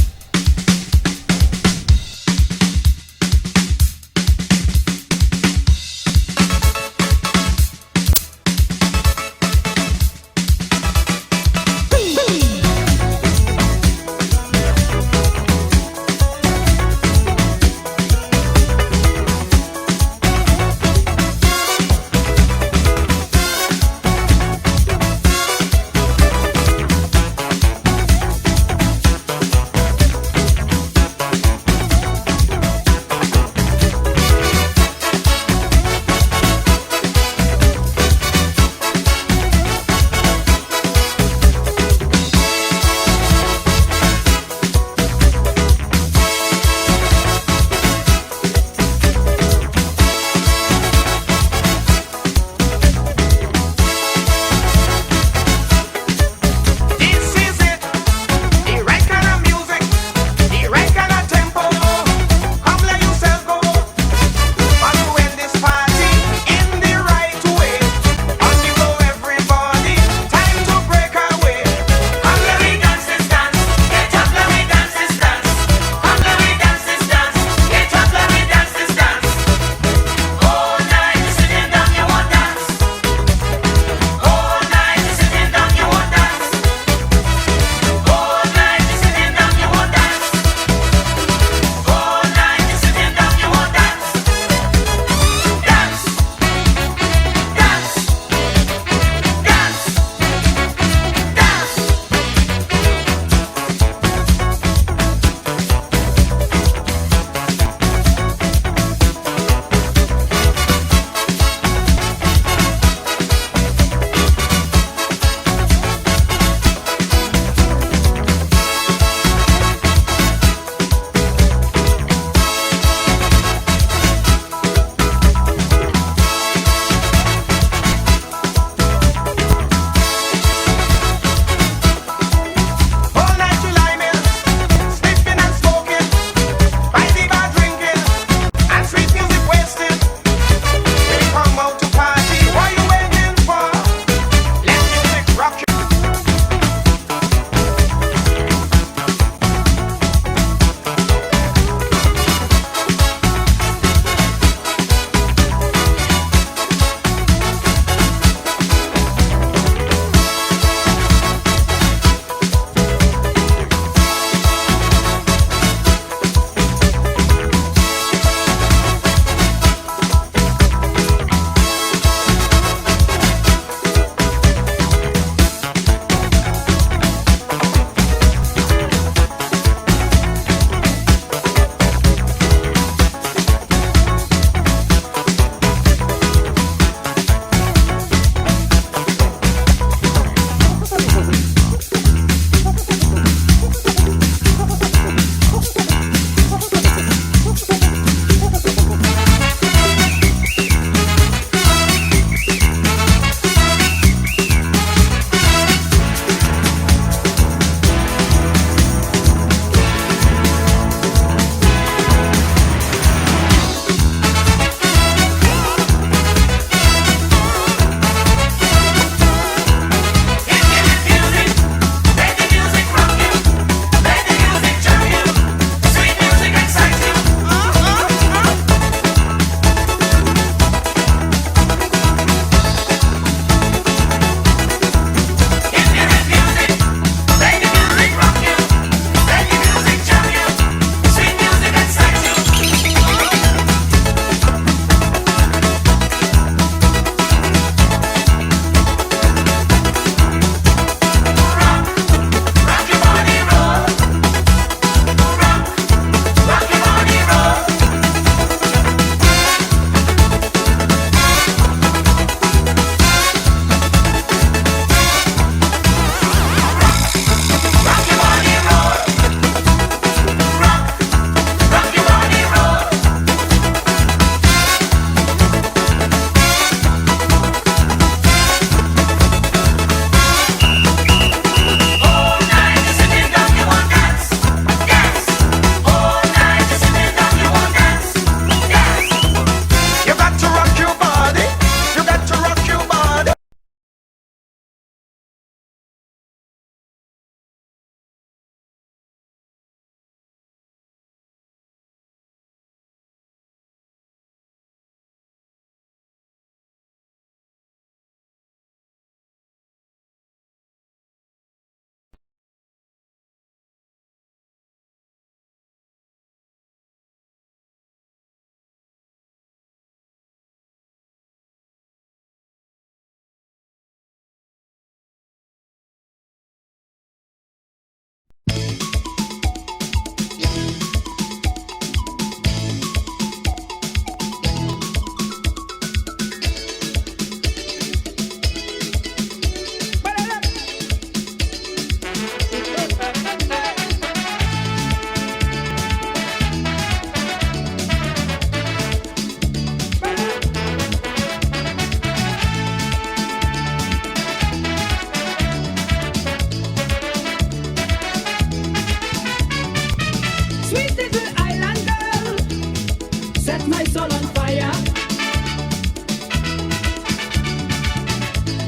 set my soul on fire.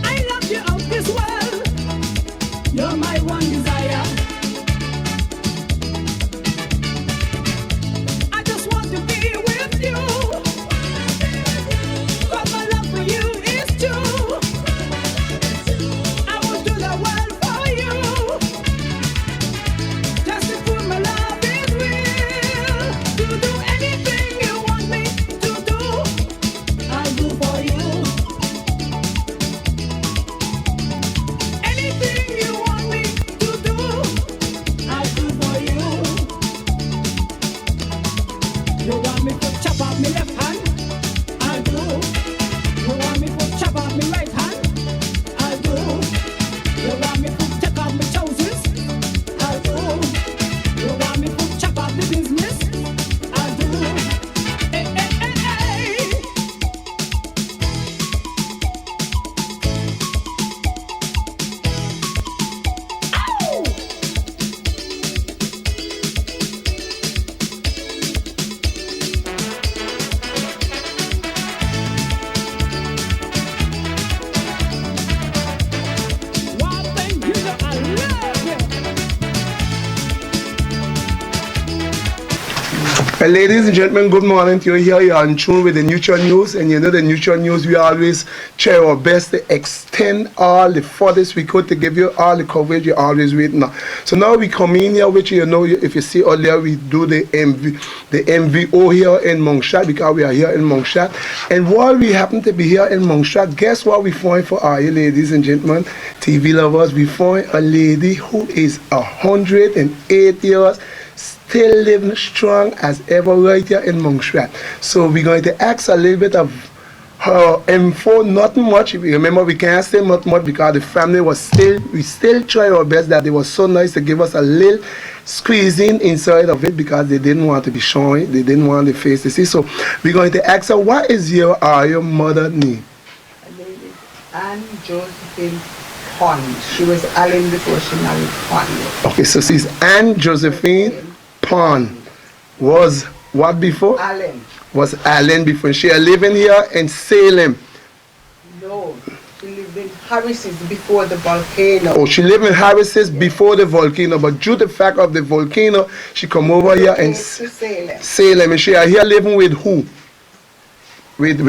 I love you out this world. You're my one desire. I just want to be with you. 'Cause my love for you is true. I will do the world for you. Just to prove my love is real. To do anything you want me to do, I'll do for you. Anything you want me to do, I'll do for you. You want me to chop off my left hand? I'll do. You want me to chop off my right hand? I'll do. You want me to take off my trousers? I'll do. You want me to chop off the business? I'll do. Hey, hey, hey, hey. Ow! One thing you know, I love you. Well, ladies and gentlemen, good morning to you. Here you are in tune with the Neutral News, and you know the Neutral News, we always try our best to extend all the furthest we could to give you all the coverage you're always waiting on. So now we come in here, which you know, if you see earlier, we do the MVO here in MONSERAT, because we are here in MONSERAT. And while we happen to be here in MONSERAT, guess what we find for our ladies and gentlemen, TV lovers? We find a lady who is 108 years, still living strong as ever right here in MONSERAT. So we're going to ask a little bit of her info, not much. Remember, we can't say not much because the family was we still try our best, that they were so nice to give us a little squeezing inside of it because they didn't want to be showing, they didn't want the face to see. So we're going to ask her, what is your mother name? Her name is Anne Josephine Pond. She was Allen before she married Pond. Okay, so she's Anne Josephine Pond. Was what before? Allen. Was Allen before. She are living here in Salem. No, she lived in Harris's before the volcano. Oh, she lived in Harris's before the volcano, but due to the fact of the volcano, she come over here and Salem. Salem, and she are here living with who? With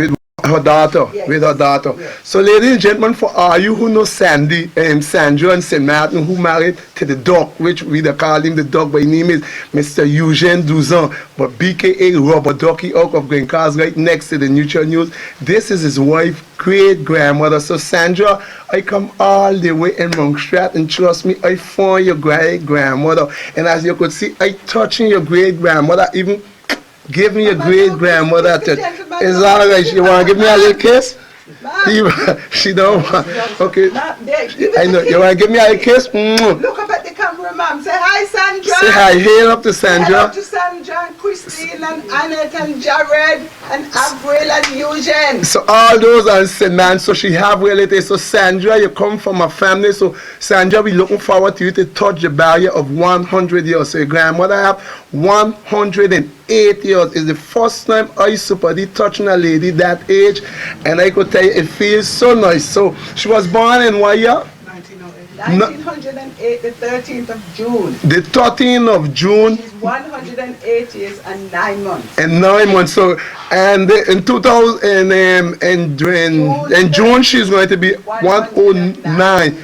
her daughter, yes. With her daughter. Yes. So, ladies and gentlemen, for all you who know Sandy, Sandra and St. Martin, who married to the dog, which we call him the dog, but his name is Mr. Eugene Duzan, but BKA Robert Ducky out of Green Cars, right next to the Neutral News. This is his wife, great-grandmother. So, Sandra, I come all the way in MONSERAT, and trust me, I found your great-grandmother. And as you could see, I touching your great-grandmother, even give me your great-grandmother a touch. It's all right. You want to give me a little kiss? She don't want. Okay. I know. You want to give me a little kiss? Look up at the camera, ma'am. Say hi, Sandra. Say hi. Hail up to Sandra. Hail up to Sandra and Christine and Annette and Jared and Avril and Eugene. So all those are St. Man. So she have relatives. So Sandra, you come from a family. So Sandra, we looking forward to you to touch the barrier of 100 years. So your grandmother have 108 years. It's the first time I super touching a lady that age, and I could tell you it feels so nice. So she was born in what year? 1908, the 13th of June. The 13th of June. She's 108 years and 9 months. And 9 months. So, and in 2000 in June she's going to be 109.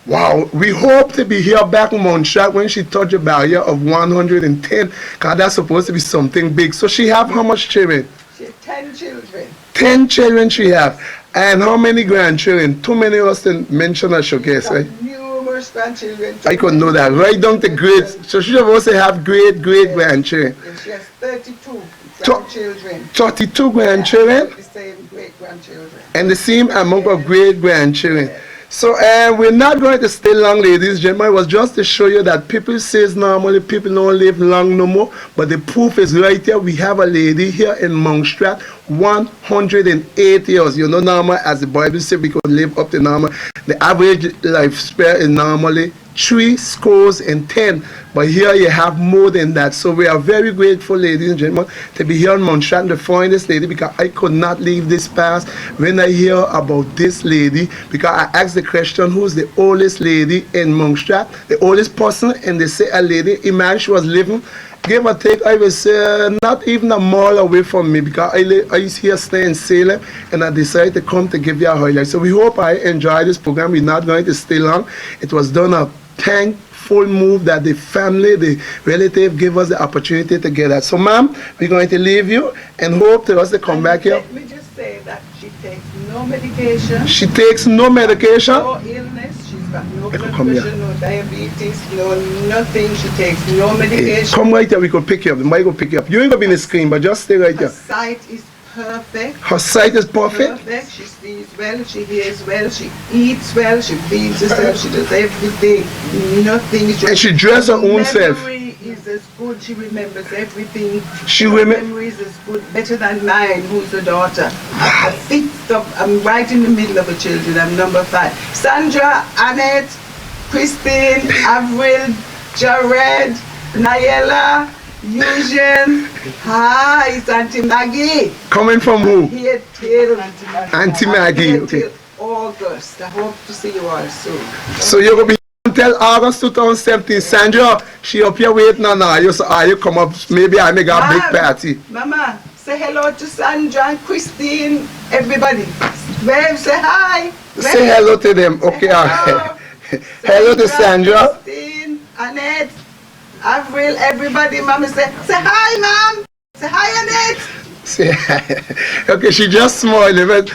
Wow, we hope to be here back in MONSERAT when she touch a barrier of 110, because that's supposed to be something big. So she have how much children? She has 10 children. 10 children she have. And how many grandchildren? Too many of us to mention, I should guess, right? Numerous grandchildren. I could know that. Right down to great. So she supposed to have great-grandchildren. Yes, she has 32 grandchildren. 32 grandchildren? The same great-grandchildren. And the same amount of great-grandchildren. So we're not going to stay long, ladies and gentlemen. It was just to show you that people says normally people don't live long no more, but the proof is right here. We have a lady here in MONSERAT, 108 years. You know, normal, as the Bible says, we could live up to normal. The average lifespan is normally 10. But here you have more than that. So we are very grateful, ladies and gentlemen, to be here on MONSERAT and to find this lady, because I could not leave this past when I hear about this lady, because I asked the question, who's the oldest lady in MONSERAT, the oldest person, and they say a lady. Imagine she was living, give or take, I was not even a mile away from me, because I used here stay in Salem, and I decided to come to give you a highlight. So we hope I enjoy this program. We're not going to stay long. It was done a thankful move that the family, the relative, give us the opportunity to get that. So ma'am, we're going to leave you and hope to us to come back here. Let me just say that she takes no medication. She takes no medication. No illness. She's got no blood pressure, no diabetes, no nothing. She takes no medication. Hey, come right here, we could pick you up. The mic will pick you up. You ain't gonna be in the screen, but just stay right here. Her sight is perfect. Her sight is perfect? Perfect. She sees well, she hears well, she eats well, she feeds herself, she does everything. Nothing. And she dresses her own self. Memory is as good, she remembers everything. She Her memory is as good, better than mine, who's the daughter. I'm right in the middle of the children, I'm number 5. Sandra, Annette, Christine, Avril, Jared, Nayela, Eugene. Hi, it's Auntie Maggie. Coming from who? Here till Auntie Maggie, okay. August. I hope to see you all soon. So you're gonna be until August 2017. Sandra, she up here waiting on her. So you come up, maybe I make a big party. Mama, say hello to Sandra and Christine, everybody. Wave, say hi. Say hello to them. Okay, all right. Hello to Sandra. Christine, Annette, Avril, everybody. Mama, say hi, Mom. Say hi, Annette. Okay, she just smiled. But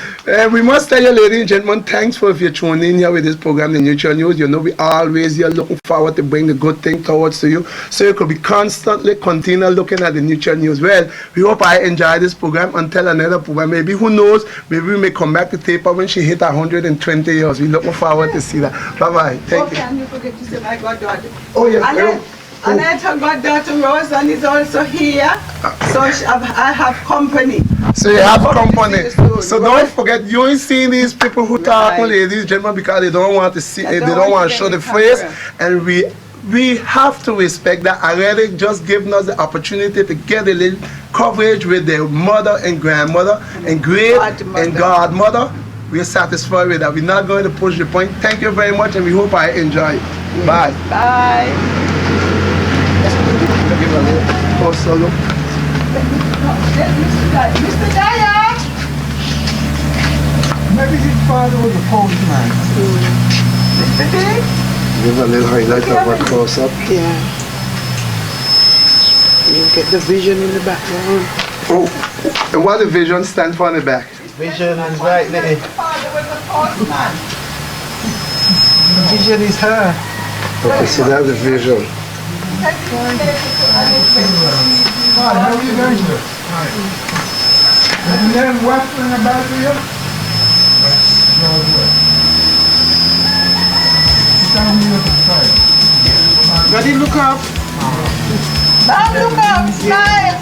we must tell you, ladies and gentlemen, thanks for if you're tuning in here with this program, the Neutral News. You know we always here looking forward to bring the good thing towards to you, so you could be constantly continue looking at the Neutral News. Well, we hope I enjoy this program until another program. Maybe, who knows, maybe we may come back to tape her when she hit 120 years. We're looking forward to see that. Bye-bye. Thank you. Can you forget to say my goddaughter? Oh, yes. Annette, her goddaughter Roseanne is also here, so I have company. So you have company. So don't forget, you ain't seeing these people who talk, ladies and gentlemen, because they don't want to see, they don't want to show the face, and we have to respect that. Already just giving us the opportunity to get a little coverage with their mother and grandmother and great and godmother. We are satisfied with that. We're not going to push the point. Thank you very much, and we hope I enjoy it. Yes. Bye. Bye. Give a little closer look. Mr. Dyer! Maybe his father was a postman. Mr. D? Give a little highlight of a close up. Yeah. You get the vision in the background. Oh, and what the vision stands for on the back? Vision is right there. Mr. Father was a postman. Vision is her. Okay, so that's the vision. How are you doing? Have you learned wrestling about you? Ready, look up. Mom, look up. Smile.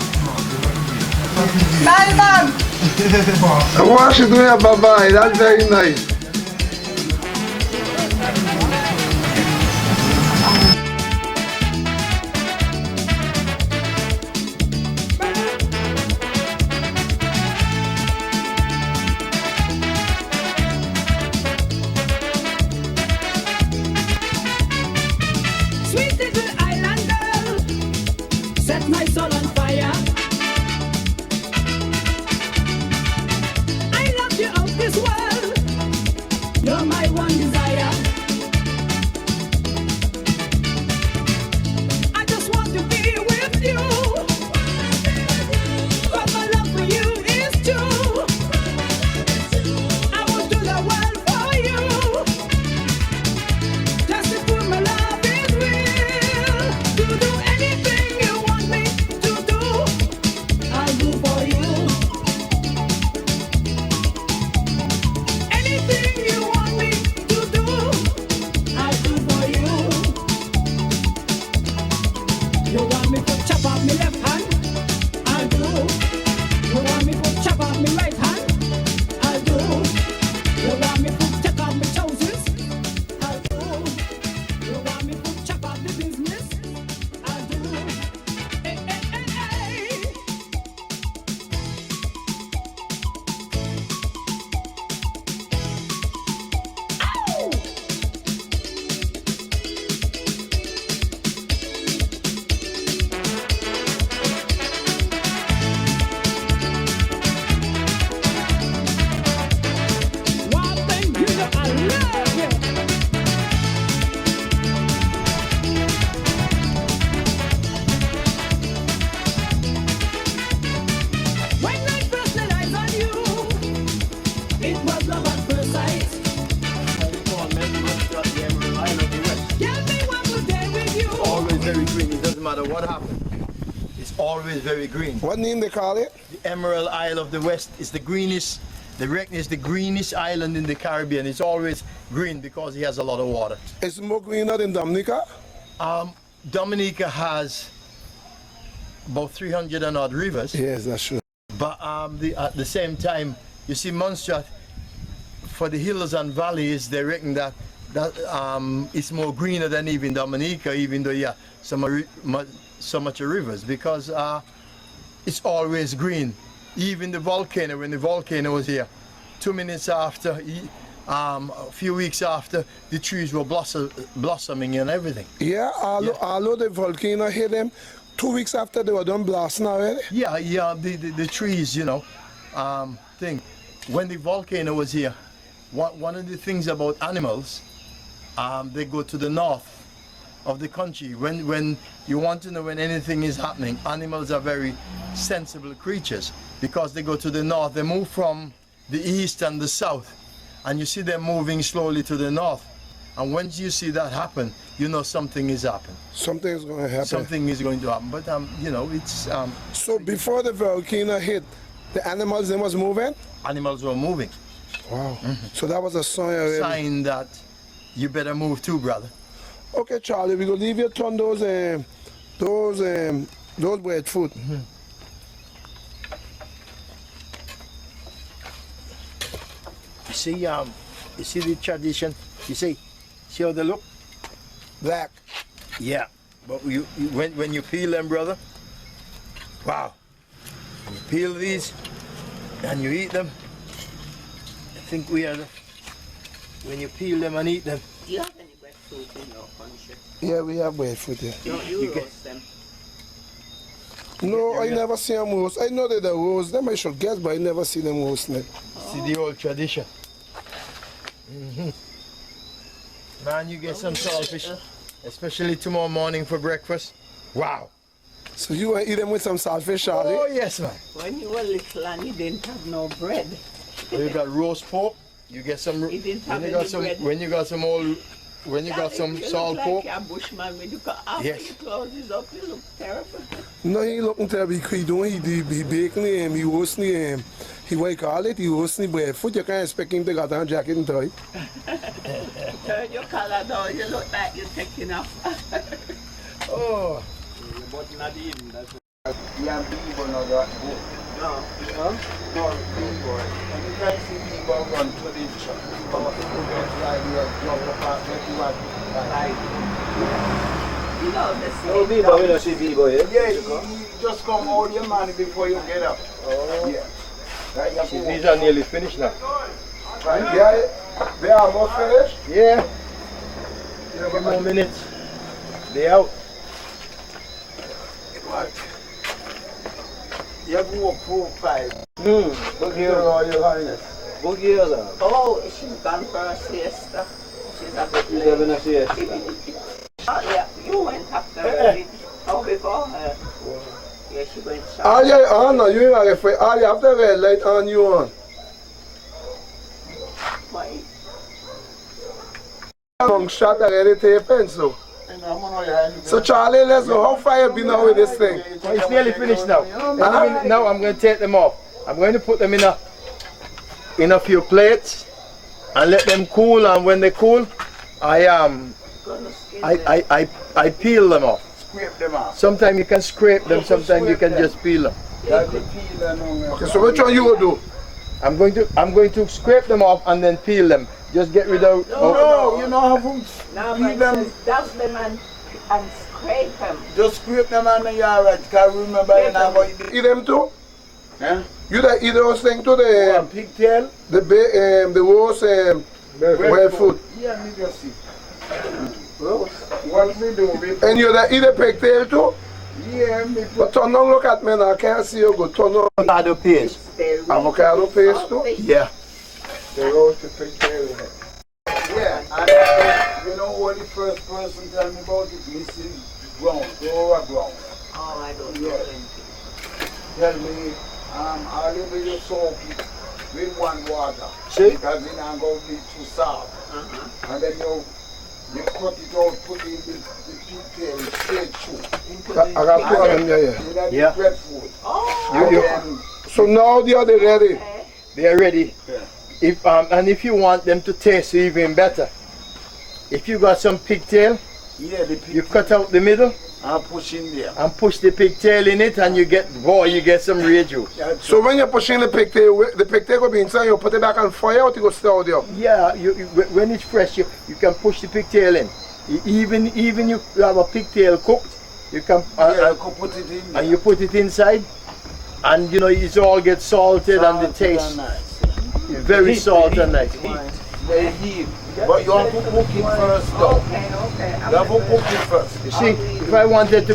Smile, Mom. And what she doing? Bye-bye. That's very nice. Sweet little island girl, set my soul on fire. I love you of this world, what happened? It's always very green. What name they call it? The Emerald Isle of the West is the greenest. They reckon it's the greenest island in the Caribbean. It's always green because it has a lot of water. It's more greener than Dominica? Dominica has about 300 and odd rivers. Yes, that's true. But at the same time, you see Montserrat, for the hills and valleys, they reckon that it's more greener than even Dominica, even though so much rivers, because it's always green. Even the volcano, when the volcano was here, 2 minutes after, a few weeks after, the trees were blossoming and everything. Yeah, although the volcano hit them, 2 weeks after they were done blasting already? Yeah, the trees, thing. When the volcano was here, one of the things about animals, they go to the north of the country. When you want to know when anything is happening, animals are very sensible creatures because they go to the north. They move from the east and the south, and you see them moving slowly to the north. And once you see that happen, you know something is happening. Something is going to happen. Something is going to happen. But it's. So before the volcano hit, the animals they was moving? Animals were moving. Wow. So that was a sign. Sign that you better move too, brother. Okay, Charlie, we're gonna leave you on those breadfruit. You see the tradition. You see how they look? Black. Yeah, but when you peel them, brother, wow. You peel these and you eat them. I think when you peel them and eat them. Do you have any breadfruit in your country? Yeah, we have breadfruit here. You roast them? No, I never see them roast. I know that they roast them, I should guess, but I never see them roasting it. See the old tradition. Man, you get some saltfish, especially tomorrow morning for breakfast. Wow. So you want to eat them with some saltfish, Charlie? Oh, yes, man. When you were little and you didn't have no bread. So you got roast pork, you get some, You didn't have when you any got some, bread. when you got some old, when you got some salt pork. Like a bushman when you got after Yes. your clothes up, you look terrible. No, he looking terrible. He doing, he baking him, he roasting him. He what you call it, he roasting breadfruit. You can't expect him to get on jacket and tie. Turn your color down, you look like you're taking off. Oh. But not even, that's young people know that book. No. No, people. And you can see people run to the church. Like you jump apart, make you want You know, this no people, we don't see people here. Yeah, you just come hold your money before you get up. Oh. Yeah. These are nearly finished now. Right? Yeah, they are almost finished? Yeah. A few more minutes. They out. You have walk 4 5. Look here, Your Highness. What years are? Oh, she's gone for a siesta. She's a bit She's late. having a siesta. Oh, yeah, you went after her. Oh, before her. Yeah, she went shopping. Oh, yeah, oh, no, you ain't afraid. Oh, you have the red light on you on. Why? Long shot already taping, so. So, Charlie, let's go. How far you been now with this thing? Oh, it's nearly finished now. Now I'm going to take them off. I'm going to put them in a few plates and let them cool. And when they cool, I peel them off. Scrape them off. Sometimes you can scrape them. Sometimes you can just peel them. Okay, so which one you will do? I'm going to scrape them off and then peel them. Just get rid of. No, you know how to Now, peel them. dust them and scrape them. Just scrape them and you're alright. Because remember, you're not going to Eat them too? Huh? You that eat those things too? Oh, pigtail? The roast breadfruit. Yeah, me just see. What we do? And you that eat the pigtail too? Yeah, me But turn on, look at me now. I can't see you good. Turn on. Avocado paste. Avocado paste too? Yeah. the roast to pigtail in it. Yeah, and you know what the first person tell me about it? Missing ground, Dora ground. Oh, I don't know. Tell me, I'll leave you soak it with one water. See? Because it's not going to be too soft. And then you You cut it out, put in the pigtail straight through. I got two of them here. Yeah. Breadfruit. So now they are ready. They are ready. If and if you want them to taste even better, if you got some pigtail, Yeah, the pigtail. you cut out the middle And push in there. and push the pigtail in it, and you get some real juice. So when you're pushing the pigtail will be inside, you put it back on fire or it go stay out there? Yeah, when it's fresh, you can push the pigtail in. Even you have a pigtail cooked, you can Yeah, you can put it in there. and you put it inside, and you know it all gets salted and the taste is very salty and nice. They heat. But you have to cook it first though. You have to cook it first. You see, if I wanted to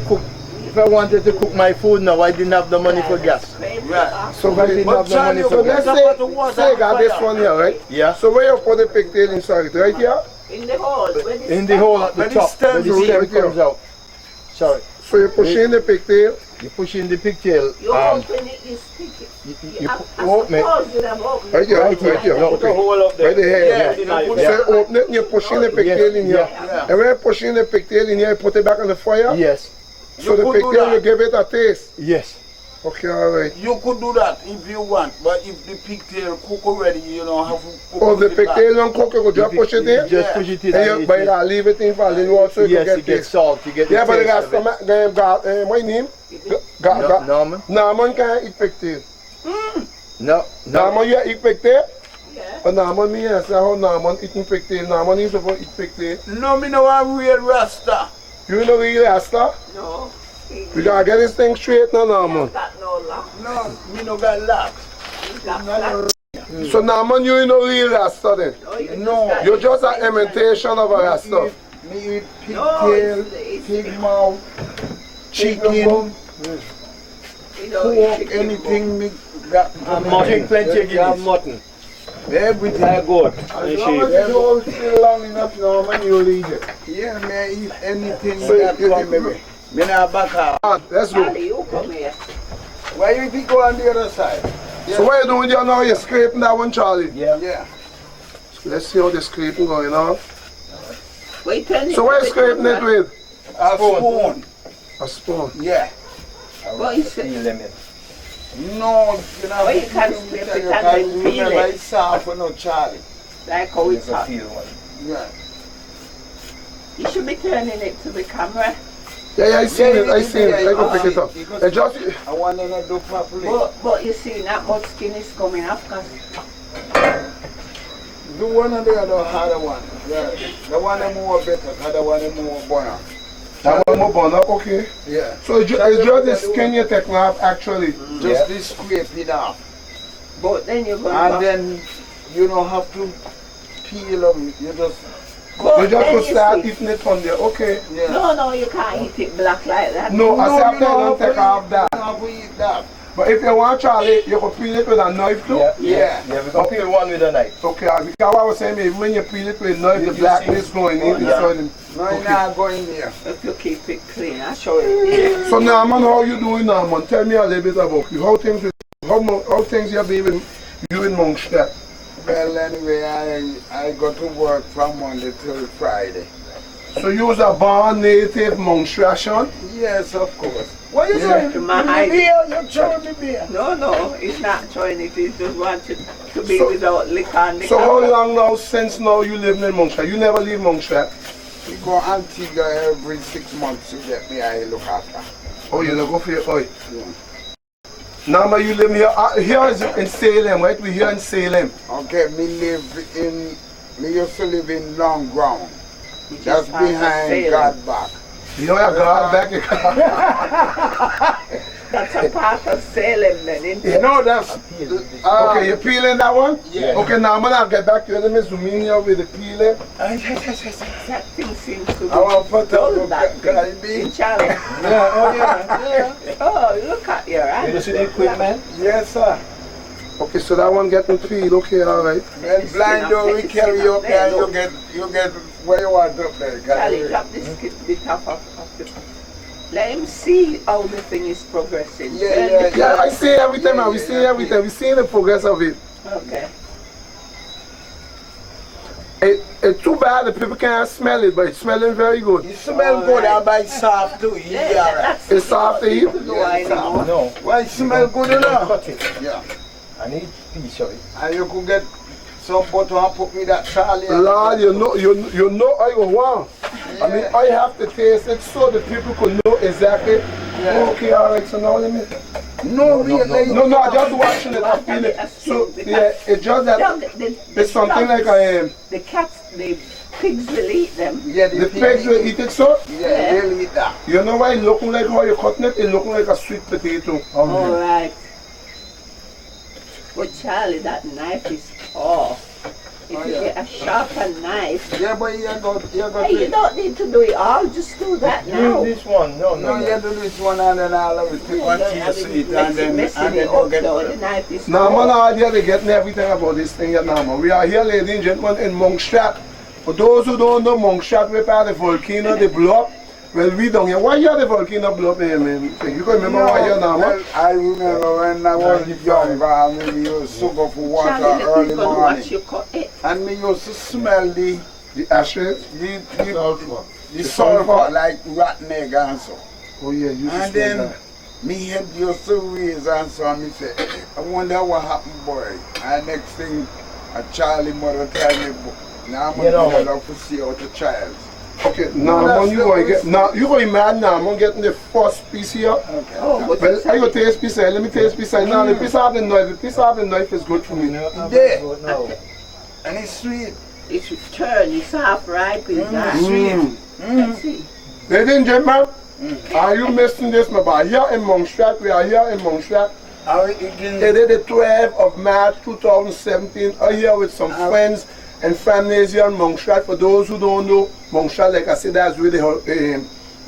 cook my food now, I didn't have the money for gas. Right. So I didn't have the money so for let's gas. say I got this one here, right? Yeah. So where you put the pigtail inside, right here? In the hole. In the hole at the When it top, where stems the out, stem right here. comes out. Sorry. So you push in the pigtail. You push in the pigtail. You open it, you stick it. You I open it. suppose you'd have opened Right it. here, Right here. right here. No, Okay. hole up there. Right there. Yeah, Yeah. you put So it- you open it and you push in the pigtail in here. Yeah. And when you push in the pigtail in here, you put it back on the fire. Yes. So You the could do pigtail that. will give it a taste. Yes. Okay, all right. You could do that if you want, but if the pigtail cook already, you don't have to cook Oh, the it back. pigtail don't cook, you could just push it in. Just push it in. And and you, but you gotta leave it in for a little while so you yes, can you get get taste. salt. You get Yeah, the but you taste got of it. my name? Norman? Norman can't eat pigtail. No. Norman, you eat pigtail? Yeah. But Norman, me answer how Norman eating pigtail. Norman is supposed to eat pigtail. No, me no want real rasta. You know really Asta? No. We gotta get this thing straight now, Norman. Got no luck. No, me no got locks. Got flat. So Norman, you know real Rasta then? No, you No. just got You're just an imitation of a Rasta. Me eat No, pigtail, it's pig mouth, chicken, you know, pork, chicken anything me got. Drink plenty of Guinness. mutton. Everything. Good. As long as you hold still long enough, Norman, you'll eat it. Yeah, me I eat anything So that you- come me. Me not back out. Let's go. Charlie, you come here. Why you be go on the other side? So what you doing there now? You're scraping that one, Charlie? Yeah. Let's see how the scraping going on. Wait, turn it. So what you scraping it with? A spoon. A spoon. Yeah. What is it? No, you know. Well, you can't scrape it and then peel Remember, it. it's soft for no Charlie. Like how it's hot. Yeah. You should be turning it to the camera. Yeah, I seen it. I seen it. I go pick it up. Because I just. I want to do properly. But you see, that much skin is coming off because Do one or the other harder one. Yeah. The one that more better, the other one that more burner. That one more bun up, okay? Yeah. So it's just the skin you take off actually. Just this scrape it off. but then you're going And to then you don't have to peel them. You just, You just go start eating it from there, okay? yeah. No, you can't eat it black like that. No, I say you after you don't take off that. You don't have to eat that. But if you want Charlie, you can peel it with a knife too. Yeah. Yeah, we can peel one with a knife. Okay, because what I was saying, even when you peel it with a knife, the You blackness going in inside him. No, you're not going there. If you keep it clean, I'll show you. So Norman, how you doing, Norman? Tell me a little bit about you. How things you have been with you in MONSERAT? Well, anyway, I go to work from Monday till Friday. So you was a born native MONSERATian? Yes, of course. What are you Yeah. doing? My You height. beer? You're showing me beer. No, it's not showing it. It's just wanted to be So- without liquor and liquor. So how long now, since now you living in MONSERAT? You never leave MONSERAT? We go Antigua every 6 months to get me I look after. Oh, you don't go for your oil? Yeah. Now you live here, here is in Salem, right? We here in Salem. Okay, me used to live in Long Ground. Which is That's part of behind Salem. God back. You know you got back. That's a part of Salem then, isn't You it? know that's Okay, you peeling that one? Yeah. Okay, now I'm gonna get back to you. Let me zoom in here with the peeling. That thing seems to be I want to put dull, up that a thing. Charlie. Yeah, oh yeah, yeah. Oh, look at your You hands. see the equipment? Yes, sir. Okay, so that one getting peeled. Okay, all right. When blind door we carry you up there, you get where you want up there. Charlie, drop this bit off of the... Let him see how the thing is progressing. Yeah. Yeah, I see everything, man. We see everything. We see the progress of it. Okay. Hey, It's too bad the people can't smell it, but it's smelling very good. It smells good, but it's soft too. Yeah, it's soft to eat? No. Why it smell good enough? Cut it. Yeah. I need piece of it. And you could get some butter and put me that Charlie. Lord, you know I go want. I mean, I have to taste it so the people could know exactly. Yeah. Okay, all right, so now let me. No, I'm just watching it. I feel it. So, yeah, it's just that it's something like I am. The cats, the pigs will eat them. Yeah, the pigs will eat it, so? Yeah, they'll eat that. You know why it looking like how you're cutting it? It looking like a sweet potato. All right. But Charlie, that knife is tough. If you get a sharper knife. Yeah, but you got Hey, you don't need to do it all, just do that now. This one, no. You do this one and then I'll have it. Take one taste it and then you get the knife is Now, man, all here they getting everything about this thing yet now, man. We are here, ladies and gentlemen, in MONSERAT. For those who don't know, MONSERAT, we're part of the volcano, they blew up. Well, we don't hear. Why you the volcano blew up here, man? You can remember why you're now, man? I remember when I was younger, and we used to go for water early morning. And we used to smell the ashes, the sulfur like rotten egg and so. Oh yeah, you and then me head used to raise and so, and me say, I wonder what happened, boy. And next thing, a Charlie mother tell me, now I'm going to love to see out the child. Okay, now man, you going to get, now you going mad now, I'm getting the first piece here. Okay. Well, I go taste piece here, let me taste piece here. Now the piece of the knife is good for me. There. And it's sweet. It should turn, it's half ripe inside. Sweet. Ladies and gentlemen, are you missing this? But here in MONSERAT, we are here in MONSERAT. It is the 12th of March 2017. I'm here with some friends and families here in MONSERAT. For those who don't know, MONSERAT, like I said, that's where the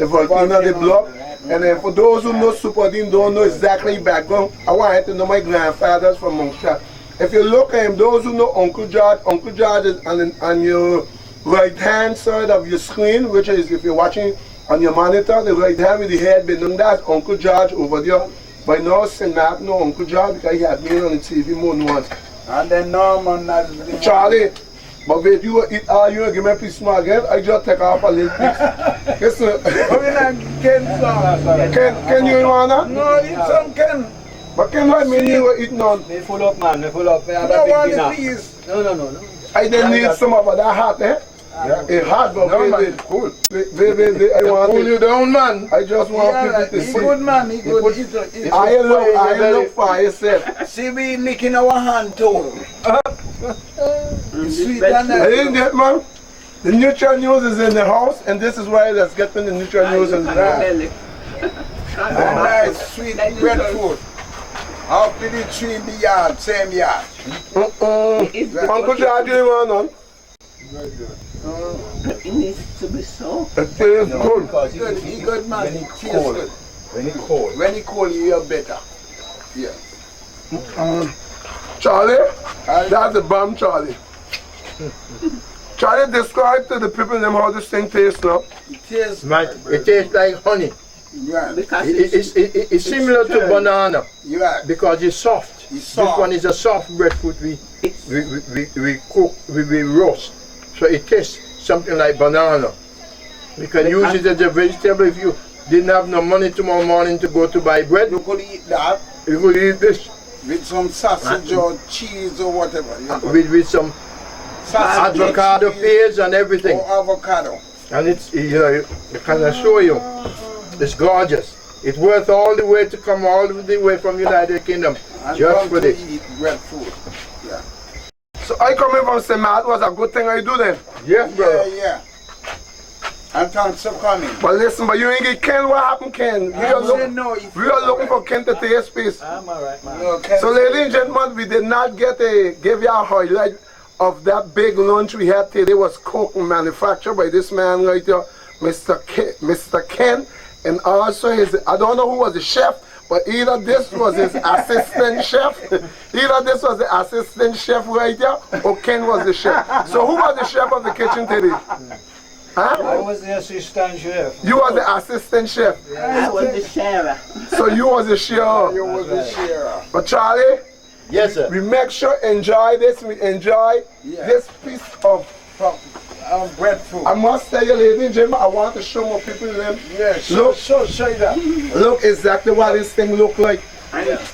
volcano, they blew up. And then for those who know Super Dean, don't know exactly background, I want you to know my grandfather's from MONSERAT. If you look at him, those who know Uncle George is on your right hand side of your screen, which is, if you're watching on your monitor, the right hand with the head bending, that's Uncle George over there. By now, St. Mark know Uncle George because he had been on the TV more than once. And then Norman, Charlie, but wait, you eat all you give me a piece more again, I just take off a little piece. Listen. Can you want that? No, it's some Ken. But can I mean you were eating on? Me full up, man, me full up. I have No, a big one dinner. piece. No. I didn't need some of that hot, eh? Yeah. It's hot, but No, wait, man, cool. wait, I want Pull you down, man. I just want people to He see. good, man. He good. I look for yourself. See, we licking our hand too. Sweet than that. Ladies and gentlemen, the Neutral News is in the house, and this is why let's get in the Neutral News in the house. Nice, sweet breadfruit. After the tree in the yard, same yard. Uncle George, you want none? It needs to be so. It tastes good. Good, he good, man. When he Tastes cold. good. When it cold. When he cold, you are better. Yeah. Charlie, that's the bomb, Charlie. Charlie, describe to the people them how this thing tastes now. It tastes, Man, it tastes like honey. yeah. Because It's similar to banana Yeah. because it's soft. It's soft. This one is a soft breadfruit we cook, we roast. So it tastes something like banana. You can use it as a vegetable if you didn't have no money tomorrow morning to go to buy bread. You could eat that You could eat this with some sausage or cheese or whatever. with some Sausage, avocado cheese, pears and everything. or avocado. And it's, you know, I can assure you, it's gorgeous. It's worth all the way to come all the way from United Kingdom And just come for to this. eat breadfruit. Yeah. So I coming from St. Mark was a good thing I do then. Yes, brother. Yeah. And thanks for coming. But listen, but you ain't get Ken. What happened, Ken? We are looking for Ken to taste piece. I'm alright, man. No, So ladies and gentlemen, we did not give you a highlight of that big lunch we had today. It was cooked and manufactured by this man right here, Mr. Ken, and also his, I don't know who was the chef, but either this was his assistant chef, either this was the assistant chef right here, or Ken was the chef. So who was the chef of the kitchen today? Huh? I was the assistant chef. You was the assistant chef. I was the sharer. So you was the sharer. You was the sharer. But Charlie, Yes, sir. we make sure enjoy this. We enjoy this piece of breadfruit. I must tell you, ladies and gentlemen, I want to show more people them. Yeah, show you that. Look exactly what this thing look like.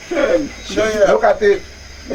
Show you. Look at it.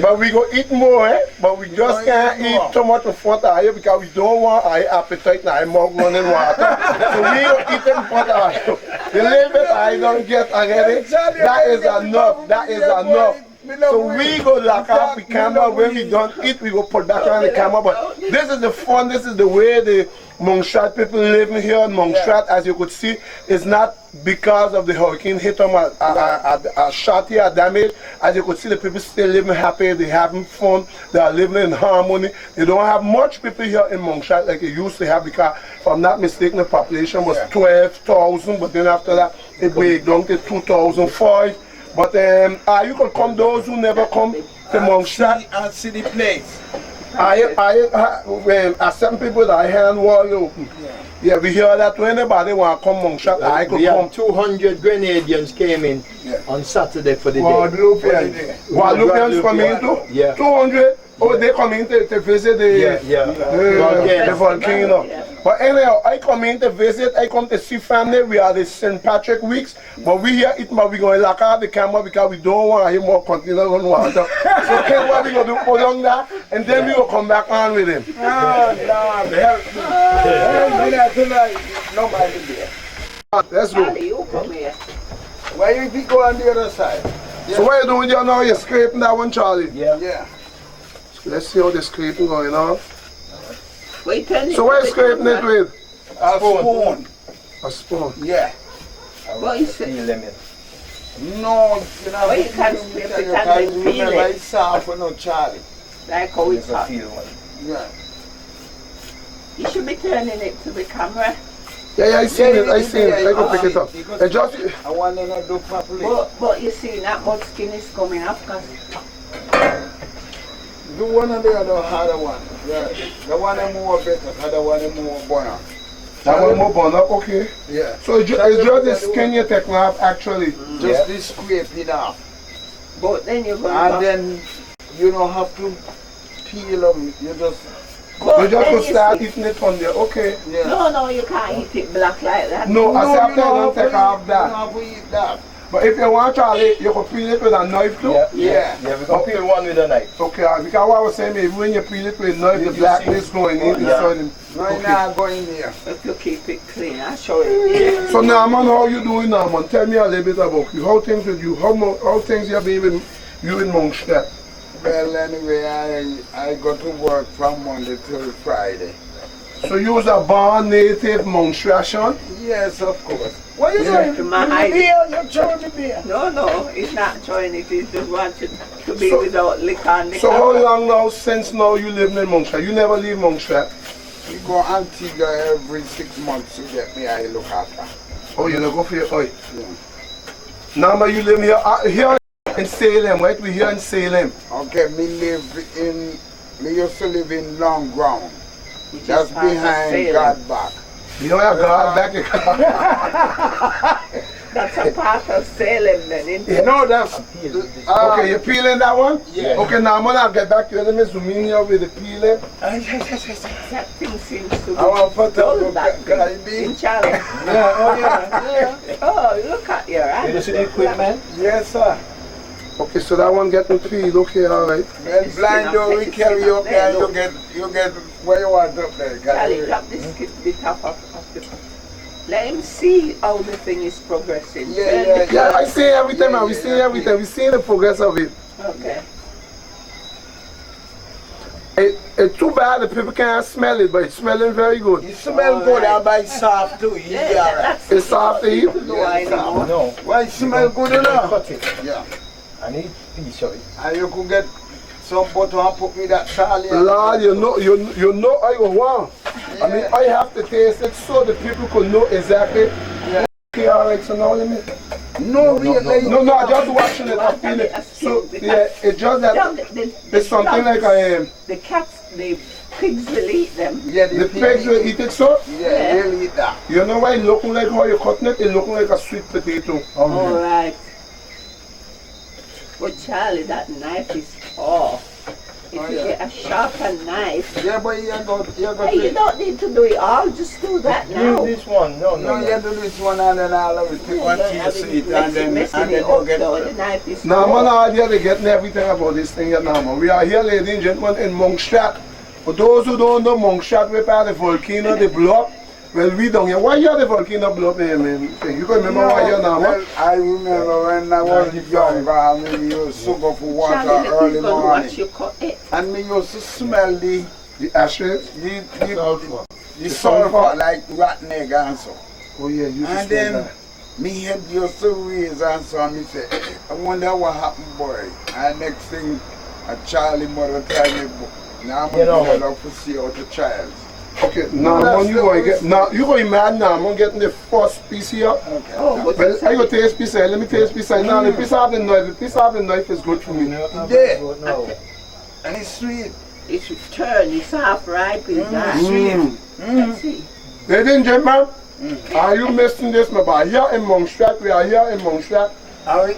But we go eat more, eh? But we just can't eat too much in front of you because we don't want our appetite and our mouth running water. So we go eat in front of you. The little bit I don't get already, that is enough. That is enough. So we go lock off the camera. When we don't eat, we go put back on the camera. But this is the fun. This is the way the MONSERAT people living here in MONSERAT, as you could see, is not because of the hurricane hit them a shot here, a damage. As you could see, the people still living happy, they having fun, they are living in harmony. They don't have much people here in MONSERAT like they used to have, because if I'm not mistaken, the population was 12,000, but then after that, it went down to 2,005. But you can come, those who never come to MONSERAT and see the place. Some people that hand wall open. Yeah, we hear that when anybody want to come MONSERAT, I could come. 200 Grenadians came in on Saturday for the day. Guadeloupeans come in too? Yeah. 200? Oh, they come in to visit the volcano. But anyhow, I come in to visit, I come to see family. We are the St. Patrick weeks, but we here eating, but we're going to lock out the camera because we don't want to hear more container run water. So what we're going to do, pull on that, and then we will come back on with him. Nobody there. Let's go. Why you go on the other side? So what you doing there now? You're scraping that one, Charlie? Yeah. Let's see how the scraping going on. So what you scraping it with? A spoon. A spoon? Yeah. What is it? No, you know, you can't scrape it and feel it. It's soft for no Charlie. Like how it's hot. Yeah. You should be turning it to the camera. Yeah, I seen it. I seen it. I go pick it up. I want to do properly. But you see, that much skin is coming up because do one of the other harder one. Yeah. The one is more better, the other one is more burner. That one more burn up, okay? Yeah. So it's just the skin you take off actually? Just this scrape it off. But then you're going and then you don't have to peel them, you just go start eating it from there, okay? Yeah. No, you can't eat it black like that. No, I say after you don't take off that. You don't have to eat that. But if you want, Charlie, you can peel it with a knife too? Yeah, we can peel one with a knife. Okay, because what I was saying, maybe when you peel it with a knife, the blackness going in inside him. No, it's not going there. If you keep it clean, I'll show you. So Norman, how you doing, Norman? Tell me a little bit about you. How things with you? How things you been with you in MONSERAT? Well, anyway, I go to work from Monday till Friday. So you was a born native MONSERATian? Yes, of course. What are you doing? You're showing me beer. No, it's not showing it. It's just wanting to be without liquor and liquor. So how long now, since now you living in MONSERAT? You never leave MONSERAT? You go Antigua every 6 months to get me I look after. Oh, you go for your eye? Yeah. Now you live here in Salem, right? We here in Salem. Okay, me used to live in Long Ground. That's behind God back. You don't have God back? That's a part of Salem then, isn't it? No, that's... okay, you're peeling that one? Yeah. Okay, now I'm going to get back to you. Let me zoom in here with the peeling. That thing seems to be I want to put dull back in Charlie. Yeah. Oh, look at your hand. You see the equipment? Yes, sir. Okay, so that one getting peeled. Okay, all right. When blind door we carry you up there, you get where you want up there. Charlie, drop this bit off of the... Let him see how the thing is progressing. Yeah, I see everything, man. We see everything. We see the progress of it. Okay. It's too bad the people can't smell it, but it's smelling very good. It smells good, and it's soft too. It's soft to eat? No. Why it smells good enough? Cut it. Yeah. I need piece of it. And you could get some butter and put me that Charlie. Lord, you know I want. I mean, I have to taste it so the people could know exactly. Yeah. Okay, all right, so now let me... No, I'm just watching it, I'm feeling it. So, yeah, it's just that it's something like the cats, the pigs will eat them. Yeah, the pigs will eat it, so? Yeah, they'll eat that. You know why it looking like how you're cutting it? It's looking like a sweet potato. All right. But Charlie, that knife is If you get a sharper knife. Yeah, but you got Hey, you don't need to do it all, just do that now. Do this one. No, you do this one and then all of it. Take one taste it and then you get the knife is Now, man, out here, they're getting everything about this thing here now, man. We are here, ladies and gentlemen, in MONSERAT. For those who don't know, MONSERAT, we're part of the volcano, the blow up. Well, we don't hear. Why you the volcano blow up here, man? You can remember why you're now, man? I remember when I was younger, I used to go for water early morning. And me used to smell the ashes, the sulfur like rotten egg and so. Oh yeah, you and then me head used to raise and so, and me say, I wonder what happened, boy. And next thing, a Charlie mother tell me, now I'm going to see out the child. Okay, now man, you going to get, now you going mad now, I'm getting the first piece here. Okay. Oh, well, I go taste piece here, let me taste piece here. Now the piece of the knife is good for me. Yeah. And it's sweet. It's turned, it's half ripe, it's sweet. Ladies and gentlemen, are you missing this, my boy? Here in MONSERAT, we are here in MONSERAT.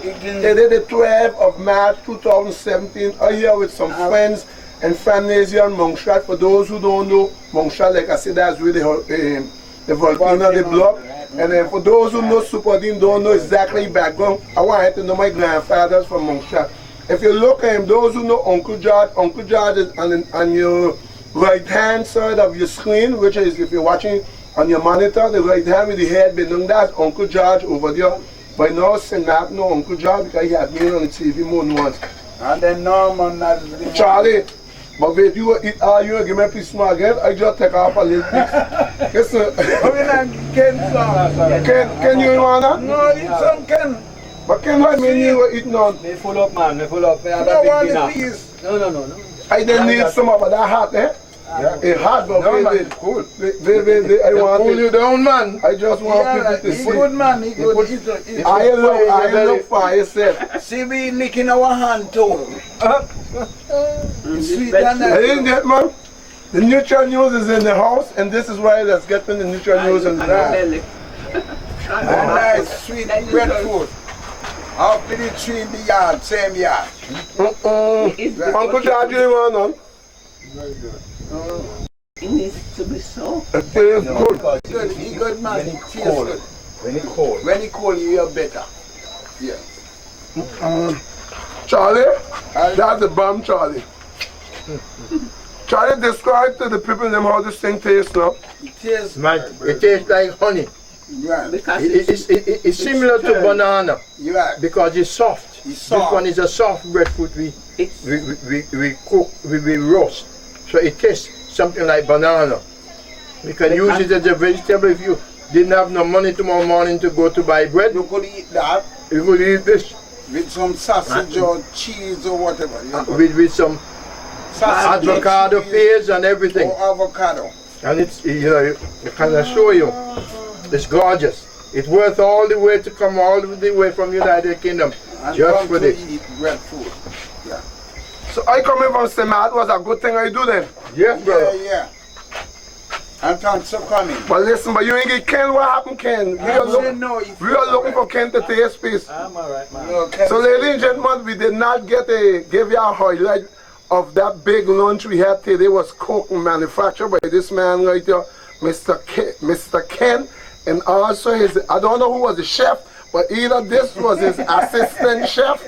It is the 12th of March 2017. I'm here with some friends and families here in MONSERAT. For those who don't know, MONSERAT, like I said, that's where the volcano, the block. And then for those who know Super Dean, don't know exactly background, I want you to know my grandfathers from MONSERAT. If you look at him, those who know Uncle George is on your right hand side of your screen, which is, if you're watching on your monitor, the right hand with the head below, that's Uncle George over there. By now, say not know Uncle George because he had been on the TV more than once. And then Norman, Charlie, but wait, you eat all you give me a piece more again, I just take off a little piece. Listen. Ken, you want that? No, eat some Ken. But Ken, what mean you were eating on? Me full up, man, me full up. I have a big dinner. No. I didn't need some of that hot, eh? Yeah. It's hot, but man, cool. I want pull you down, man. I just want people to see. He's good, man. He's good. I look for yourself. See, we licking our hand too. Sweet and Ladies and gentlemen, the neutral news is in the house, and this is why let's get in the neutral news in the house. Nice, sweet breadfruit. After the tree in the yard, same yard. Uncle George, you want none? Very good. It needs to be so. It tastes good. He good, man. He tastes good. When it's cold. When it's cold, you are better. Yeah. Charlie, that's the bomb, Charlie. Charlie, describe to the people them how this thing tastes now. It tastes, man, it tastes like honey. Yeah. Because it's similar to banana. Yeah. Because it's soft. It's soft. This one is a soft breadfruit we cook, we roast. So it tastes something like banana. You can use it as a vegetable if you didn't have no money tomorrow morning to go to buy bread. You could eat that. You could eat this. With some sausage or cheese or whatever. With some avocado pears and everything. Or avocado. And it's, you can assure you, it's gorgeous. It's worth all the way to come all the way from United Kingdom And just for this. Eat breadfruit. Yeah. So I coming from Semat was a good thing I do then. Yes, brother. Yeah. And thanks for coming. But listen, but you ain't get Ken. What happened, Ken? We are looking for Ken to taste piece. I'm alright, man. So, ladies and gentlemen, we did not give you a highlight of that big lunch we had today. It was cooked and manufactured by this man right here, Mr. Ken, and also his, I don't know who was the chef, but either this was his assistant chef,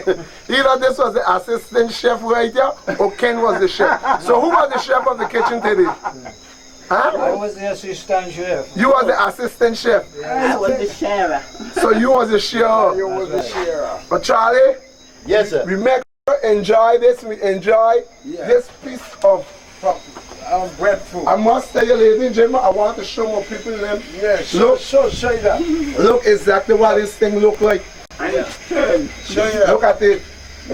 right here, or Ken was the chef. So who was the chef of the kitchen today? Huh? I was the assistant chef. You was the assistant chef? I was the sharer. So you was the sharer? You was the sharer. But Charlie? Yes, sir. We make enjoy this, we enjoy this piece of breadfruit. I must tell you, ladies and gentlemen, I want to show more people them. Yeah, show you that. Look exactly what this thing look like. Show you. Look at it.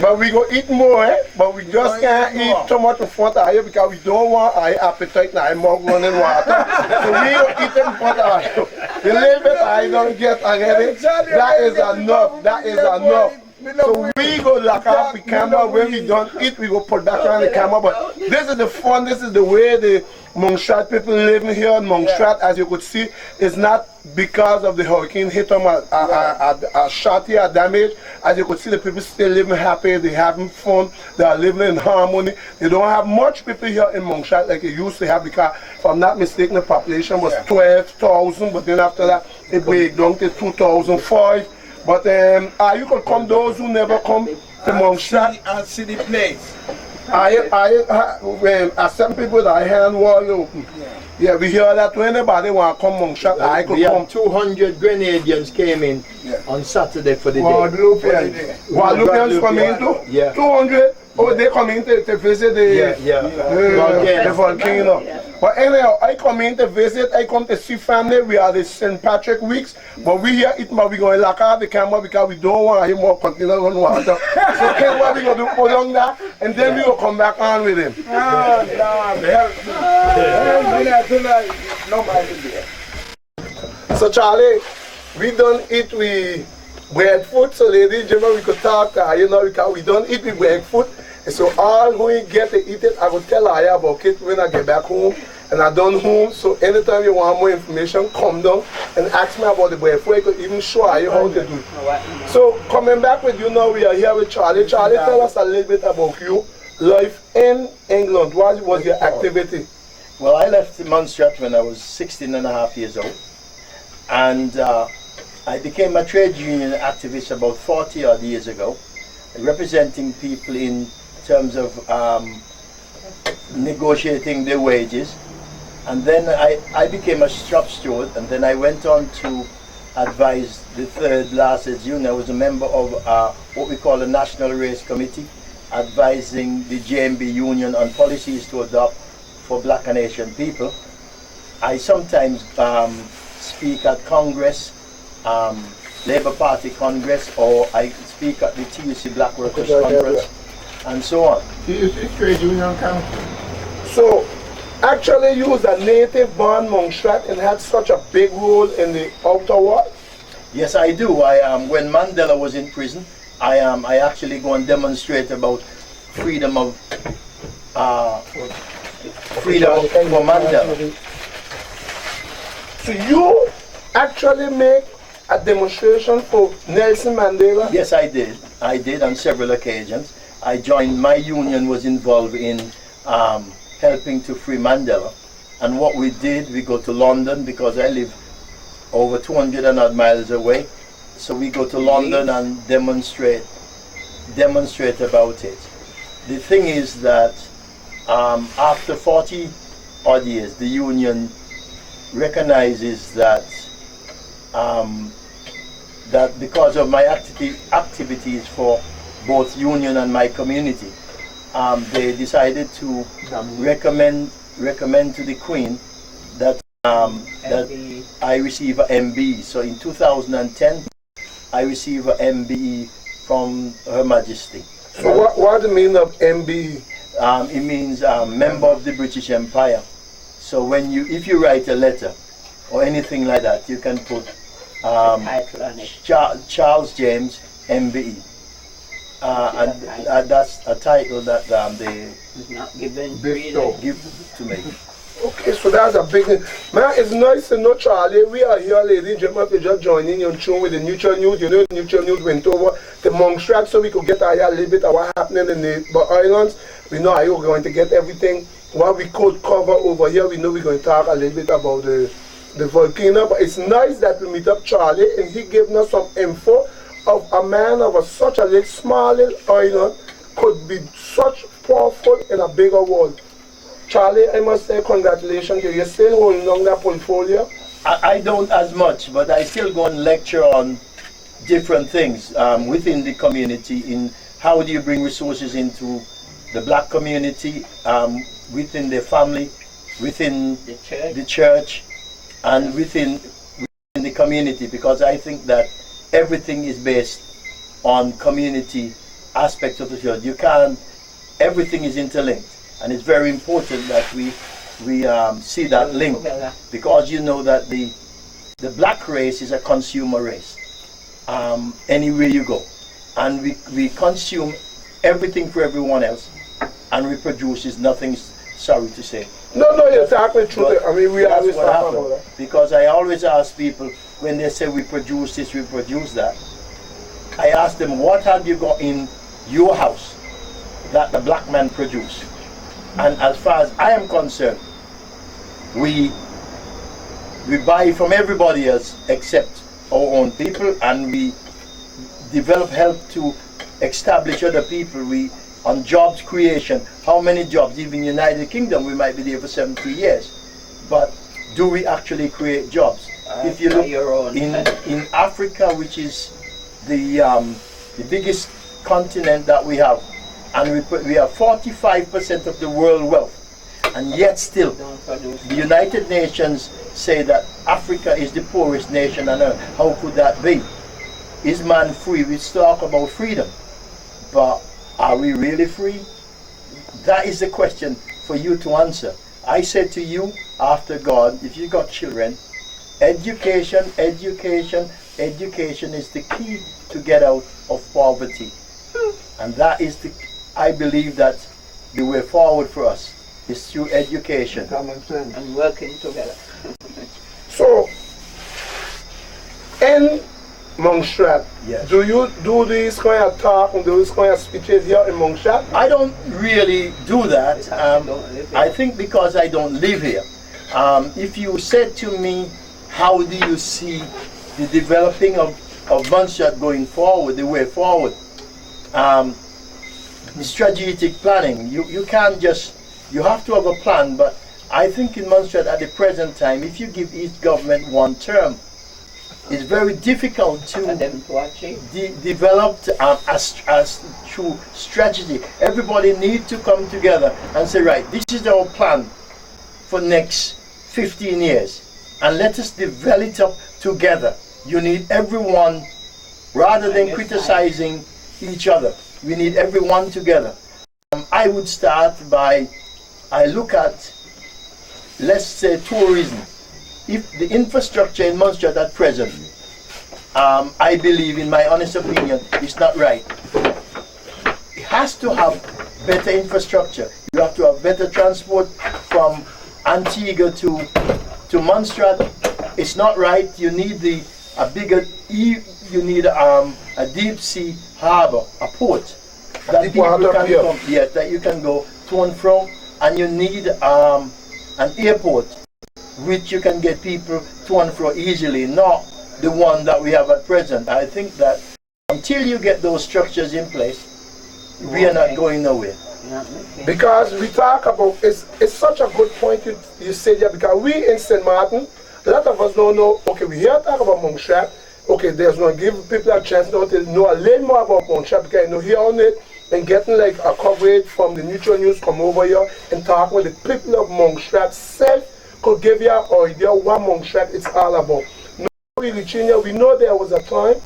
But we go eat more, eh? But we just can't eat too much in front of you because we don't want our appetite now, more running water. So we don't eat in front of you. The little bit I don't get already, that is enough. That is enough. So we go lock off the camera. When we done it, we go put back on the camera. But this is the fun. This is the way the MONSERAT people living here in MONSERAT, as you could see, is not because of the hurricane hit them a shot here, a damage. As you could see, the people still living happy. They having fun. They are living in harmony. They don't have much people here in MONSERAT like it used to have, because if I'm not mistaken, the population was 12,000. But then after that, it break down to 2005. But you could come, those who never come to MONSERAT and see the place. Some people that hand wall open. Yeah, we hear that when anybody want to come MONSERAT, I could come. 200 Grenadians came in on Saturday for the day. Guadeloupeans come in too? Yeah. 200? Oh, they come in to visit the volcano. But anyhow, I come in to visit, I come to see family. We are the St. Patrick weeks, but we here eating, but we're going to lock out the camera because we don't want him more container on water. So here's what we're going to do, prolong that, and then we will come back on with him. So Charlie, we don't eat with breadfruit, so ladies and gentlemen, we could talk, because we don't eat with breadfruit. And so all who get to eat it, I will tell Aya about it when I get back home. And I done home, so anytime you want more information, come down and ask me about the breadfruit. I could even show you how to do it. So coming back with you now, we are here with Charlie. Charlie, tell us a little bit about you. Life in England, what was your activity? Well, I left MONSERAT when I was 16 and a half years old. And I became a trade union activist about 40 odd years ago, representing people in terms of negotiating their wages. And then I became a shop steward, and then I went on to advise the third last union. I was a member of what we call the National Race Committee, advising the JMB Union on policies to adopt for Black and Asian people. I sometimes speak at Congress, Labour Party Congress, or I speak at the TUC Black Workers Conference, and so on. TUC Trade Union Council. So, actually you was a native born MONSERAT and had such a big role in the outer world? Yes, I do. When Mandela was in prison, I actually go and demonstrate about freedom for Mandela. So you actually make a demonstration for Nelson Mandela? Yes, I did. I did on several occasions. I joined, my union was involved in helping to free Mandela. And what we did, we go to London, because I live over 200 and odd miles away. So we go to London and demonstrate about it. The thing is that after 40 odd years, the union recognizes that that because of my activities for both union and my community, they decided to recommend to the Queen that that I receive an MBE. So in 2010, I received an MBE from Her Majesty. So what does it mean of MBE? It means member of the British Empire. So when if you write a letter or anything like that, you can put Charles James MBE. And that's a title that they give to me. Okay, so that's a big thing. Man, it's nice to know, Charlie. We are here, ladies and gentlemen, if you're just joining in tune with the Neutral News. You know, the Neutral News went over to MONSERAT so we could get a little bit of what's happening in the islands. We know how we're going to get everything, what we could cover over here. We know we're going to talk a little bit about the volcano, but it's nice that we meet up Charlie and he gave us some info of a man of such a little small little island could be such powerful in a bigger world. Charlie, I must say congratulations to you. You're still holding on that portfolio? I don't as much, but I still go and lecture on different things within the community, in how do you bring resources into the black community, within the family, within the church, and within the community, because I think that everything is based on community aspects of the church. You can't, everything is interlinked. And it's very important that we see that link, because you know that the black race is a consumer race. Anywhere you go, and we consume everything for everyone else, and we produce is nothing, sorry to say. No, you're exactly true. I mean, we always talk about that. Because I always ask people, when they say we produce this, we produce that, I ask them, what have you got in your house that the black man produced? And as far as I am concerned, we buy from everybody else except our own people, and we help to establish other people. We on jobs creation, how many jobs? Even United Kingdom, we might be there for 70 years, but do we actually create jobs? If you look in Africa, which is the biggest continent that we have, and we have 45% of the world wealth, and yet still the United Nations say that Africa is the poorest nation on earth. How could that be? Is man free? We talk about freedom, but are we really free? That is the question for you to answer. I said to you, after God, if you got children, education is the key to get out of poverty. And that is I believe that the way forward for us is through education. Common sense. And working together. So, in MONSERAT, yes. Do you do these kind of talk and these kind of speeches here in MONSERAT? I don't really do that. I think because I don't live here. If you said to me, how do you see the developing of MONSERAT going forward, the way forward? The strategic planning, you can't just, you have to have a plan, but I think in MONSERAT at the present time, if you give each government one term, it's very difficult to develop a true strategy. Everybody needs to come together and say, right, this is our plan for next 15 years, and let us develop it up together. You need everyone, rather than criticizing each other. We need everyone together. I would start by, I look at, let's say, tourism. If the infrastructure in MONSERAT at present, I believe, in my honest opinion, is not right. It has to have better infrastructure. You have to have better transport from Antigua to MONSERAT. It's not right. You need you need a deep sea harbor, a port that that you can go to and fro, and you need an airport which you can get people to and fro easily, not the one that we have at present. I think that until you get those structures in place, we are not going nowhere. Because we talk about, it's such a good point you said here, because we in St. Martin, a lot of us don't know, okay, we hear talk about MONSERAT, okay, there's going to give people a chance now to know a little more about MONSERAT, because you know, hear on it and getting like a coverage from the Neutral News come over here and talk with the people of MONSERAT self could give you an idea what MONSERAT is all about. Now, we know there was a time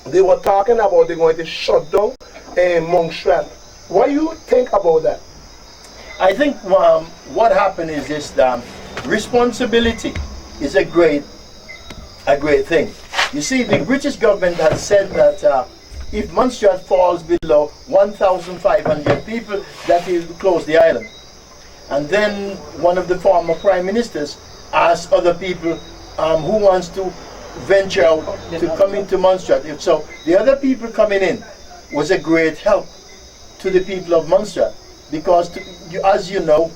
they were talking about they're going to shut down MONSERAT. What do you think about that? I think what happened is this: responsibility is a great thing. You see, the British government has said that if MONSERAT falls below 1,500 people, that will close the island. And then one of the former prime ministers asked other people who wants to venture out to come into MONSERAT. So the other people coming in was a great help to the people of MONSERAT, because as you know,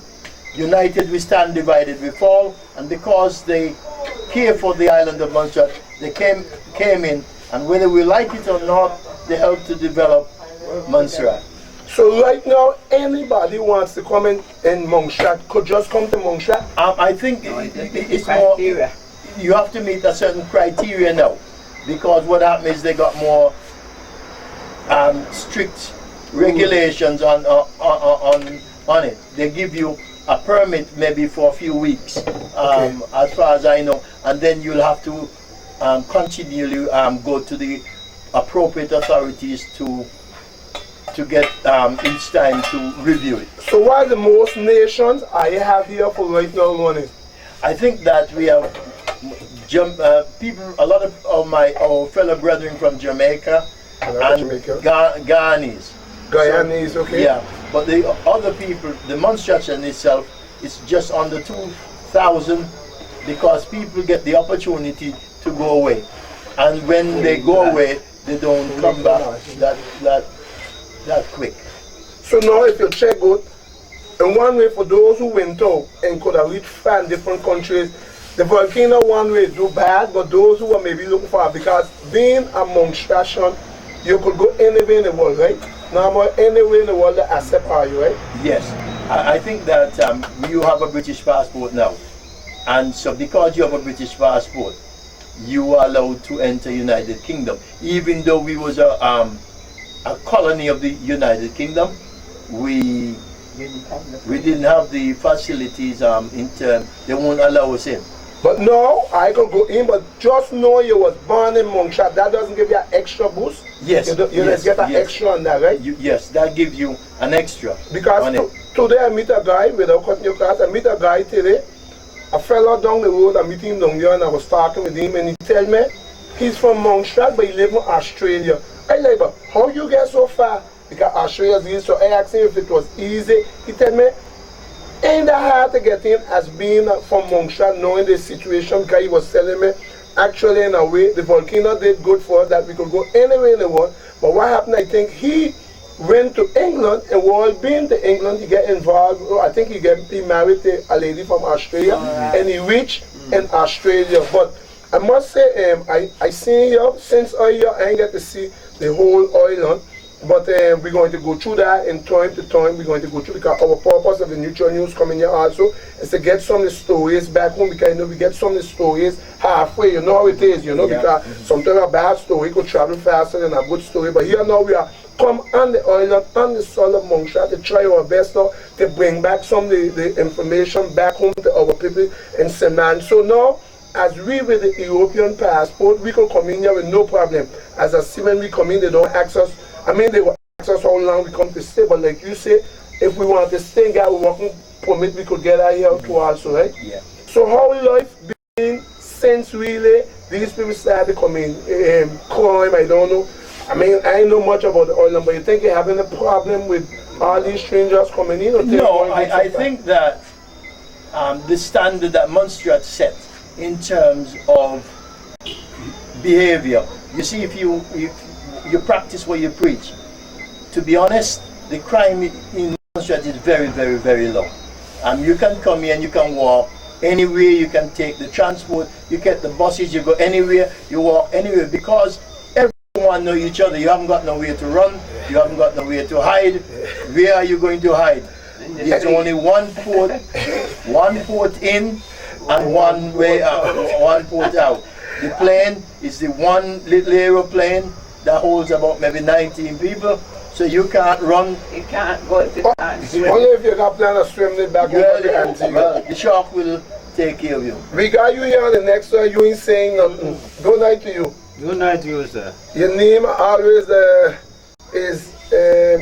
united we stand, divided we fall, and because they care for the island of MONSERAT, they came in, and whether we like it or not, they helped to develop MONSERAT. So right now, anybody who wants to come in MONSERAT could just come to MONSERAT? I think it's more, you have to meet a certain criteria now, because what happened is they got more strict regulations on it. They give you a permit maybe for a few weeks, as far as I know, and then you'll have to continually go to the appropriate authorities to get each time to review it. So what are the most nations I have here for right now, Lonnie? I think that we have people, a lot of our fellow brethren from Jamaica, and Guyanese. Guyanese, okay. Yeah, but the other people, the MONSERAT in itself is just under 2,000 because people get the opportunity to go away. And when they go away, they don't come back that quick. So now if you check out, in one way for those who went out and could have reached far in different countries, the volcano one way do bad, but those who are maybe looking for, because being a MONSERAT, you could go anywhere in the world, right? Now anywhere in the world that accept you, right? Yes, I think that you have a British passport now, and so because you have a British passport, you are allowed to enter United Kingdom. Even though we was a colony of the United Kingdom, we didn't have the facilities in terms, they won't allow us in. But no, I can go in, but just know you was born in MONSERAT, that doesn't give you an extra boost? Yes. You just get an extra on that, right? Yes, that gives you an extra. Because today I meet a guy, without cutting your class, I meet a guy today, a fellow down the road, I meet him down there and I was talking with him and he tell me, he's from MONSERAT but he live in Australia. I like, but how you get so far? Because Australia is easy, so I asked him if it was easy. He tell me, ain't that hard to get in as being from MONSERAT, knowing the situation, because he was telling me, actually in a way, the volcano did good for us that we could go anywhere in the world. But what happened, I think he went to England, and while being to England, he get involved, I think he married to a lady from Australia, and he reached in Australia. But I must say, I seen here, since I ain't get to see the whole island. But we're going to go through that in time to time. We're going to go through, because our purpose of the neutral news coming here also is to get some of the stories back home, because we get some of the stories halfway. You know how it is, because sometimes a bad story could travel faster than a good story. But here now we are come on the island, on the soil of MONSERAT, to try our best now to bring back some of the information back home to our people in Seman. So now, as we with the European passport, we can come in here with no problem. As I see when we come in, they don't ask us. I mean, they will ask us how long we come to stay, but like you say, if we want to stay and get a working permit, we could get out here too also, right? Yeah. So how life been since really these people started coming, crime, I don't know. I mean, I ain't know much about the island, but you think you're having a problem with all these strangers coming in? Or no, I think that the standard that MONSERAT set in terms of behavior, you see, if you practice what you preach, to be honest, the crime in MONSERAT is very, very, very low. You can come here and you can walk anywhere, you can take the transport, you get the buses, you go anywhere, you walk anywhere, because everyone know each other. You haven't got nowhere to run, you haven't got nowhere to hide. Where are you going to hide? There's only one port in and one way out, one port out. The plane is the one little aeroplane that holds about maybe 19 people, so you can't run. You can't go to the Only if you got plan to swim it back over the Antigua. Well, the shark will take care of you. We got you here on the next one, you ain't saying nothing. Good night to you. Good night to you, sir. Your name always is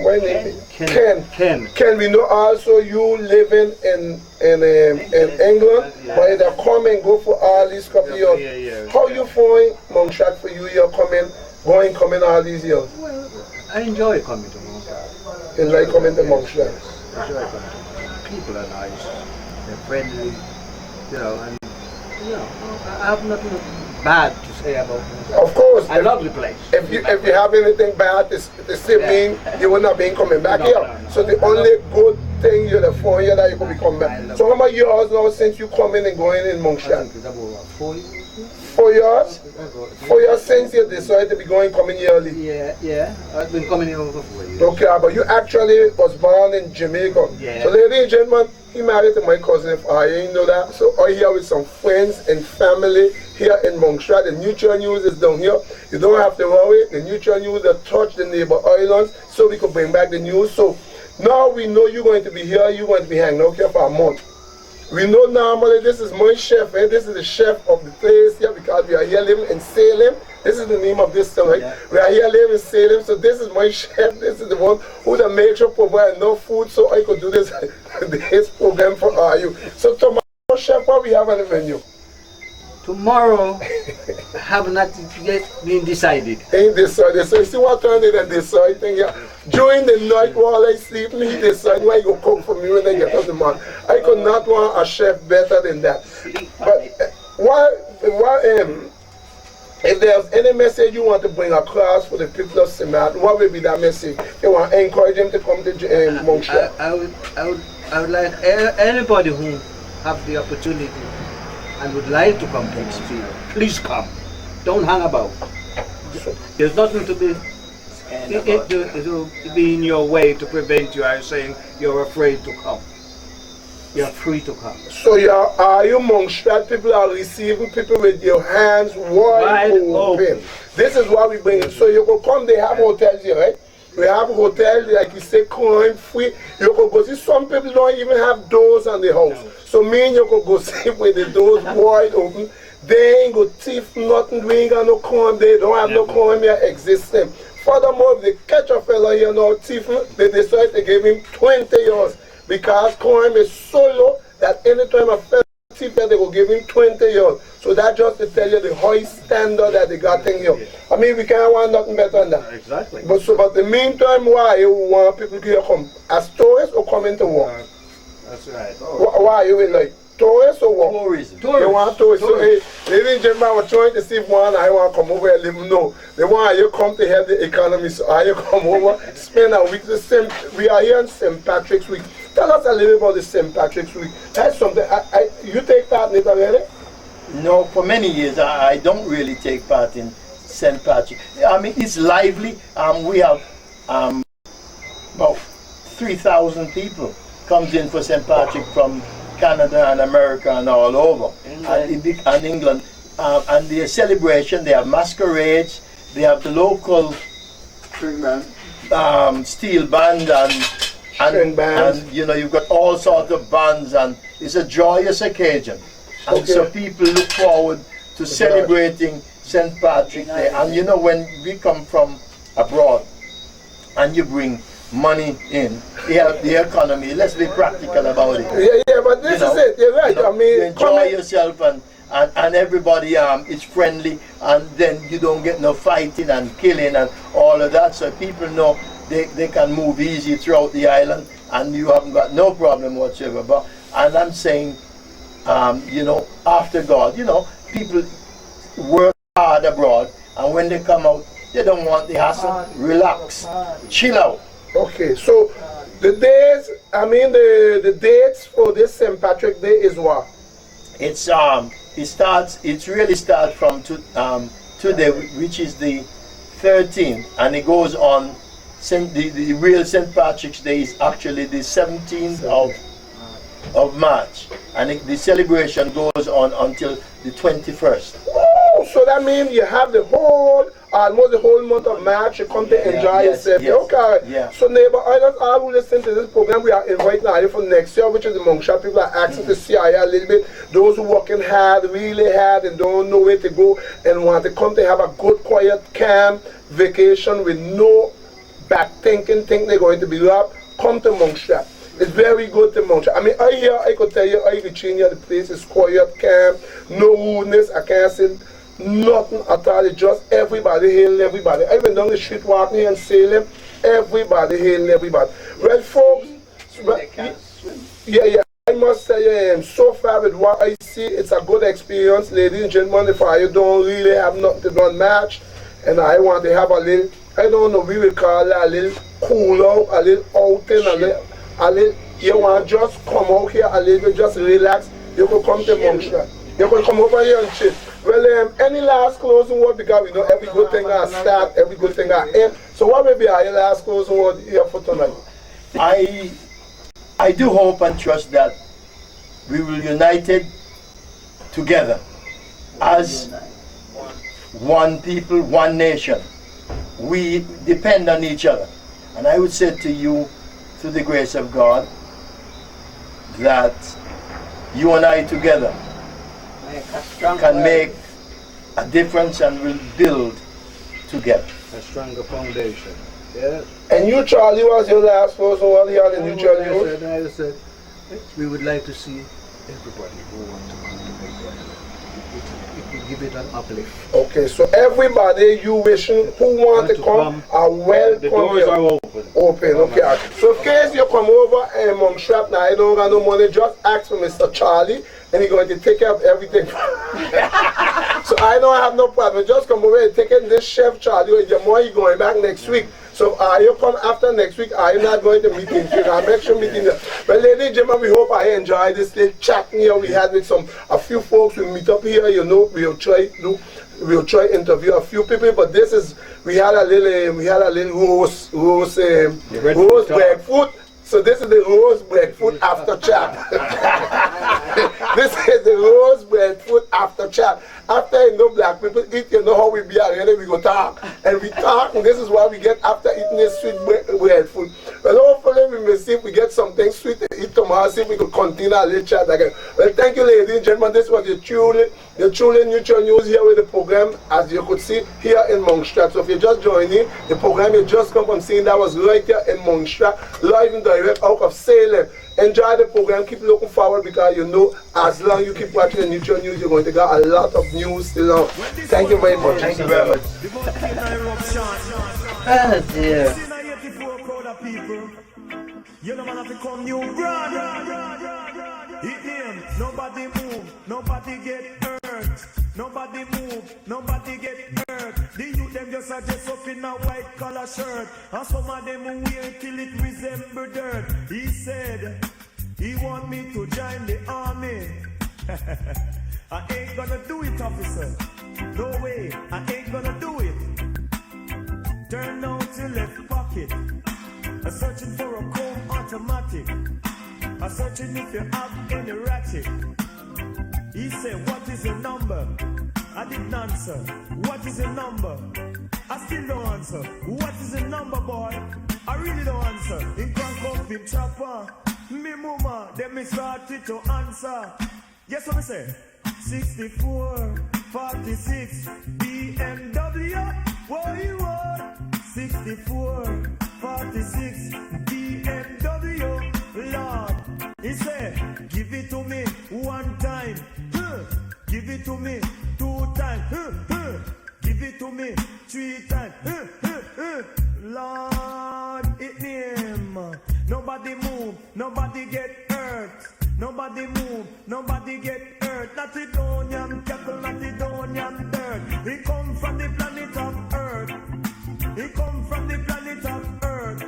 what name? Ken. Ken, we know also you living in England, but you come and go for all these couple of years. How you find MONSERAT for you? You're coming all these years. Well, I enjoy coming to MONSERAT. You like coming to MONSERAT? I enjoy coming to MONSERAT. People are nice, they're friendly, and I have nothing bad to say about MONSERAT. Of course. I love the place. If you have anything bad to say, mean you would not be coming back here. No. So the only good thing you're the 4 years that you could be coming back. So how many years now since you coming and going in MONSERAT? It's about 4 years. 4 years? 4 years since you decided to be coming yearly? Yeah. I've been coming here over 4 years. Okay, but you actually was born in Jamaica. Yeah. So ladies and gentlemen, he married to my cousin, if I didn't know that. So I'm here with some friends and family here in MONSERAT. The neutral news is down here. You don't have to worry. The neutral news that touch the neighbor islands, so we could bring back the news. So now we know you're going to be here. You're going to be hanging out here for a month. We know normally this is my chef, this is the chef of the place here, because we are here living in Salem. This is the name of this town, right? Yeah. We are here living in Salem, so this is my chef. This is the one who the make sure provide enough food so I could do this program for you. So tomorrow, chef, what we have on the menu? Tomorrow, have not yet been decided. Ain't decided. So you see what turned it and decide thing, yeah. During the night while I sleep, he decide why you cook for me when I get up the morning. I could not want a chef better than that. But if there's any message you want to bring across for the people of SMAT, what will be that message? You want to encourage them to come to MONSERAT? I would like anybody who have the opportunity and would like to come to experience, please come. Don't hang about. There's nothing to be in your way to prevent you. I'm saying you're afraid to come. You're free to come. So are you MONSERAT people are receiving people with your hands wide open? This is what we bring in. So you can come, they have hotels here, right? We have hotels, like you say, crime free. You can go see, some people don't even have doors on the house. So me and you can go see with the doors wide open. They ain't go thief nothing, we ain't got no crime, they don't have no crime here existing. Furthermore, if they catch a fella here now thieving, they decide to give him 20 years. Because crime is so low that anytime a fella thief there, they will give him 20 years. So that just to tell you the high standard that they got in here. I mean, we can't want nothing better than that. Exactly. But in the meantime, why you want people to come? As tourists or coming to work? That's right. Why you will like tourists or what? Tourism. They want tourists. So, hey, ladies and gentlemen, we're trying to see if one I want to come over and live. No. They want you come to help the economy. So I you come over, spend a week. We are here on St. Patrick's Week. Tell us a little about the St. Patrick's Week. That's something. You take part in it already? No, for many years I don't really take part in St. Patrick. I mean, it's lively. We have about 3,000 people comes in for St. Patrick from Canada and America and all over, and England. And the celebration, they have masquerades, they have the local steel band and you know, you've got all sorts of bands, and it's a joyous occasion. And so people look forward to celebrating St. Patrick Day. And you know, when we come from abroad and you bring money in, the economy, let's be practical about it. Yeah, but this is it. You're right. I mean, you enjoy yourself and everybody is friendly, and then you don't get no fighting and killing and all of that. So people know they can move easy throughout the island, and you haven't got no problem whatsoever. And I'm saying, you know, after God, you know, people work hard abroad, and when they come out, they don't want the hassle. Relax, chill out. Okay, so the days, I mean the dates for this St. Patrick Day is what? It really starts from today, which is the 13th, and it goes on. The real St. Patrick's Day is actually the 17th of March, and the celebration goes on until the 21st. Oh, so that means you have the whole, almost the whole month of March, you come to enjoy yourself. Yes, okay. yeah. So neighbor, I will listen to this program. We are inviting you for next year, which is the MONSERAT. People are asking to see you a little bit. Those who working hard, really hard, and don't know where to go, and want to come to have a good, quiet, calm vacation with no back thinking, think they're going to be robbed, come to MONSERAT. It's very good to MONSERAT. I mean, I could tell you, I change the place is quiet, calm, no rudeness, I can't say nothing at all. It's just everybody hailing everybody. I went down the street walking here and sailing, everybody hailing everybody. Well, folks, yeah, I must say, so far with what I see, it's a good experience, ladies and gentlemen. If I don't really have nothing to do match, and I want to have a little, I don't know, we will call it a little cool out, a little outing, a little, you want to just come out here a little bit, just relax, you can come to MONSERAT. You can come over here and chill. Well, any last closing word? Because we know every good thing has start, every good thing has end. So what will be your last closing word here for tonight? I do hope and trust that we will united together as one people, one nation. We depend on each other. And I would say to you, through the grace of God, that you and I together can make a difference and will build together. A stronger foundation. Yes. And you, Charlie, was your last person while here at the New Channel News? I said, we would like to see everybody who wants to come to make that. It will give it an uplift. Okay, so everybody you wishing who want to come are welcome. The doors here. are open. Open, okay. So in case you come over and MONSERAT, now I don't got no money, just ask for Mr. Charlie and he's going to take care of everything. So I don't have no problem. Just come over and take in this chef Charlie with your money going back next week. So you come after next week, are you not going to meet him? I'll make sure meeting there. But ladies and gentlemen, we hope I enjoy this little chat here we had with a few folks. We meet up here, you know, we'll try interview a few people, but this is we had a little roast breadfruit. So this is the roast breadfruit after chat. This is the roast breadfruit after chat. After you know black people eat, you know how we be already, we go talk. And we talk, and this is what we get after eating this sweet breadfruit. Well, hopefully we may see if we get something sweet to eat tomorrow, see if we could continue our little chat again. Well, thank you ladies and gentlemen. This was the truly neutral news here with the program, as you could see here in MONSERAT. So if you're just joining, the program you just come from seeing that was right here in MONSERAT, live and direct out of Salem. Enjoy the program, keep looking forward, because you know as long as you keep watching the neutral news, you're going to get a lot of news still on. Thank you very much. Thank you very much. Oh dear. You know man have to come new brother. Hit him. Nobody move, nobody get hurt. Nobody move, nobody get hurt. The youth them just a dress up in a white collar shirt, and some of them wear till it resemble dirt. He said he want me to join the army. I ain't gonna do it, officer. No way, I ain't gonna do it. Turn down to left pocket. I'm searching for a chrome automatic. I'm searching if you have any ratchet. He said, what is your number? I didn't answer. What is your number? I still don't answer. What is your number, boy? I really don't answer. In crank up in chopper. Me mama, then me started to answer. Guess what I say? 64, 46, BMW. What you want? 64, 46, BMW. Lord, he said, give it to me one time. Give it to me 2 times. Give it to me 3 times. Lord, it name. Nobody move, nobody get hurt. Nobody move, nobody get hurt. Not the Donian cattle, not the Donian dirt. He come from the planet of Earth. He come from the planet of Earth.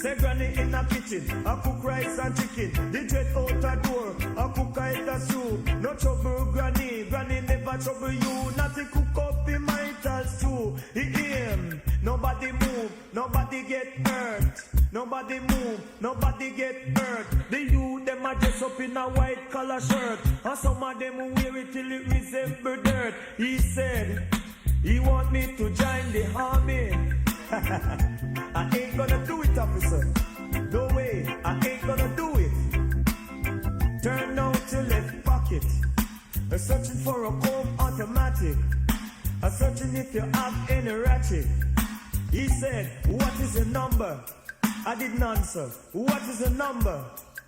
Say granny in a kitchen, I cook rice and chicken. The dread out a door, I cook a soup. No trouble granny, granny never trouble you. Not to cook up the mital stew. He aim, nobody move, nobody get hurt. Nobody move, nobody get hurt. The youth them a dress up in a white collar shirt, and some of them wear it till it resemble dirt. He said he want me to join the army. I ain't gonna do it, officer. No way, I ain't gonna do it. Turn down to left pocket. I'm searching for a comb automatic. I'm searching if you have any ratchet. He said, what is your number? I didn't answer. What is your number?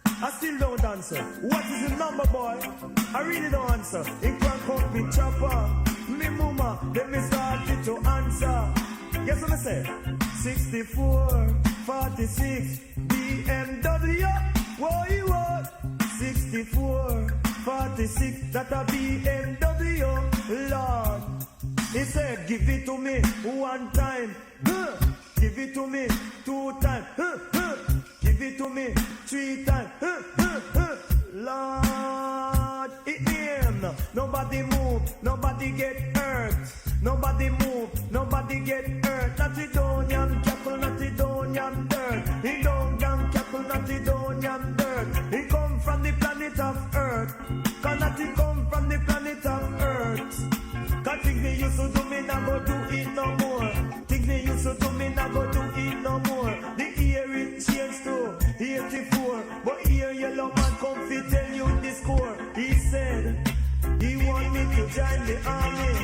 I still don't answer. What is your number, boy? I really don't answer. In crank up me chopper. Me mama, then me started to answer. Guess what I say? 64, 46, BMW. What you want? 64, 46, that a BMW. Lord, he said, give it to me 1 time. Give it to me 2 times. Give it to me 3 times. Lord, it him. Nobody move, nobody get hurt. Nobody move, nobody get hurt. Not the Donian cattle, not the Donian dirt. He don't young cattle, not the Donian dirt. He come from the planet of Earth. Cannot he come from the planet of Earth? Cause things they used to do me, not go do it no more. Things they used to do me, not go do it no more. The year it changed to 84. But here yellow man come fi tell you the score. He said he want me to join the army.